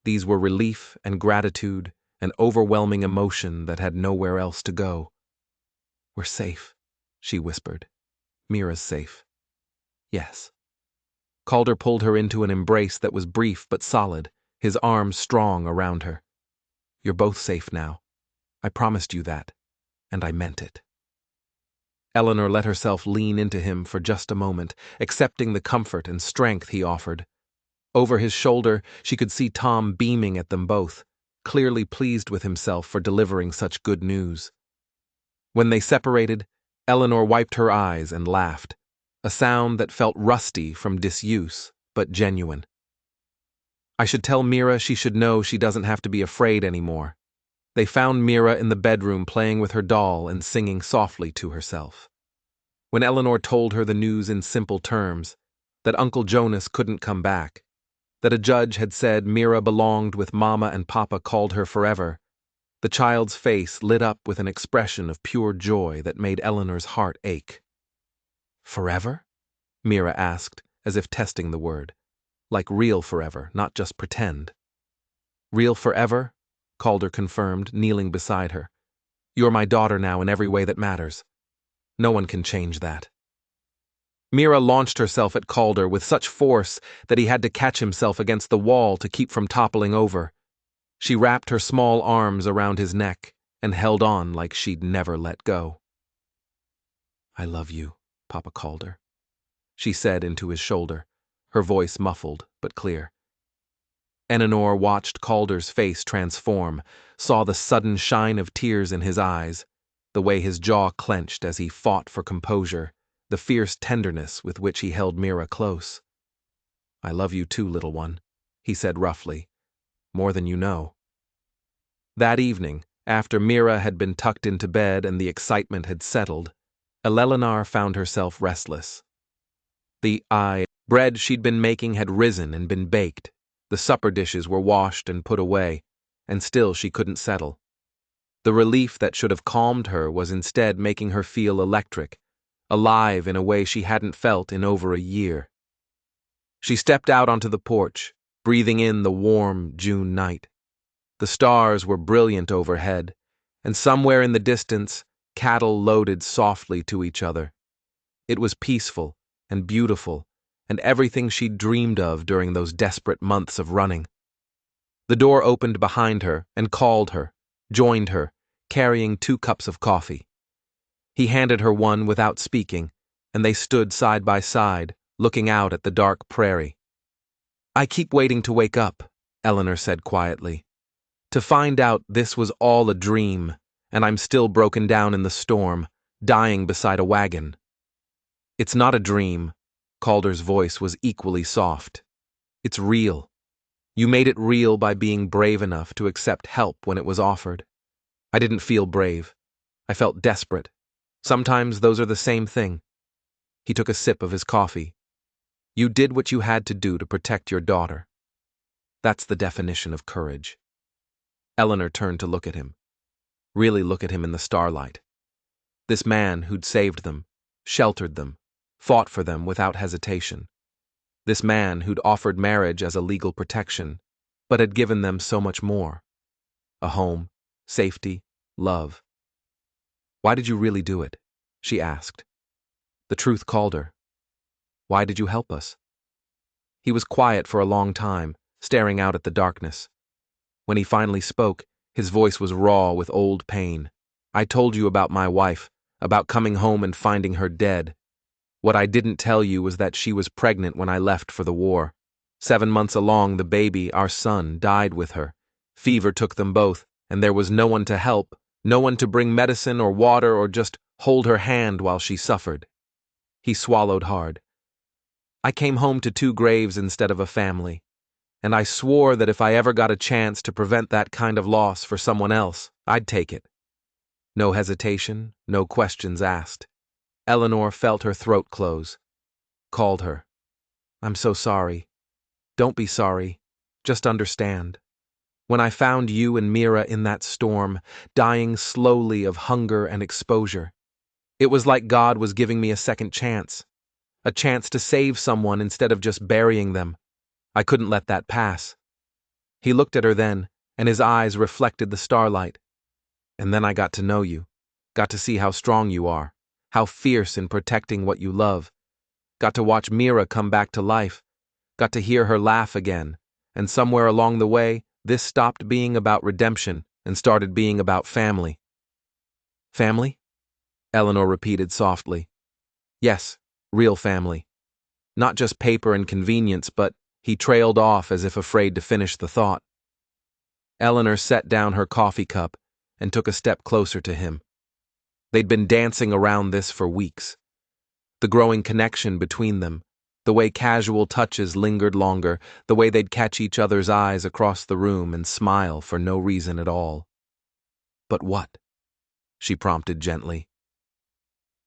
These were relief and gratitude and overwhelming emotion that had nowhere else to go. "We're safe," she whispered. "Mira's safe." "Yes." Calder pulled her into an embrace that was brief but solid, his arms strong around her. "You're both safe now. I promised you that, and I meant it." Eleanor let herself lean into him for just a moment, accepting the comfort and strength he offered. Over his shoulder, she could see Tom beaming at them both, clearly pleased with himself for delivering such good news. When they separated, Eleanor wiped her eyes and laughed, a sound that felt rusty from disuse, but genuine. "I should tell Mira she should know she doesn't have to be afraid anymore." They found Mira in the bedroom playing with her doll and singing softly to herself. When Eleanor told her the news in simple terms, that Uncle Jonas couldn't come back, that a judge had said Mira belonged with Mama and Papa called her forever, the child's face lit up with an expression of pure joy that made Eleanor's heart ache. "Forever?" Mira asked, as if testing the word. "Like real forever, not just pretend." "Real forever?" Calder confirmed, kneeling beside her. "You're my daughter now in every way that matters. No one can change that." Mira launched herself at Calder with such force that he had to catch himself against the wall to keep from toppling over. She wrapped her small arms around his neck and held on like she'd never let go. "I love you, Papa Calder," she said into his shoulder, her voice muffled but clear. Eleanor watched Calder's face transform, saw the sudden shine of tears in his eyes, the way his jaw clenched as he fought for composure, the fierce tenderness with which he held Mira close. "I love you too, little one," he said roughly. "More than you know." That evening, after Mira had been tucked into bed and the excitement had settled, Eleanor found herself restless. The bread she'd been making had risen and been baked. The supper dishes were washed and put away, and still she couldn't settle. The relief that should have calmed her was instead making her feel electric, alive in a way she hadn't felt in over a year. She stepped out onto the porch, breathing in the warm June night. The stars were brilliant overhead, and somewhere in the distance, cattle loaded softly to each other. It was peaceful and beautiful, and everything she'd dreamed of during those desperate months of running. The door opened behind her and called her, joined her, carrying 2 cups of coffee. He handed her one without speaking, and they stood side by side, looking out at the dark prairie. "I keep waiting to wake up," Eleanor said quietly, "to find out this was all a dream, and I'm still broken down in the storm, dying beside a wagon." "It's not a dream," Calder's voice was equally soft. "It's real. You made it real by being brave enough to accept help when it was offered. I didn't feel brave. I felt desperate. Sometimes those are the same thing." He took a sip of his coffee. "You did what you had to do to protect your daughter. That's the definition of courage." Eleanor turned to look at him. Really look at him in the starlight. This man who'd saved them, sheltered them, fought for them without hesitation. This man who'd offered marriage as a legal protection, but had given them so much more. A home, safety, love. "Why did you really do it?" she asked. The truth called her. "Why did you help us?" He was quiet for a long time, staring out at the darkness. When he finally spoke, his voice was raw with old pain. "I told you about my wife, about coming home and finding her dead. What I didn't tell you was that she was pregnant when I left for the war. 7 months along, the baby, our son, died with her. Fever took them both, and there was no one to help, no one to bring medicine or water or just hold her hand while she suffered." He swallowed hard. "I came home to 2 graves instead of a family, and I swore that if I ever got a chance to prevent that kind of loss for someone else, I'd take it." No hesitation, no questions asked. Eleanor felt her throat close. Called her. "I'm so sorry." "Don't be sorry. Just understand. When I found you and Mira in that storm, dying slowly of hunger and exposure, it was like God was giving me a second chance. A chance to save someone instead of just burying them. I couldn't let that pass." He looked at her then, and his eyes reflected the starlight. "And then I got to know you. Got to see how strong you are, how fierce in protecting what you love. Got to watch Mira come back to life. Got to hear her laugh again. And somewhere along the way, this stopped being about redemption and started being about family." "Family?" Eleanor repeated softly. "Yes, real family. Not just paper and convenience, but..." He trailed off as if afraid to finish the thought. Eleanor set down her coffee cup and took a step closer to him. They'd been dancing around this for weeks. The growing connection between them, the way casual touches lingered longer, the way they'd catch each other's eyes across the room and smile for no reason at all. "But what?" she prompted gently.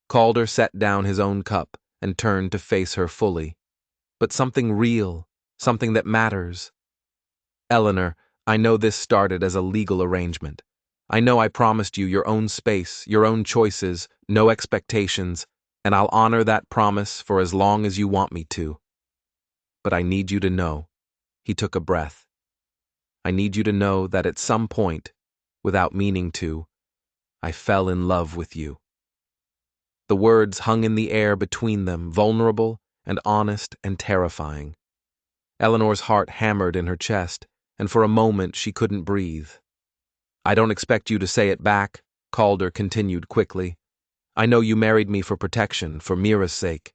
Calder set down his own cup and turned to face her fully. "But something real, something that matters. Eleanor, I know this started as a legal arrangement. I know I promised you your own space, your own choices, no expectations, and I'll honor that promise for as long as you want me to. But I need you to know," he took a breath, "I need you to know that at some point, without meaning to, I fell in love with you." The words hung in the air between them, vulnerable and honest and terrifying. Eleanor's heart hammered in her chest, and for a moment she couldn't breathe. "I don't expect you to say it back," Calder continued quickly. "I know you married me for protection, for Mira's sake."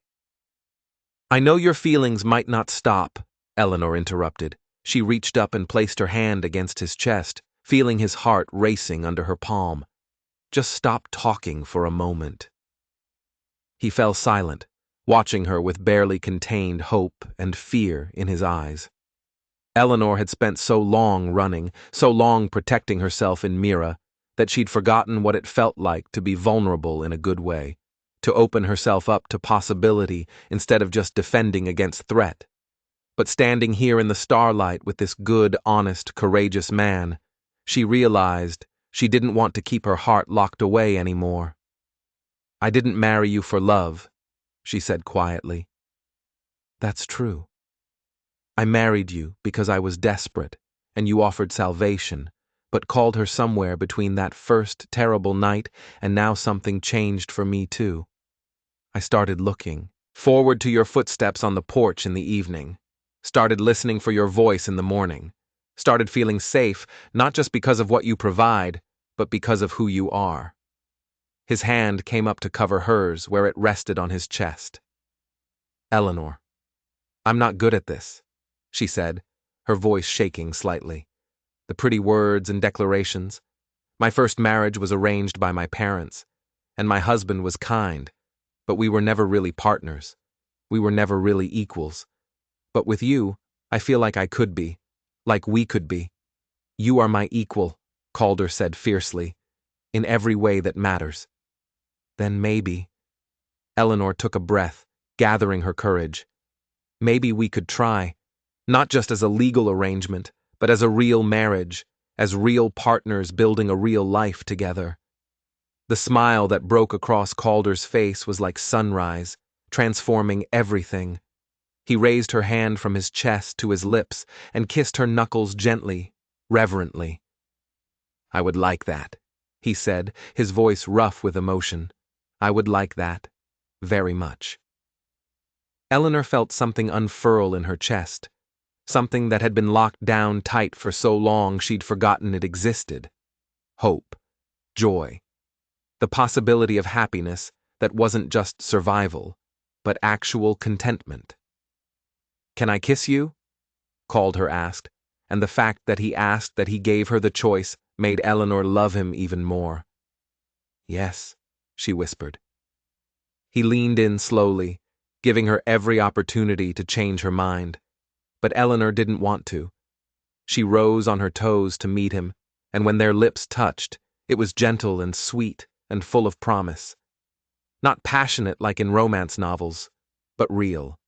"I know your feelings might not stop," Eleanor interrupted. She reached up and placed her hand against his chest, feeling his heart racing under her palm. "Just stop talking for a moment." He fell silent, watching her with barely contained hope and fear in his eyes. Eleanor had spent so long running, so long protecting herself in Mira, that she'd forgotten what it felt like to be vulnerable in a good way, to open herself up to possibility instead of just defending against threat. But standing here in the starlight with this good, honest, courageous man, she realized she didn't want to keep her heart locked away anymore. "I didn't marry you for love," she said quietly. "That's true. I married you because I was desperate, and you offered salvation, but called her somewhere between that first terrible night and now something changed for me too. I started looking forward to your footsteps on the porch in the evening, started listening for your voice in the morning, started feeling safe not just because of what you provide, but because of who you are. His hand came up to cover hers where it rested on his chest. Eleanor, I'm not good at this, she said, her voice shaking slightly. The pretty words and declarations. My first marriage was arranged by my parents, and my husband was kind, but we were never really partners. We were never really equals. But with you, I feel like I could be, like we could be. You are my equal, Calder said fiercely, in every way that matters. Then maybe. Eleanor took a breath, gathering her courage. Maybe we could try, not just as a legal arrangement, but as a real marriage, as real partners building a real life together. The smile that broke across Calder's face was like sunrise, transforming everything. He raised her hand from his chest to his lips and kissed her knuckles gently, reverently. I would like that, he said, his voice rough with emotion. I would like that, very much. Eleanor felt something unfurl in her chest, something that had been locked down tight for so long she'd forgotten it existed. Hope, joy, the possibility of happiness that wasn't just survival, but actual contentment. Can I kiss you? Calder asked, and the fact that he asked that he gave her the choice made Eleanor love him even more. Yes, she whispered. He leaned in slowly, giving her every opportunity to change her mind. But Eleanor didn't want to. She rose on her toes to meet him, and when their lips touched, it was gentle and sweet and full of promise. Not passionate like in romance novels, but real.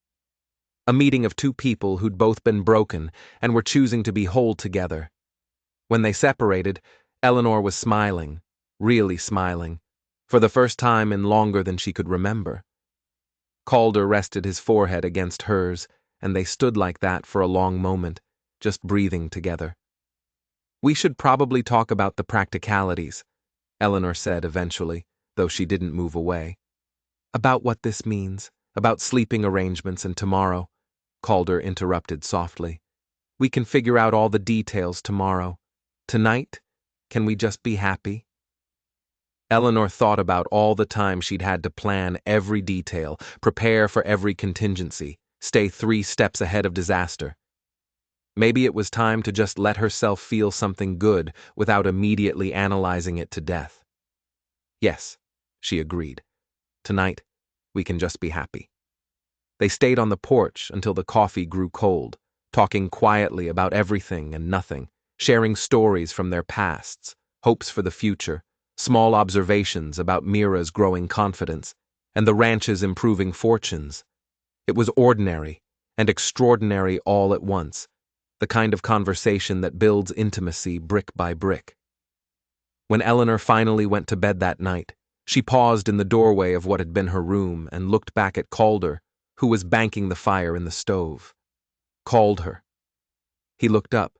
A meeting of two people who'd both been broken and were choosing to be whole together. When they separated, Eleanor was smiling, really smiling, for the first time in longer than she could remember. Calder rested his forehead against hers, and they stood like that for a long moment, just breathing together. We should probably talk about the practicalities, Eleanor said eventually, though she didn't move away. About what this means, about sleeping arrangements and tomorrow, Calder interrupted softly. We can figure out all the details tomorrow. Tonight, can we just be happy? Eleanor thought about all the time she'd had to plan every detail, prepare for every contingency, stay 3 steps ahead of disaster. Maybe it was time to just let herself feel something good without immediately analyzing it to death. Yes, she agreed. Tonight, we can just be happy. They stayed on the porch until the coffee grew cold, talking quietly about everything and nothing, sharing stories from their pasts, hopes for the future, small observations about Mira's growing confidence, and the ranch's improving fortunes. It was ordinary and extraordinary all at once, the kind of conversation that builds intimacy brick by brick. When Eleanor finally went to bed that night, she paused in the doorway of what had been her room and looked back at Calder, who was banking the fire in the stove. Called her. He looked up.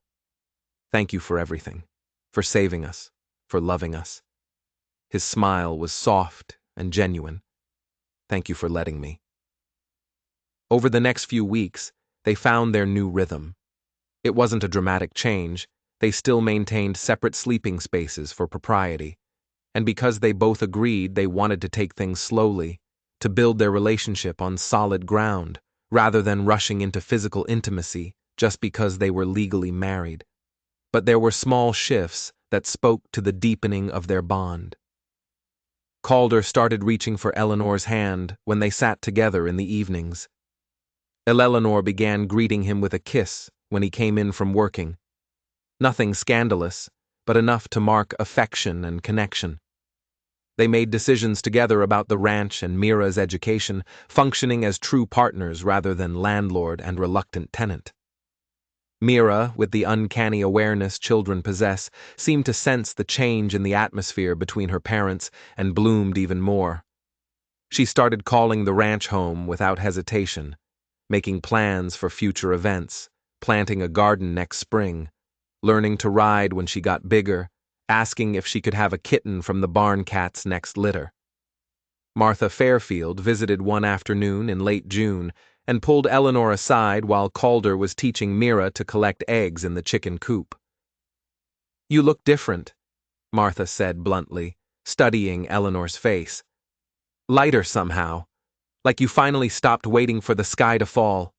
Thank you for everything, for saving us, for loving us. His smile was soft and genuine. Thank you for letting me. Over the next few weeks, they found their new rhythm. It wasn't a dramatic change. They still maintained separate sleeping spaces for propriety. And because they both agreed they wanted to take things slowly, to build their relationship on solid ground, rather than rushing into physical intimacy just because they were legally married. But there were small shifts that spoke to the deepening of their bond. Calder started reaching for Eleanor's hand when they sat together in the evenings. Eleanor began greeting him with a kiss when he came in from working. Nothing scandalous, but enough to mark affection and connection. They made decisions together about the ranch and Mira's education, functioning as true partners rather than landlord and reluctant tenant. Mira, with the uncanny awareness children possess, seemed to sense the change in the atmosphere between her parents and bloomed even more. She started calling the ranch home without hesitation, making plans for future events, planting a garden next spring, learning to ride when she got bigger, asking if she could have a kitten from the barn cat's next litter. Martha Fairfield visited one afternoon in late June and pulled Eleanor aside while Calder was teaching Mira to collect eggs in the chicken coop. "You look different," Martha said bluntly, studying Eleanor's face. "Lighter somehow, like you finally stopped waiting for the sky to fall."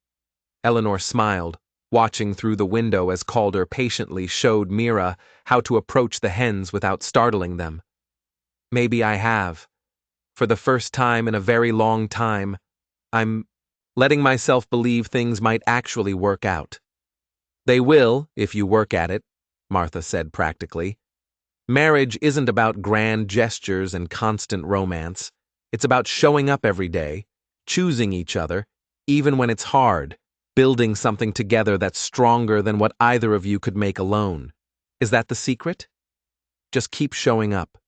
Eleanor smiled, watching through the window as Calder patiently showed Mira how to approach the hens without startling them. "Maybe I have. For the first time in a very long time, I'm letting myself believe things might actually work out." "They will, if you work at it," Martha said practically. "Marriage isn't about grand gestures and constant romance. It's about showing up every day, choosing each other, even when it's hard, building something together that's stronger than what either of you could make alone. Is that the secret? Just keep showing up.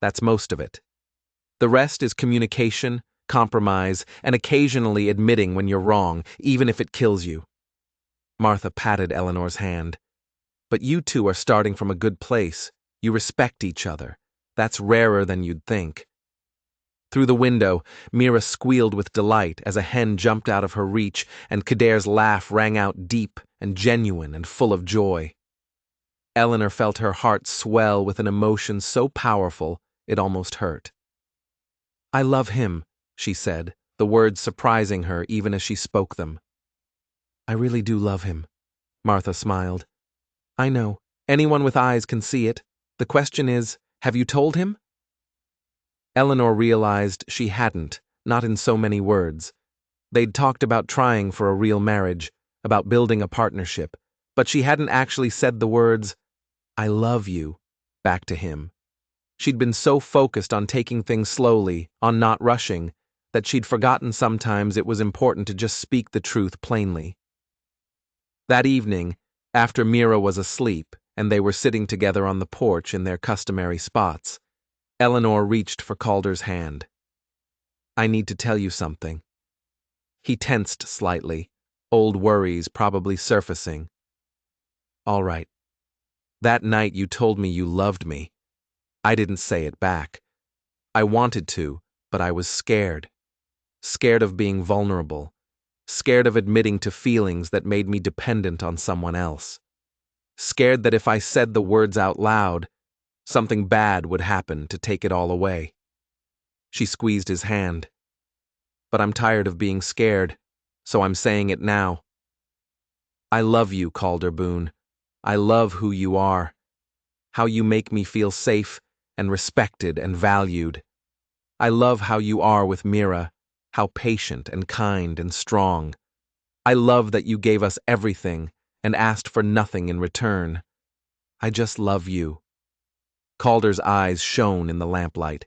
That's most of it. The rest is communication, compromise, and occasionally admitting when you're wrong, even if it kills you." Martha patted Eleanor's hand. "But you two are starting from a good place. You respect each other. That's rarer than you'd think." Through the window, Mira squealed with delight as a hen jumped out of her reach, and Kader's laugh rang out deep and genuine and full of joy. Eleanor felt her heart swell with an emotion so powerful it almost hurt. "I love him," she said, the words surprising her even as she spoke them. "I really do love him," Martha smiled. "I know. Anyone with eyes can see it. The question is, have you told him?" Eleanor realized she hadn't, not in so many words. They'd talked about trying for a real marriage, about building a partnership, but she hadn't actually said the words, "I love you," back to him. She'd been so focused on taking things slowly, on not rushing, that she'd forgotten sometimes it was important to just speak the truth plainly. That evening, after Mira was asleep and they were sitting together on the porch in their customary spots, Eleanor reached for Calder's hand. "I need to tell you something." He tensed slightly, old worries probably surfacing. "All right. That night you told me you loved me. I didn't say it back. I wanted to, but I was scared. Scared of being vulnerable. Scared of admitting to feelings that made me dependent on someone else. Scared that if I said the words out loud, something bad would happen to take it all away." She squeezed his hand. "But I'm tired of being scared, so I'm saying it now. I love you, Calder Boone. I love who you are. How you make me feel safe and respected and valued. I love how you are with Mira, how patient and kind and strong. I love that you gave us everything and asked for nothing in return. I just love you." Calder's eyes shone in the lamplight.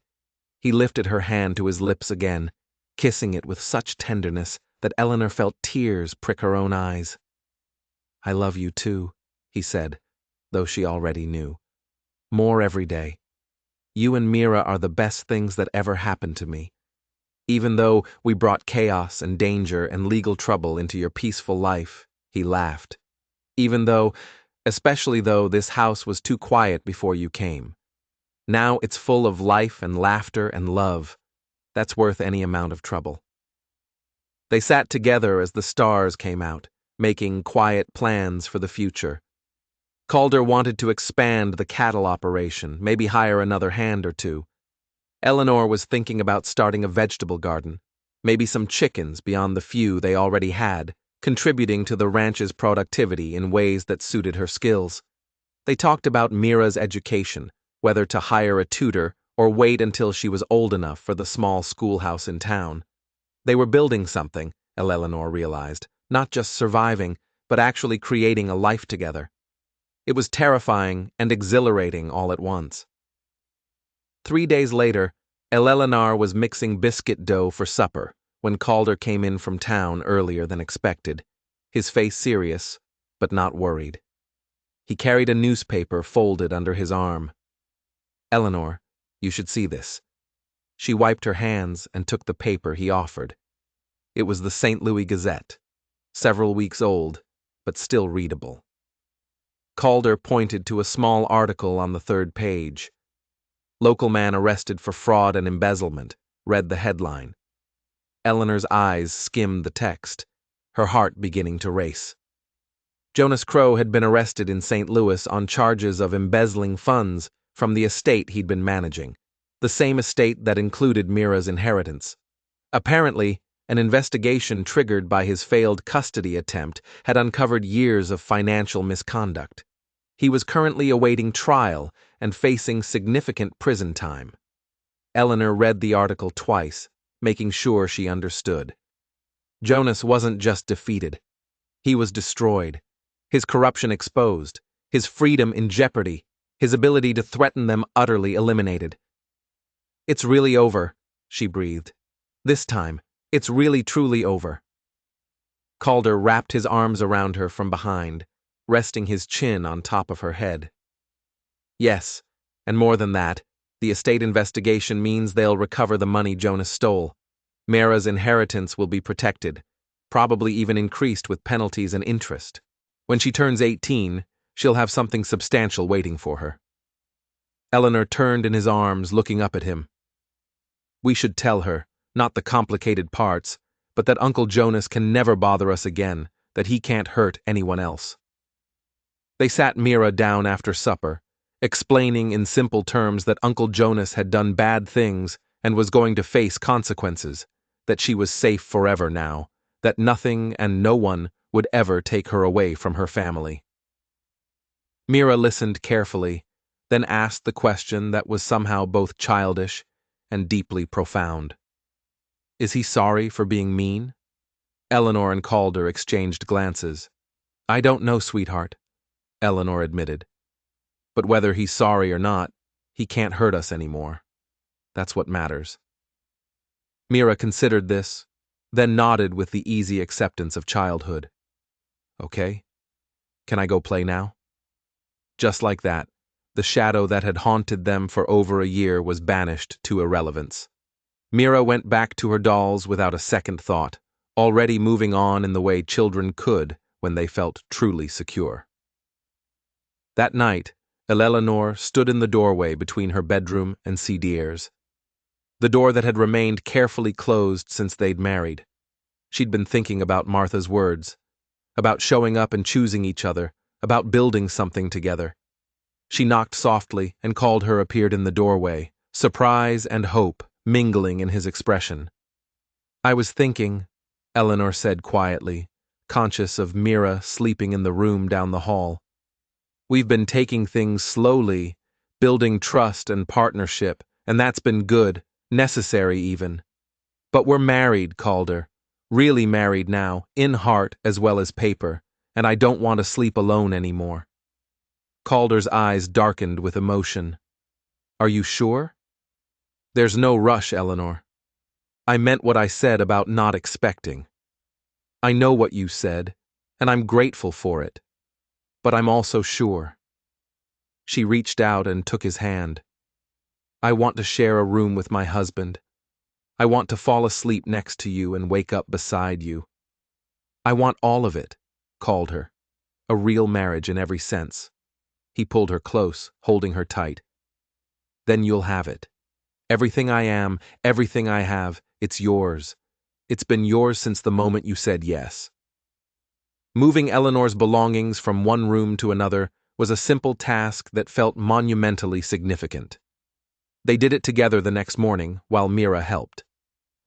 He lifted her hand to his lips again, kissing it with such tenderness that Eleanor felt tears prick her own eyes. "I love you too," he said, though she already knew. "More every day. You and Mira are the best things that ever happened to me. Even though we brought chaos and danger and legal trouble into your peaceful life," he laughed. Especially though this house was too quiet before you came. Now it's full of life and laughter and love. That's worth any amount of trouble." They sat together as the stars came out, making quiet plans for the future. Calder wanted to expand the cattle operation, maybe hire another hand or two. Eleanor was thinking about starting a vegetable garden, maybe some chickens beyond the few they already had, contributing to the ranch's productivity in ways that suited her skills. They talked about Mira's education, whether to hire a tutor or wait until she was old enough for the small schoolhouse in town. They were building something, Eleanor realized, not just surviving, but actually creating a life together. It was terrifying and exhilarating all at once. 3 days later, Eleanor was mixing biscuit dough for supper when Calder came in from town earlier than expected, his face serious, but not worried. He carried a newspaper folded under his arm. "Eleanor, you should see this." She wiped her hands and took the paper he offered. It was the St. Louis Gazette, several weeks old, but still readable. Calder pointed to a small article on the third page. "Local man arrested for fraud and embezzlement," read the headline. Eleanor's eyes skimmed the text, her heart beginning to race. Jonas Crow had been arrested in St. Louis on charges of embezzling funds from the estate he'd been managing, the same estate that included Mira's inheritance. Apparently, an investigation triggered by his failed custody attempt had uncovered years of financial misconduct. He was currently awaiting trial and facing significant prison time. Eleanor read the article twice, making sure she understood. Jonas wasn't just defeated. He was destroyed. His corruption exposed, his freedom in jeopardy, his ability to threaten them utterly eliminated. "It's really over," she breathed. "This time, it's really truly over." Calder wrapped his arms around her from behind, resting his chin on top of her head. "Yes, and more than that, the estate investigation means they'll recover the money Jonas stole. Mira's inheritance will be protected, probably even increased with penalties and interest. When she turns 18, she'll have something substantial waiting for her." Eleanor turned in his arms, looking up at him. "We should tell her, not the complicated parts, but that Uncle Jonas can never bother us again, that he can't hurt anyone else." They sat Mira down after supper, explaining in simple terms that Uncle Jonas had done bad things and was going to face consequences, that she was safe forever now, that nothing and no one would ever take her away from her family. Mira listened carefully, then asked the question that was somehow both childish and deeply profound. "Is he sorry for being mean?" Eleanor and Calder exchanged glances. "I don't know, sweetheart," Eleanor admitted. "But whether he's sorry or not, he can't hurt us anymore. That's what matters." Mira considered this, then nodded with the easy acceptance of childhood. "Okay. Can I go play now?" Just like that, the shadow that had haunted them for over a year was banished to irrelevance. Mira went back to her dolls without a second thought, already moving on in the way children could when they felt truly secure. That night, Eleanor stood in the doorway between her bedroom and Cedier's. The door that had remained carefully closed since they'd married. She'd been thinking about Martha's words, about showing up and choosing each other, about building something together. She knocked softly, and Calder appeared in the doorway, surprise and hope mingling in his expression. "I was thinking," Eleanor said quietly, conscious of Mira sleeping in the room down the hall. "We've been taking things slowly, building trust and partnership, and that's been good, necessary even. But we're married, Calder, really married now, in heart as well as paper, and I don't want to sleep alone anymore." Calder's eyes darkened with emotion. "Are you sure?" "There's no rush, Eleanor. I meant what I said about not expecting. I know what you said, and I'm grateful for it. But I'm also sure." She reached out and took his hand. "I want to share a room with my husband. I want to fall asleep next to you and wake up beside you. I want all of it," Calder. "A real marriage in every sense." He pulled her close, holding her tight. "Then you'll have it. Everything I am, everything I have, it's yours. It's been yours since the moment you said yes." Moving Eleanor's belongings from one room to another was a simple task that felt monumentally significant. They did it together the next morning, while Mira helped.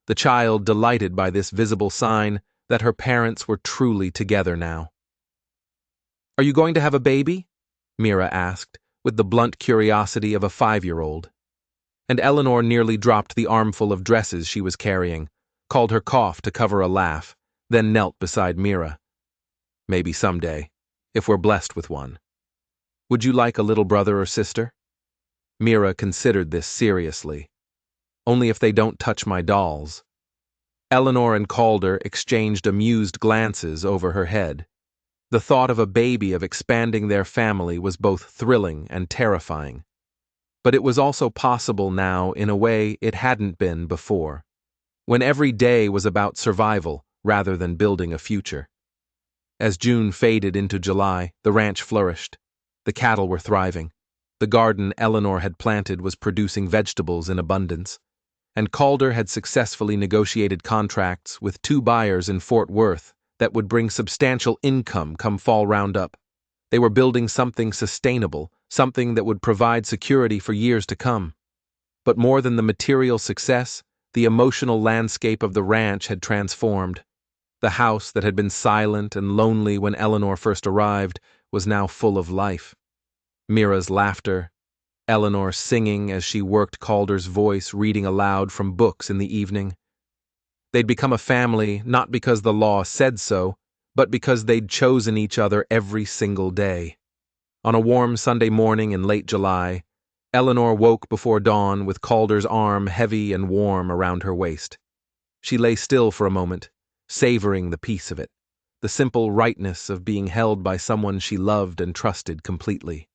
The child delighted by this visible sign that her parents were truly together now. "Are you going to have a baby?" Mira asked, with the blunt curiosity of a 5-year-old. And Eleanor nearly dropped the armful of dresses she was carrying, called her cough to cover a laugh, then knelt beside Mira. "Maybe someday, if we're blessed with one. Would you like a little brother or sister?" Mira considered this seriously. "Only if they don't touch my dolls." Eleanor and Calder exchanged amused glances over her head. The thought of a baby of expanding their family was both thrilling and terrifying. But it was also possible now in a way it hadn't been before, when every day was about survival rather than building a future. As June faded into July, the ranch flourished. The cattle were thriving. The garden Eleanor had planted was producing vegetables in abundance. And Calder had successfully negotiated contracts with 2 buyers in Fort Worth that would bring substantial income come fall roundup. They were building something sustainable, something that would provide security for years to come. But more than the material success, the emotional landscape of the ranch had transformed. The house that had been silent and lonely when Eleanor first arrived was now full of life. Mira's laughter, Eleanor singing as she worked Calder's voice reading aloud from books in the evening. They'd become a family not because the law said so, but because they'd chosen each other every single day. On a warm Sunday morning in late July, Eleanor woke before dawn with Calder's arm heavy and warm around her waist. She lay still for a moment, savoring the peace of it, the simple rightness of being held by someone she loved and trusted completely.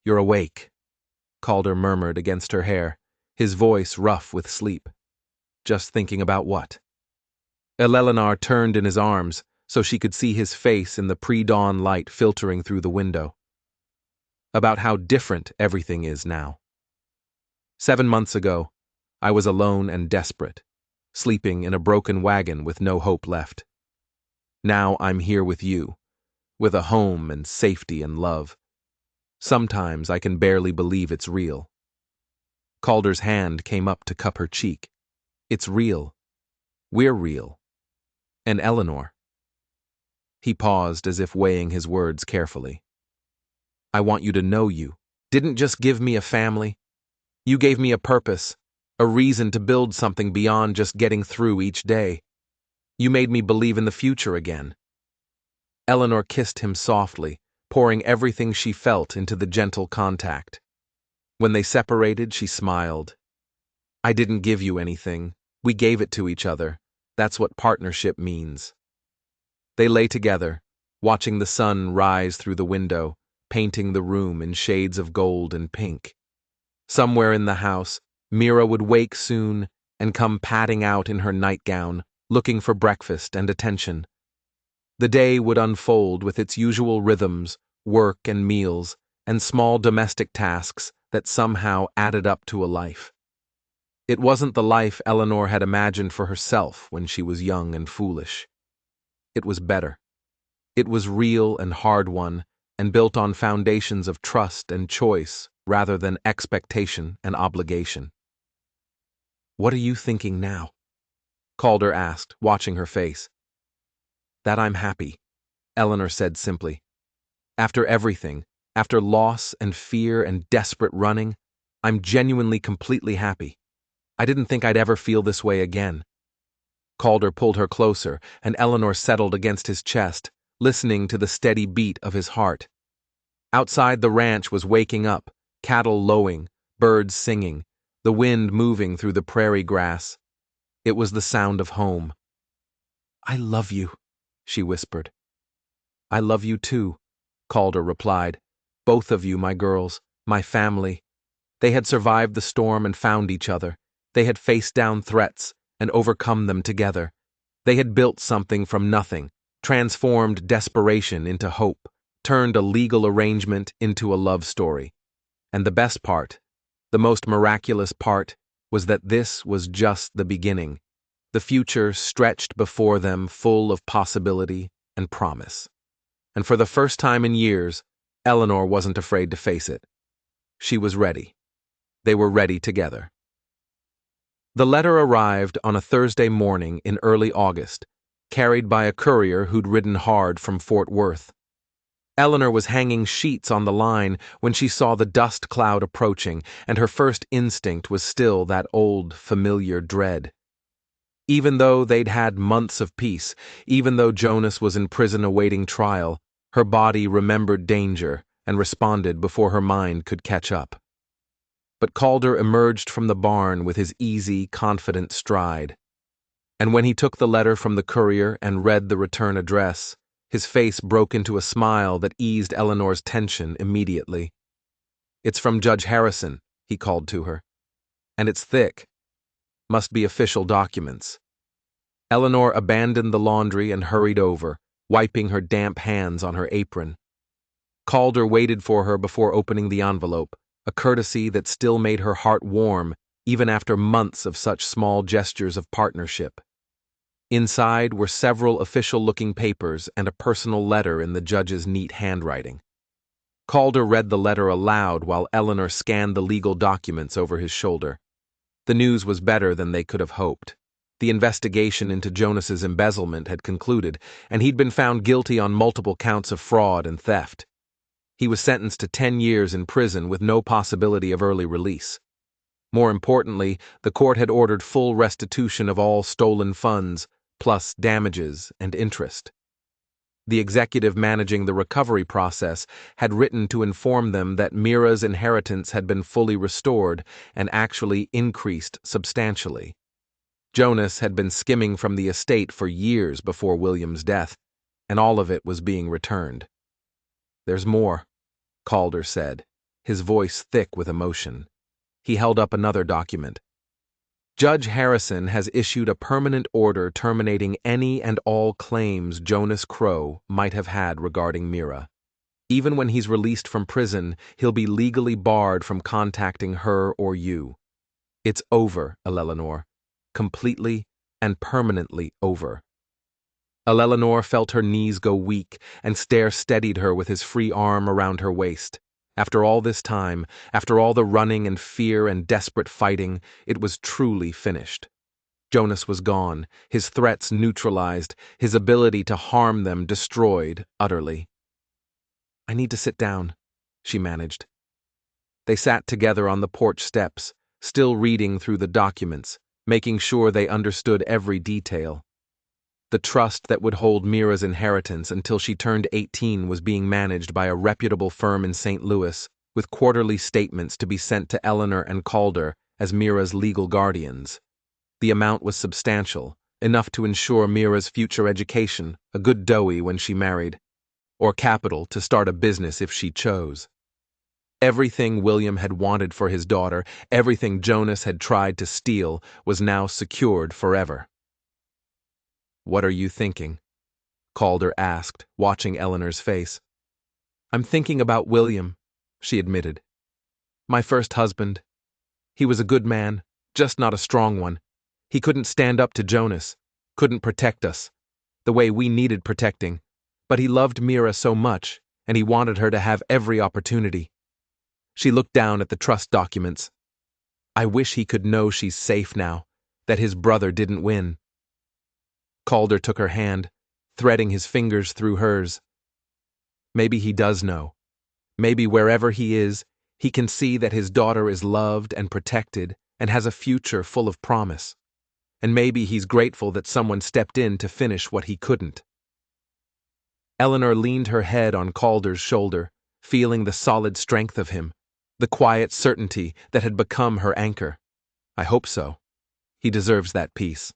"You're awake," Calder murmured against her hair, his voice rough with sleep. "Just thinking about what?" Eleanor turned in his arms so she could see his face in the pre-dawn light filtering through the window. "About how different everything is now. 7 months ago, I was alone and desperate, sleeping in a broken wagon with no hope left. Now I'm here with you, with a home and safety and love. Sometimes I can barely believe it's real." Calder's hand came up to cup her cheek. "It's real. We're real. And Eleanor." He paused as if weighing his words carefully. "I want you to know you didn't just give me a family. You gave me a purpose, a reason to build something beyond just getting through each day. You made me believe in the future again." Eleanor kissed him softly, pouring everything she felt into the gentle contact. When they separated, she smiled. "I didn't give you anything. We gave it to each other. That's what partnership means." They lay together, watching the sun rise through the window, painting the room in shades of gold and pink. Somewhere in the house, Mira would wake soon and come padding out in her nightgown, looking for breakfast and attention. The day would unfold with its usual rhythms, work and meals, and small domestic tasks that somehow added up to a life. It wasn't the life Eleanor had imagined for herself when she was young and foolish. It was better. It was real and hard-won, and built on foundations of trust and choice rather than expectation and obligation. "What are you thinking now?" Calder asked, watching her face. "That I'm happy," Eleanor said simply. "After everything, after loss and fear and desperate running, I'm genuinely completely happy. I didn't think I'd ever feel this way again." Calder pulled her closer, and Eleanor settled against his chest, listening to the steady beat of his heart. Outside the ranch was waking up, cattle lowing, birds singing, the wind moving through the prairie grass. It was the sound of home. "I love you," she whispered. "I love you too," Calder replied. "Both of you, my girls, my family." They had survived the storm and found each other. They had faced down threats and overcome them together. They had built something from nothing, transformed desperation into hope, turned a legal arrangement into a love story. And the best part, the most miraculous part, was that this was just the beginning. The future stretched before them full of possibility and promise. And for the first time in years, Eleanor wasn't afraid to face it. She was ready. They were ready together. The letter arrived on a Thursday morning in early August, carried by a courier who'd ridden hard from Fort Worth. Eleanor was hanging sheets on the line when she saw the dust cloud approaching, and her first instinct was still that old, familiar dread. Even though they'd had months of peace, even though Jonas was in prison awaiting trial, her body remembered danger and responded before her mind could catch up. But Calder emerged from the barn with his easy, confident stride. And when he took the letter from the courier and read the return address, his face broke into a smile that eased Eleanor's tension immediately. "It's from Judge Harrison," he called to her. "And it's thick. Must be official documents." Eleanor abandoned the laundry and hurried over, wiping her damp hands on her apron. Calder waited for her before opening the envelope, a courtesy that still made her heart warm even after months of such small gestures of partnership. Inside were several official-looking papers and a personal letter in the judge's neat handwriting. Calder read the letter aloud while Eleanor scanned the legal documents over his shoulder. The news was better than they could have hoped. The investigation into Jonas's embezzlement had concluded, and he'd been found guilty on multiple counts of fraud and theft. He was sentenced to 10 years in prison with no possibility of early release. More importantly, the court had ordered full restitution of all stolen funds, plus damages and interest. The executive managing the recovery process had written to inform them that Mira's inheritance had been fully restored and actually increased substantially. Jonas had been skimming from the estate for years before William's death, and all of it was being returned. "There's more," Calder said, his voice thick with emotion. He held up another document. "Judge Harrison has issued a permanent order terminating any and all claims Jonas Crow might have had regarding Mira. Even when he's released from prison, he'll be legally barred from contacting her or you. It's over, Eleanor. Completely and permanently over." Eleanor felt her knees go weak, and Stair steadied her with his free arm around her waist. After all this time, after all the running and fear and desperate fighting, it was truly finished. Jonas was gone, his threats neutralized, his ability to harm them destroyed utterly. "I need to sit down," she managed. They sat together on the porch steps, still reading through the documents, making sure they understood every detail. The trust that would hold Mira's inheritance until she turned 18 was being managed by a reputable firm in St. Louis, with quarterly statements to be sent to Eleanor and Calder as Mira's legal guardians. The amount was substantial, enough to ensure Mira's future education, a good doughy when she married, or capital to start a business if she chose. Everything William had wanted for his daughter, everything Jonas had tried to steal, was now secured forever. "What are you thinking?" Calder asked, watching Eleanor's face. "I'm thinking about William," she admitted. "My first husband. He was a good man, just not a strong one. He couldn't stand up to Jonas, couldn't protect us, the way we needed protecting, but he loved Mira so much, and he wanted her to have every opportunity." She looked down at the trust documents. "I wish he could know she's safe now, that his brother didn't win." Calder took her hand, threading his fingers through hers. "Maybe he does know. Maybe wherever he is, he can see that his daughter is loved and protected and has a future full of promise. And maybe he's grateful that someone stepped in to finish what he couldn't." Eleanor leaned her head on Calder's shoulder, feeling the solid strength of him, the quiet certainty that had become her anchor. "I hope so. He deserves that peace."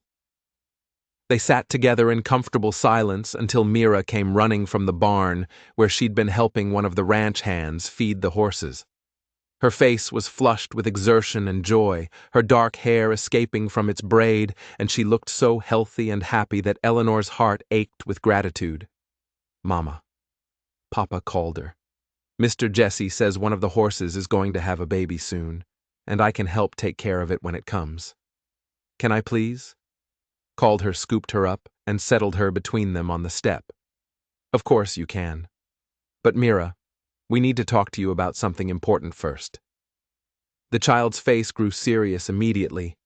They sat together in comfortable silence until Mira came running from the barn where she'd been helping one of the ranch hands feed the horses. Her face was flushed with exertion and joy, her dark hair escaping from its braid, and she looked so healthy and happy that Eleanor's heart ached with gratitude. "Mama, Papa Calder, Mr. Jesse says one of the horses is going to have a baby soon, and I can help take care of it when it comes. Can I please?" Calder scooped her up and settled her between them on the step. "Of course you can. But Mira, we need to talk to you about something important first." The child's face grew serious immediately,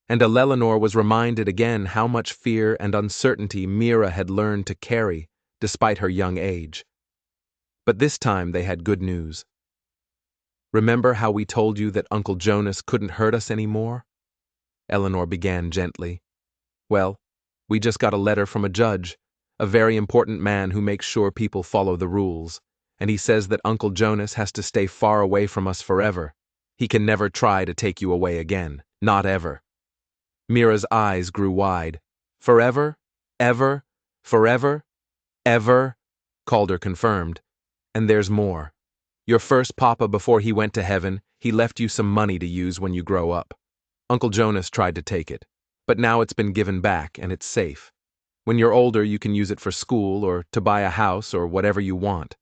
and Eleanor was reminded again how much fear and uncertainty Mira had learned to carry despite her young age. But this time they had good news. "Remember how we told you that Uncle Jonas couldn't hurt us anymore?" Eleanor began gently. "Well, we just got a letter from a judge, a very important man who makes sure people follow the rules, and he says that Uncle Jonas has to stay far away from us forever. He can never try to take you away again, not ever." Mira's eyes grew wide. "Forever? Ever? Forever? Ever?" Calder confirmed. "And there's more. Your first papa before he went to heaven, he left you some money to use when you grow up. Uncle Jonas tried to take it, but now it's been given back and it's safe. When you're older, you can use it for school or to buy a house or whatever you want.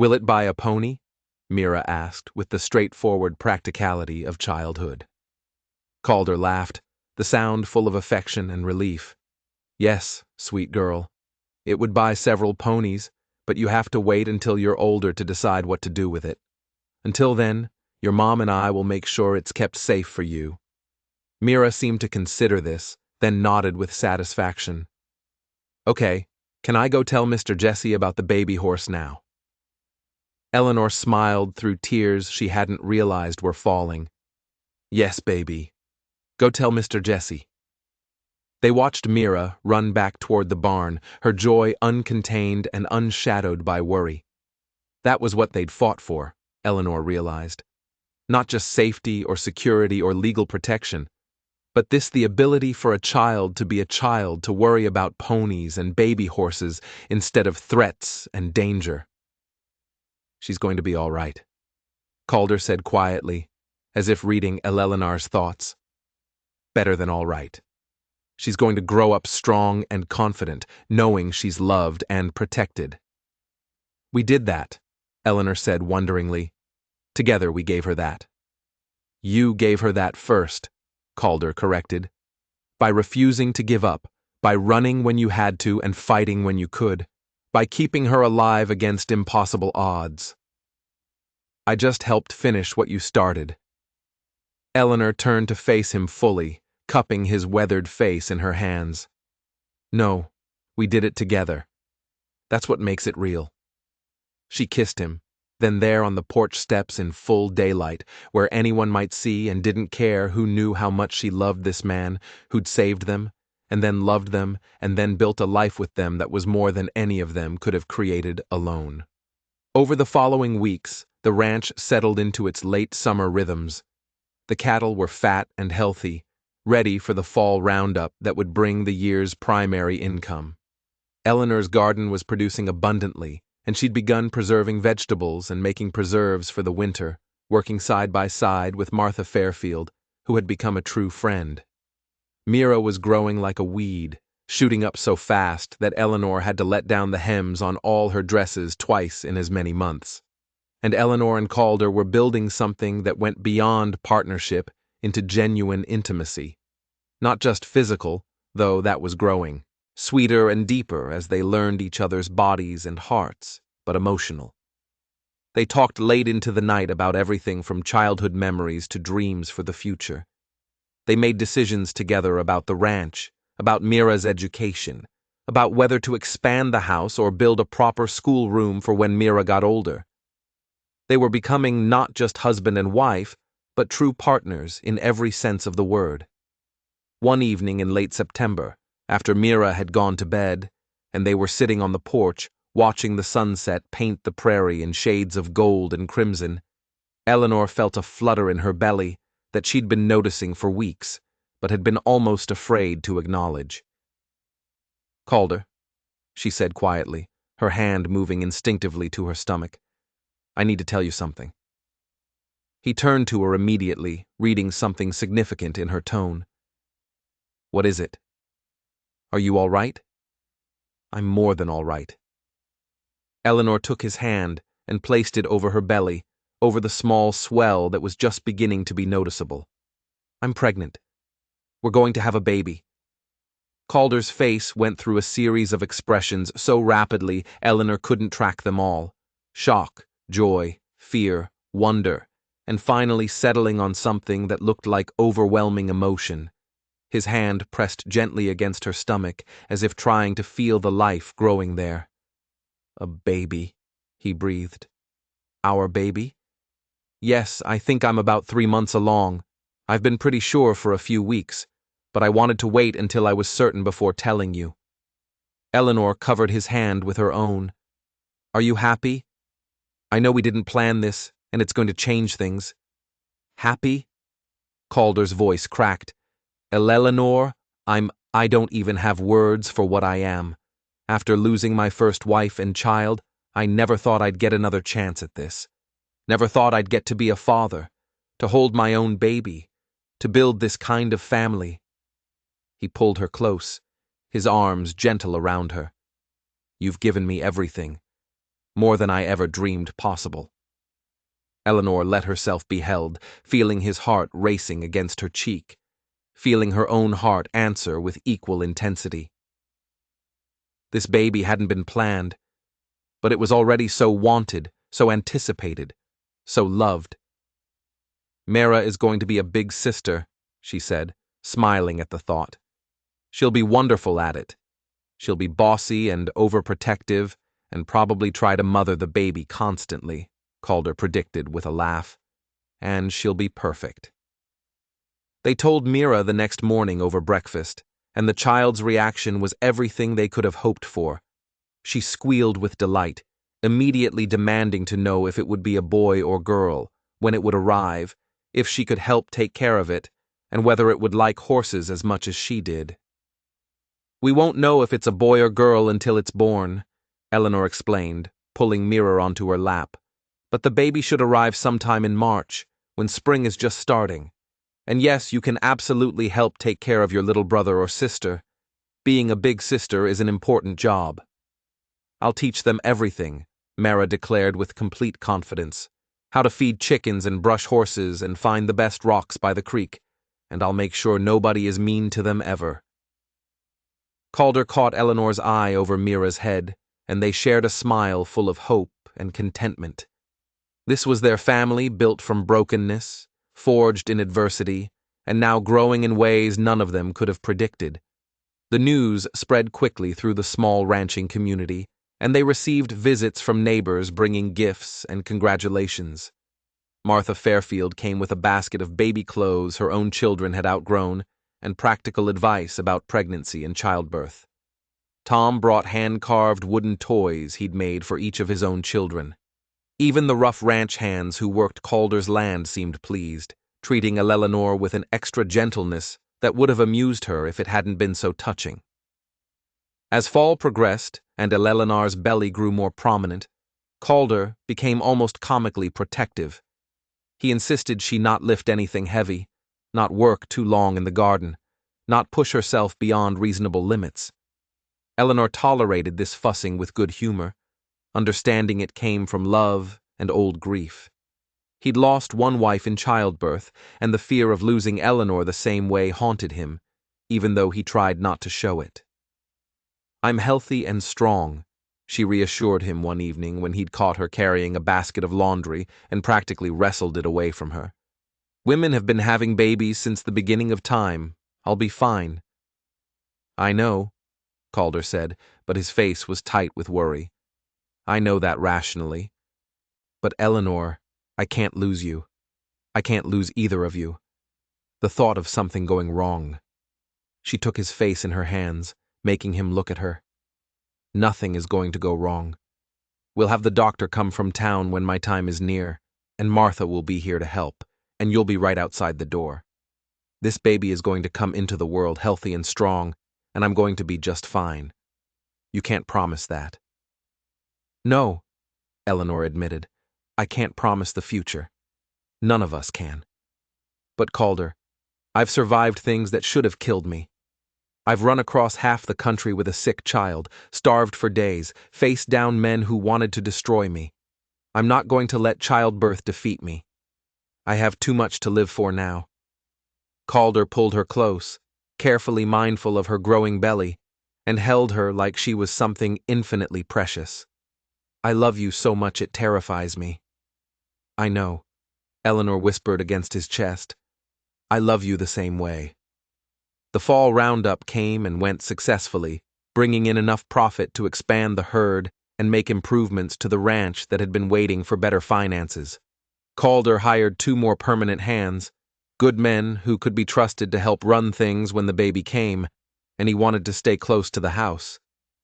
Will it buy a pony? Mira asked with the straightforward practicality of childhood. Calder laughed, the sound full of affection and relief. Yes, sweet girl. It would buy several ponies, but you have to wait until you're older to decide what to do with it. Until then, your mom and I will make sure it's kept safe for you. Mira seemed to consider this, then nodded with satisfaction. Okay, can I go tell Mr. Jesse about the baby horse now? Eleanor smiled through tears she hadn't realized were falling. Yes, baby. Go tell Mr. Jesse. They watched Mira run back toward the barn, her joy uncontained and unshadowed by worry. That was what they'd fought for, Eleanor realized. Not just safety or security or legal protection, but the ability for a child to be a child, to worry about ponies and baby horses instead of threats and danger. She's going to be all right, Calder said quietly, as if reading Eleanor's thoughts. Better than all right. She's going to grow up strong and confident, knowing she's loved and protected. We did that, Eleanor said wonderingly. Together we gave her that. You gave her that first, Calder corrected. By refusing to give up, by running when you had to and fighting when you could, by keeping her alive against impossible odds. I just helped finish what you started. Eleanor turned to face him fully, cupping his weathered face in her hands. No, we did it together. That's what makes it real. She kissed him, then there on the porch steps in full daylight, where anyone might see and didn't care who knew how much she loved this man, who'd saved them, and then loved them, and then built a life with them that was more than any of them could have created alone. Over the following weeks, the ranch settled into its late summer rhythms. The cattle were fat and healthy, ready for the fall roundup that would bring the year's primary income. Eleanor's garden was producing abundantly, and she'd begun preserving vegetables and making preserves for the winter, working side by side with Martha Fairfield, who had become a true friend. Mira was growing like a weed, shooting up so fast that Eleanor had to let down the hems on all her dresses twice in as many months. And Eleanor and Calder were building something that went beyond partnership into genuine intimacy. Not just physical, though that was growing, sweeter and deeper as they learned each other's bodies and hearts, but emotional. They talked late into the night about everything from childhood memories to dreams for the future. They made decisions together about the ranch, about Mira's education, about whether to expand the house or build a proper schoolroom for when Mira got older. They were becoming not just husband and wife, but true partners in every sense of the word. One evening in late September, after Mira had gone to bed, and they were sitting on the porch, watching the sunset paint the prairie in shades of gold and crimson, Eleanor felt a flutter in her belly that she'd been noticing for weeks, but had been almost afraid to acknowledge. Calder, she said quietly, her hand moving instinctively to her stomach. I need to tell you something. He turned to her immediately, reading something significant in her tone. What is it? Are you all right? I'm more than all right. Eleanor took his hand and placed it over her belly, over the small swell that was just beginning to be noticeable. I'm pregnant. We're going to have a baby. Calder's face went through a series of expressions so rapidly Eleanor couldn't track them all. Shock, joy, fear, wonder, and finally settling on something that looked like overwhelming emotion. His hand pressed gently against her stomach, as if trying to feel the life growing there. A baby, he breathed. Our baby? Yes, I think I'm about 3 months along. I've been pretty sure for a few weeks, but I wanted to wait until I was certain before telling you. Eleanor covered his hand with her own. Are you happy? I know we didn't plan this, and it's going to change things. Happy? Calder's voice cracked. Eleanor, I don't even have words for what I am. After losing my first wife and child, I never thought I'd get another chance at this. Never thought I'd get to be a father, to hold my own baby, to build this kind of family. He pulled her close, his arms gentle around her. You've given me everything. more than I ever dreamed possible. Eleanor let herself be held, feeling his heart racing against her cheek, feeling her own heart answer with equal intensity. This baby hadn't been planned, but it was already so wanted, so anticipated, so loved. Mara is going to be a big sister, she said, smiling at the thought. She'll be wonderful at it. She'll be bossy and overprotective and probably try to mother the baby constantly, Calder predicted with a laugh. And she'll be perfect. They told Mira the next morning over breakfast, and the child's reaction was everything they could have hoped for. She squealed with delight, immediately demanding to know if it would be a boy or girl, when it would arrive, if she could help take care of it, and whether it would like horses as much as she did. "We won't know if it's a boy or girl until it's born," Eleanor explained, pulling Mira onto her lap. "But the baby should arrive sometime in March, when spring is just starting. And yes, you can absolutely help take care of your little brother or sister. Being a big sister is an important job." "I'll teach them everything," Mara declared with complete confidence. "How to feed chickens and brush horses and find the best rocks by the creek. And I'll make sure nobody is mean to them ever." Calder caught Eleanor's eye over Mira's head, and they shared a smile full of hope and contentment. This was their family built from brokenness, forged in adversity, and now growing in ways none of them could have predicted. The news spread quickly through the small ranching community, and they received visits from neighbors bringing gifts and congratulations. Martha Fairfield came with a basket of baby clothes her own children had outgrown, and practical advice about pregnancy and childbirth. Tom brought hand-carved wooden toys he'd made for each of his own children. Even the rough ranch hands who worked Calder's land seemed pleased, treating Eleanor with an extra gentleness that would have amused her if it hadn't been so touching. As fall progressed and Eleanor's belly grew more prominent, Calder became almost comically protective. He insisted she not lift anything heavy, not work too long in the garden, not push herself beyond reasonable limits. Eleanor tolerated this fussing with good humor, understanding it came from love and old grief. He'd lost one wife in childbirth, and the fear of losing Eleanor the same way haunted him, even though he tried not to show it. "I'm healthy and strong," she reassured him one evening when he'd caught her carrying a basket of laundry and practically wrestled it away from her. "Women have been having babies since the beginning of time. I'll be fine." "I know," Calder said, but his face was tight with worry. "I know that rationally. But Eleanor, I can't lose you. I can't lose either of you. The thought of something going wrong." She took his face in her hands, making him look at her. "Nothing is going to go wrong. We'll have the doctor come from town when my time is near, and Martha will be here to help, and you'll be right outside the door. This baby is going to come into the world healthy and strong, and I'm going to be just fine. You can't promise that." "No," Eleanor admitted. "I can't promise the future. None of us can. But Calder, I've survived things that should have killed me. I've run across half the country with a sick child, starved for days, faced down men who wanted to destroy me. I'm not going to let childbirth defeat me. I have too much to live for now." Calder pulled her close, carefully mindful of her growing belly, and held her like she was something infinitely precious. "I love you so much it terrifies me." "I know," Eleanor whispered against his chest. "I love you the same way." The fall roundup came and went successfully, bringing in enough profit to expand the herd and make improvements to the ranch that had been waiting for better finances. Calder hired 2 more permanent hands, good men who could be trusted to help run things when the baby came, and he wanted to stay close to the house.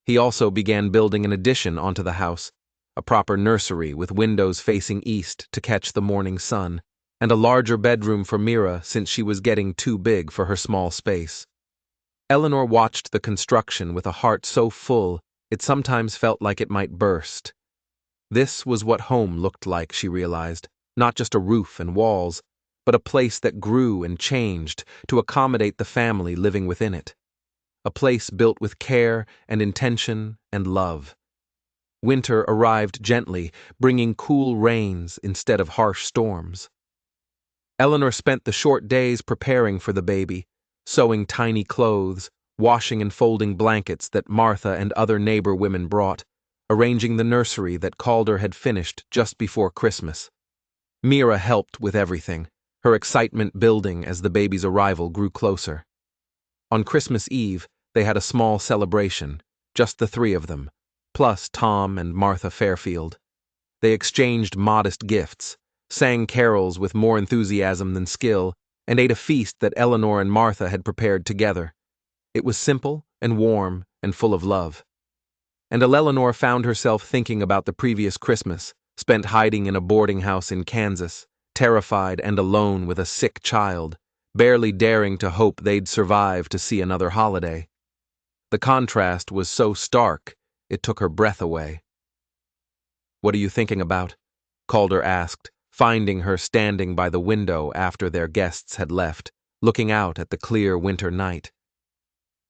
He also began building an addition onto the house, a proper nursery with windows facing east to catch the morning sun, and a larger bedroom for Mira since she was getting too big for her small space. Eleanor watched the construction with a heart so full it sometimes felt like it might burst. This was what home looked like, she realized, not just a roof and walls, but a place that grew and changed to accommodate the family living within it. A place built with care and intention and love. Winter arrived gently, bringing cool rains instead of harsh storms. Eleanor spent the short days preparing for the baby, sewing tiny clothes, washing and folding blankets that Martha and other neighbor women brought, arranging the nursery that Calder had finished just before Christmas. Mira helped with everything, her excitement building as the baby's arrival grew closer. On Christmas Eve, they had a small celebration, just the three of them, plus Tom and Martha Fairfield. They exchanged modest gifts, sang carols with more enthusiasm than skill, and ate a feast that Eleanor and Martha had prepared together. It was simple and warm and full of love. And Eleanor found herself thinking about the previous Christmas, spent hiding in a boarding house in Kansas, terrified and alone with a sick child, barely daring to hope they'd survive to see another holiday. The contrast was so stark, it took her breath away. "What are you thinking about?" Calder asked, finding her standing by the window after their guests had left, looking out at the clear winter night.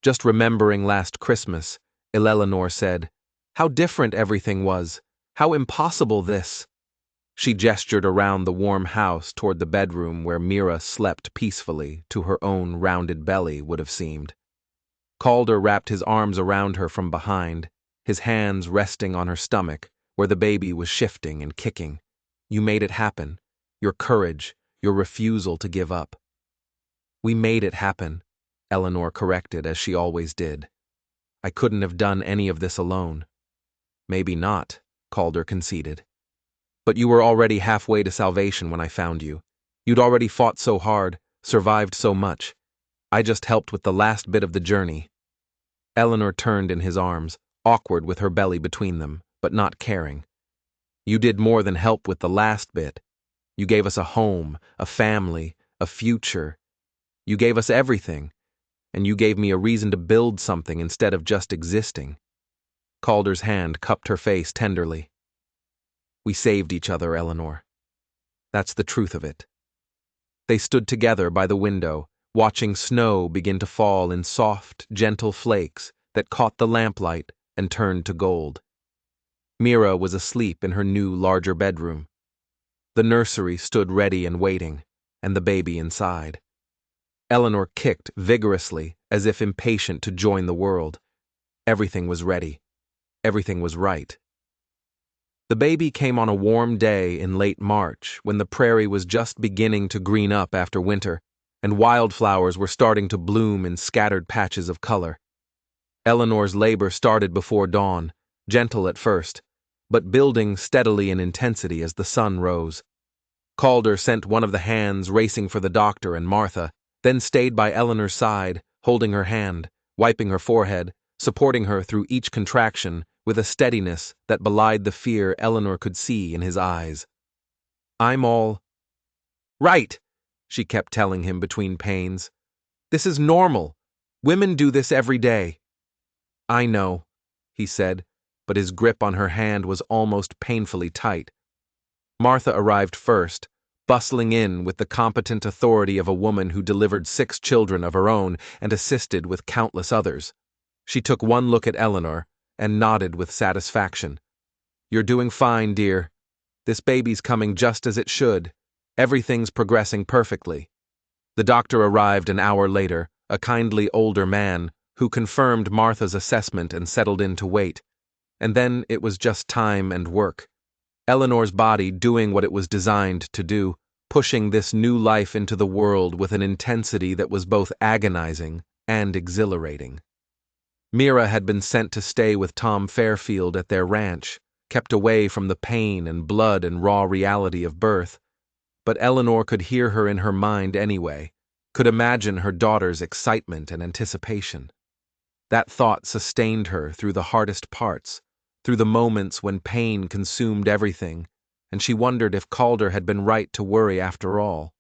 "Just remembering last Christmas," Eleanor said. "How different everything was. How impossible this." She gestured around the warm house toward the bedroom where Mira slept peacefully to her own rounded belly would have seemed. Calder wrapped his arms around her from behind, his hands resting on her stomach, where the baby was shifting and kicking. "You made it happen. Your courage, your refusal to give up." "We made it happen," Eleanor corrected as she always did. "I couldn't have done any of this alone." "Maybe not," Calder conceded. "But you were already halfway to salvation when I found you. You'd already fought so hard, survived so much. I just helped with the last bit of the journey." Eleanor turned in his arms, awkward with her belly between them, but not caring. "You did more than help with the last bit. You gave us a home, a family, a future. You gave us everything, and you gave me a reason to build something instead of just existing." Calder's hand cupped her face tenderly. "We saved each other, Eleanor. That's the truth of it." They stood together by the window, watching snow begin to fall in soft, gentle flakes that caught the lamplight and turned to gold. Mira was asleep in her new, larger bedroom. The nursery stood ready and waiting, and the baby inside. Eleanor kicked vigorously, as if impatient to join the world. Everything was ready. Everything was right. The baby came on a warm day in late March, when the prairie was just beginning to green up after winter, and wildflowers were starting to bloom in scattered patches of color. Eleanor's labor started before dawn, gentle at first, but building steadily in intensity as the sun rose. Calder sent one of the hands racing for the doctor and Martha, then stayed by Eleanor's side, holding her hand, wiping her forehead, supporting her through each contraction with a steadiness that belied the fear Eleanor could see in his eyes. "I'm all right," she kept telling him between pains. "This is normal. Women do this every day." "I know," he said, but his grip on her hand was almost painfully tight. Martha arrived first, bustling in with the competent authority of a woman who delivered 6 children of her own and assisted with countless others. She took one look at Eleanor and nodded with satisfaction. "You're doing fine, dear. This baby's coming just as it should. Everything's progressing perfectly." The doctor arrived an hour later, a kindly older man, who confirmed Martha's assessment and settled in to wait. And then it was just time and work. Eleanor's body doing what it was designed to do, pushing this new life into the world with an intensity that was both agonizing and exhilarating. Mira had been sent to stay with Tom Fairfield at their ranch, kept away from the pain and blood and raw reality of birth. But Eleanor could hear her in her mind anyway, could imagine her daughter's excitement and anticipation. That thought sustained her through the hardest parts, through the moments when pain consumed everything, and she wondered if Calder had been right to worry after all.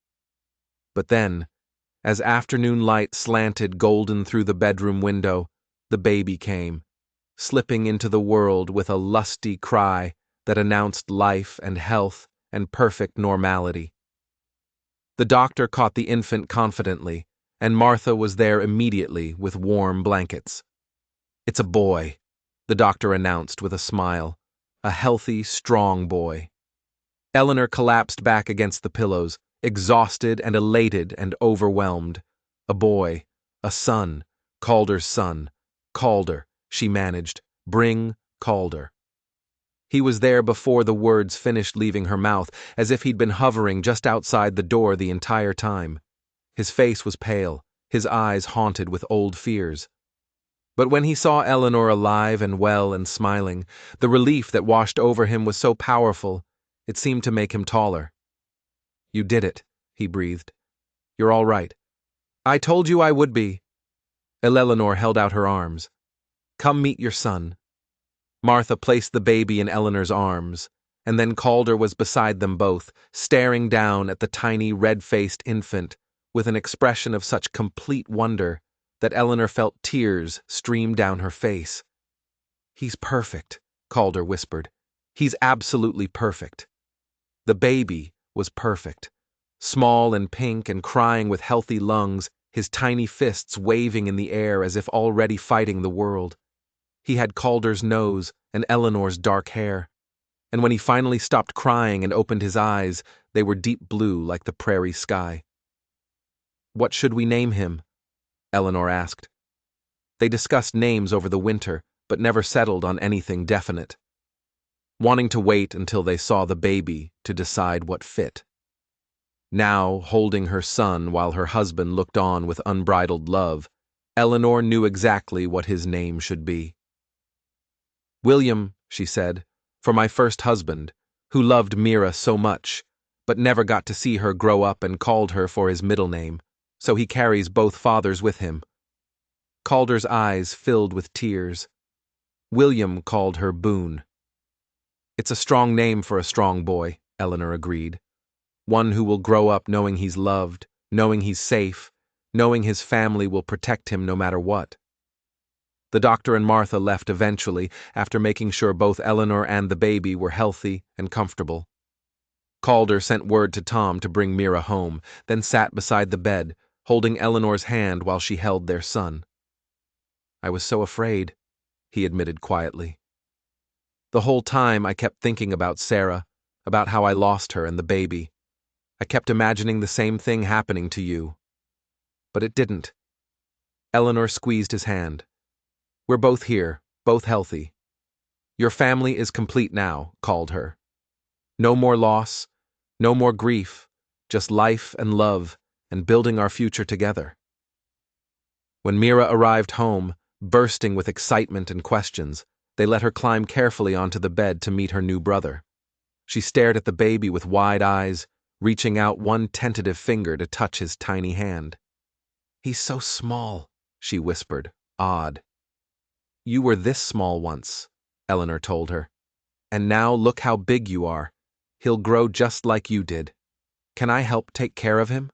But then, as afternoon light slanted golden through the bedroom window, the baby came, slipping into the world with a lusty cry that announced life and health and perfect normality. The doctor caught the infant confidently, and Martha was there immediately with warm blankets. "It's a boy," the doctor announced with a smile. a healthy, strong boy. Eleanor collapsed back against the pillows, exhausted and elated and overwhelmed. A boy, a son, Calder's son. Calder, she managed. Bring Calder. He was there before the words finished leaving her mouth, as if he'd been hovering just outside the door the entire time. His face was pale, his eyes haunted with old fears. But when he saw Eleanor alive and well and smiling, the relief that washed over him was so powerful, it seemed to make him taller. "You did it," he breathed. "You're all right. I told you I would be." Eleanor held out her arms. "Come meet your son." Martha placed the baby in Eleanor's arms, and then Calder was beside them both, staring down at the tiny red-faced infant with an expression of such complete wonder that Eleanor felt tears stream down her face. "He's perfect," Calder whispered. "He's absolutely perfect." The baby was perfect. Small and pink and crying with healthy lungs, his tiny fists waving in the air as if already fighting the world. He had Calder's nose and Eleanor's dark hair. And when he finally stopped crying and opened his eyes, they were deep blue like the prairie sky. "What should we name him?" Eleanor asked. They discussed names over the winter, but never settled on anything definite, wanting to wait until they saw the baby to decide what fit. Now, holding her son while her husband looked on with unbridled love, Eleanor knew exactly what his name should be. "William," she said, "for my first husband, who loved Mira so much, but never got to see her grow up and called her for his middle name, so he carries both fathers with him." Calder's eyes filled with tears. William called her Boone. "It's a strong name for a strong boy," Eleanor agreed. "One who will grow up knowing he's loved, knowing he's safe, knowing his family will protect him no matter what." The doctor and Martha left eventually, after making sure both Eleanor and the baby were healthy and comfortable. Calder sent word to Tom to bring Mira home, then sat beside the bed, holding Eleanor's hand while she held their son. "I was so afraid," he admitted quietly. "The whole time I kept thinking about Sarah, about how I lost her and the baby. I kept imagining the same thing happening to you. But it didn't." Eleanor squeezed his hand. "We're both here, both healthy. Your family is complete now," called her. "No more loss, no more grief, just life and love, and building our future together." When Mira arrived home, bursting with excitement and questions, they let her climb carefully onto the bed to meet her new brother. She stared at the baby with wide eyes, reaching out one tentative finger to touch his tiny hand. "He's so small," she whispered, awed. "You were this small once," Eleanor told her. "And now look how big you are. He'll grow just like you did. Can I help take care of him?"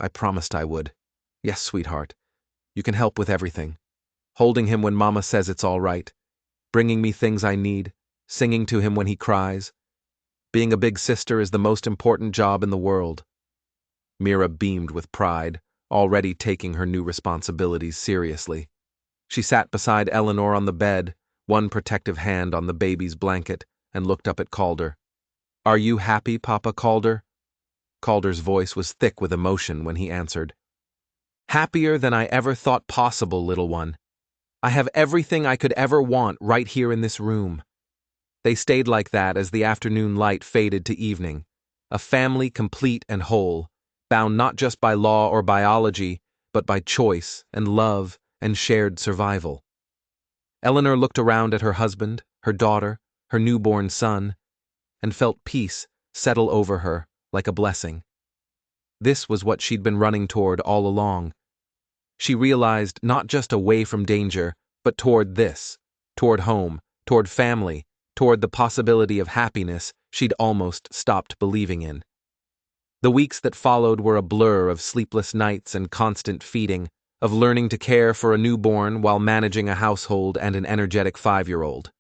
I promised I would. "Yes, sweetheart. You can help with everything. Holding him when Mama says it's all right. Bringing me things I need. Singing to him when he cries. Being a big sister is the most important job in the world." Mira beamed with pride, already taking her new responsibilities seriously. She sat beside Eleanor on the bed, one protective hand on the baby's blanket, and looked up at Calder. "Are you happy, Papa Calder?" Calder's voice was thick with emotion when he answered. "Happier than I ever thought possible, little one. I have everything I could ever want right here in this room." They stayed like that as the afternoon light faded to evening, a family complete and whole, bound not just by law or biology, but by choice and love and shared survival. Eleanor looked around at her husband, her daughter, her newborn son, and felt peace settle over her like a blessing. This was what she'd been running toward all along. She realized not just away from danger, but toward this, toward home, toward family, toward the possibility of happiness she'd almost stopped believing in. The weeks that followed were a blur of sleepless nights and constant feeding, of learning to care for a newborn while managing a household and an energetic 5-year-old.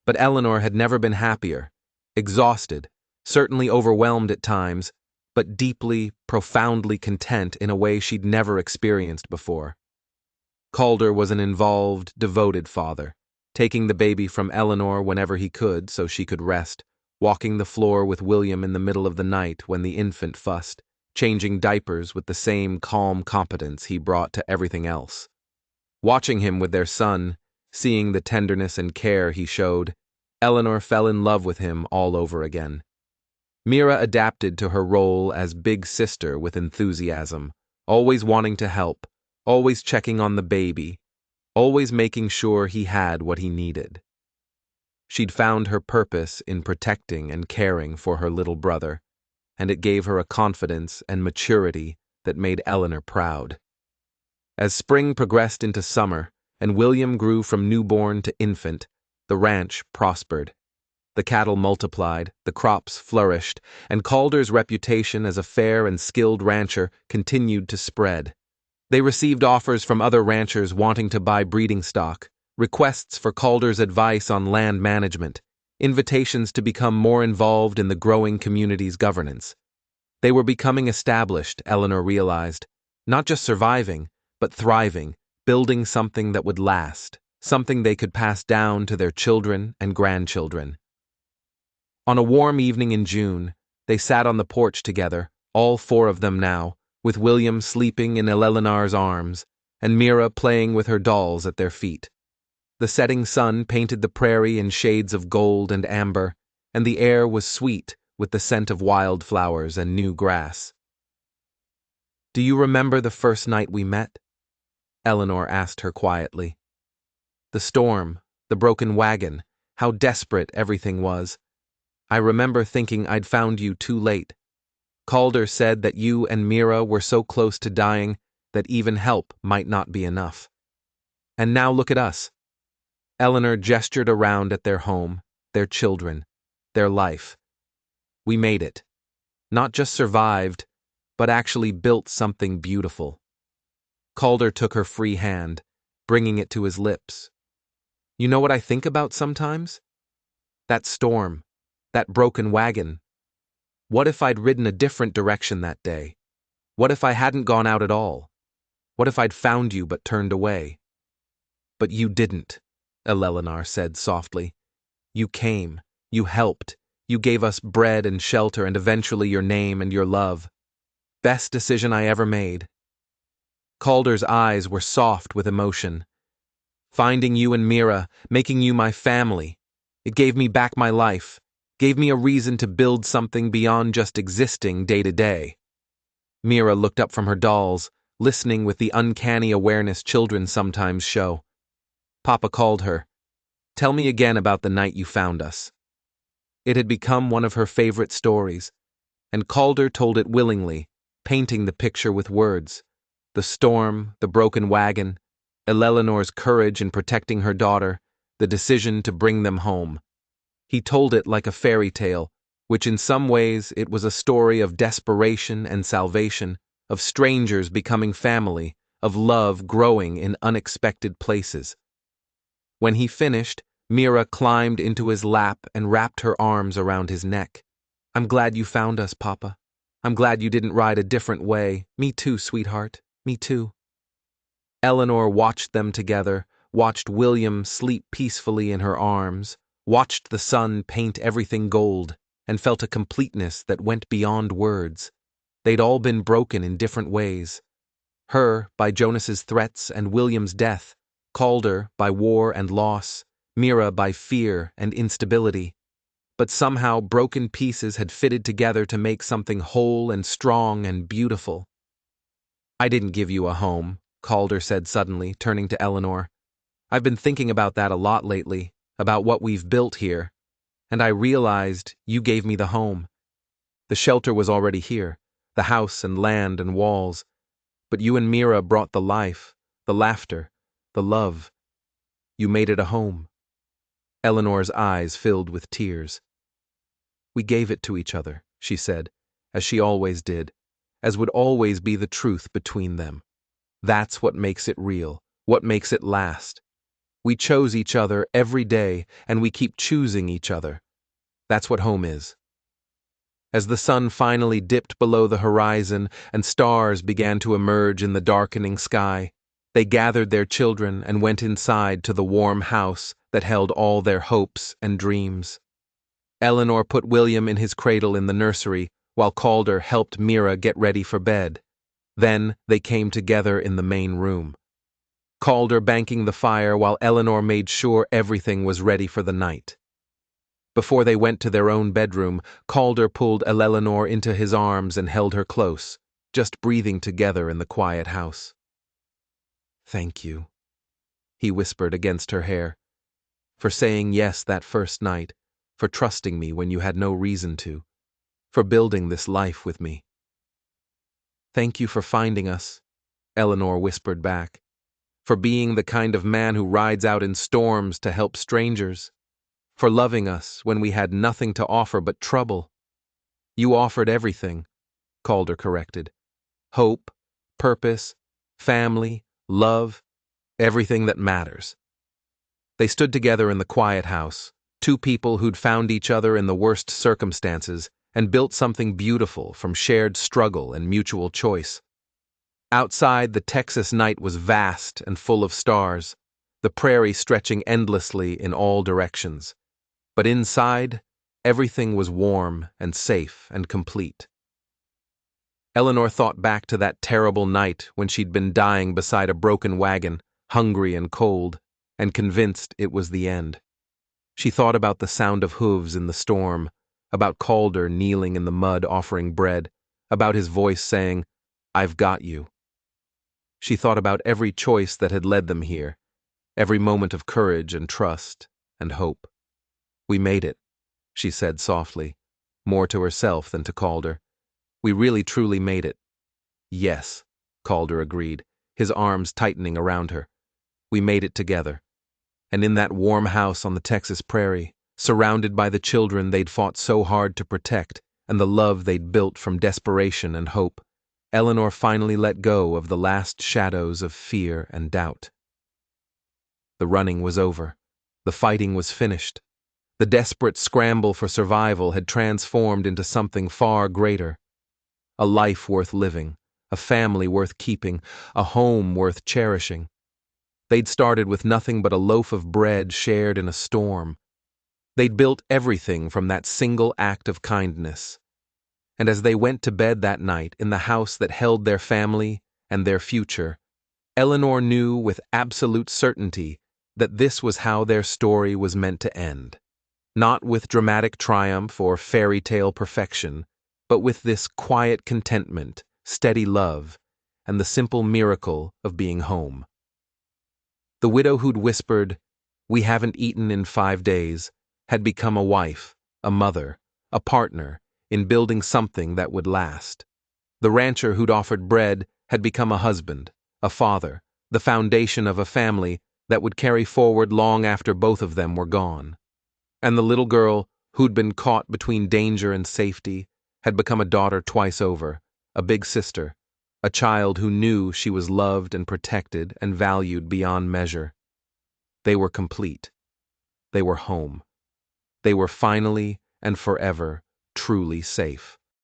But Eleanor had never been happier, exhausted, certainly overwhelmed at times, but deeply, profoundly content in a way she'd never experienced before. Calder was an involved, devoted father, taking the baby from Eleanor whenever he could so she could rest, walking the floor with William in the middle of the night when the infant fussed, changing diapers with the same calm competence he brought to everything else. Watching him with their son, seeing the tenderness and care he showed, Eleanor fell in love with him all over again. Mira adapted to her role as big sister with enthusiasm, always wanting to help, always checking on the baby, always making sure he had what he needed. She'd found her purpose in protecting and caring for her little brother, and it gave her a confidence and maturity that made Eleanor proud. As spring progressed into summer, and William grew from newborn to infant, the ranch prospered. The cattle multiplied, the crops flourished, and Calder's reputation as a fair and skilled rancher continued to spread. They received offers from other ranchers wanting to buy breeding stock, requests for Calder's advice on land management, invitations to become more involved in the growing community's governance. They were becoming established, Eleanor realized, not just surviving, but thriving, building something that would last, something they could pass down to their children and grandchildren. On a warm evening in June, they sat on the porch together, all four of them now, with William sleeping in Eleanor's arms, and Mira playing with her dolls at their feet. The setting sun painted the prairie in shades of gold and amber, and the air was sweet with the scent of wildflowers and new grass. "Do you remember the first night we met?" Eleanor asked her quietly. "The storm, the broken wagon, how desperate everything was. I remember thinking I'd found you too late. Calder said that you and Mira were so close to dying that even help might not be enough. And now look at us." Eleanor gestured around at their home, their children, their life. "We made it. Not just survived, but actually built something beautiful." Calder took her free hand, bringing it to his lips. "You know what I think about sometimes? That storm. That broken wagon. What if I'd ridden a different direction that day? What if I hadn't gone out at all? What if I'd found you but turned away?" "But you didn't," Eleanor said softly. "You came, you helped, you gave us bread and shelter and eventually your name and your love. Best decision I ever made." Calder's eyes were soft with emotion. "Finding you and Mira, making you my family. It gave me back my life. Gave me a reason to build something beyond just existing day to day." Mira looked up from her dolls, listening with the uncanny awareness children sometimes show. Papa called her. "Tell me again about the night you found us." It had become one of her favorite stories, and Calder told it willingly, painting the picture with words. The storm, the broken wagon, Eleanor's courage in protecting her daughter, the decision to bring them home. He told it like a fairy tale, which in some ways it was a story of desperation and salvation, of strangers becoming family, of love growing in unexpected places. When he finished, Mira climbed into his lap and wrapped her arms around his neck. "I'm glad you found us, Papa. I'm glad you didn't ride a different way. Me too, sweetheart. Me too." Eleanor watched them together, watched William sleep peacefully in her arms, watched the sun paint everything gold, and felt a completeness that went beyond words. They'd all been broken in different ways. Her by Jonas's threats and William's death, Calder by war and loss, Mira by fear and instability. But somehow broken pieces had fitted together to make something whole and strong and beautiful. "I didn't give you a home," Calder said suddenly, turning to Eleanor. "I've been thinking about that a lot lately, about what we've built here, and I realized you gave me the home. The shelter was already here, the house and land and walls, but you and Mira brought the life, the laughter, the love. You made it a home." Eleanor's eyes filled with tears. "We gave it to each other," she said, as she always did, as would always be the truth between them. "That's what makes it real, what makes it last. We chose each other every day, and we keep choosing each other. That's what home is." As the sun finally dipped below the horizon and stars began to emerge in the darkening sky, They gathered their children and went inside to the warm house that held all their hopes and dreams. Eleanor put William in his cradle in the nursery, while Calder helped Mira get ready for bed. Then they came together in the main room, Calder banking the fire while Eleanor made sure everything was ready for the night. Before they went to their own bedroom, Calder pulled Eleanor into his arms and held her close, just breathing together in the quiet house. "Thank you," he whispered against her hair, "for saying yes that first night, for trusting me when you had no reason to, for building this life with me." "Thank you for finding us," Eleanor whispered back, "for being the kind of man who rides out in storms to help strangers, for loving us when we had nothing to offer but trouble." "You offered everything," Calder corrected. "Hope, purpose, family, love, everything that matters." They stood together in the quiet house, two people who'd found each other in the worst circumstances and built something beautiful from shared struggle and mutual choice. Outside, the Texas night was vast and full of stars, the prairie stretching endlessly in all directions. But inside, everything was warm and safe and complete. Eleanor thought back to that terrible night when she'd been dying beside a broken wagon, hungry and cold, and convinced it was the end. She thought about the sound of hooves in the storm, about Calder kneeling in the mud offering bread, about his voice saying, "I've got you." She thought about every choice that had led them here, every moment of courage and trust and hope. "We made it," she said softly, more to herself than to Calder. "We really truly made it." "Yes," Calder agreed, his arms tightening around her. "We made it together. And in that warm house on the Texas prairie, surrounded by the children they'd fought so hard to protect and the love they'd built from desperation and hope, Eleanor finally let go of the last shadows of fear and doubt. The running was over. The fighting was finished. The desperate scramble for survival had transformed into something far greater. A life worth living, a family worth keeping, a home worth cherishing. They'd started with nothing but a loaf of bread shared in a storm. They'd built everything from that single act of kindness. And as they went to bed that night in the house that held their family and their future, Eleanor knew with absolute certainty that this was how their story was meant to end. Not with dramatic triumph or fairy tale perfection, but with this quiet contentment, steady love, and the simple miracle of being home. The widow who'd whispered, "We haven't eaten in 5 days," had become a wife, a mother, a partner in building something that would last. The rancher who'd offered bread had become a husband, a father, the foundation of a family that would carry forward long after both of them were gone. And the little girl who'd been caught between danger and safety had become a daughter twice over, a big sister, a child who knew she was loved and protected and valued beyond measure. They were complete. They were home. They were finally and forever truly safe.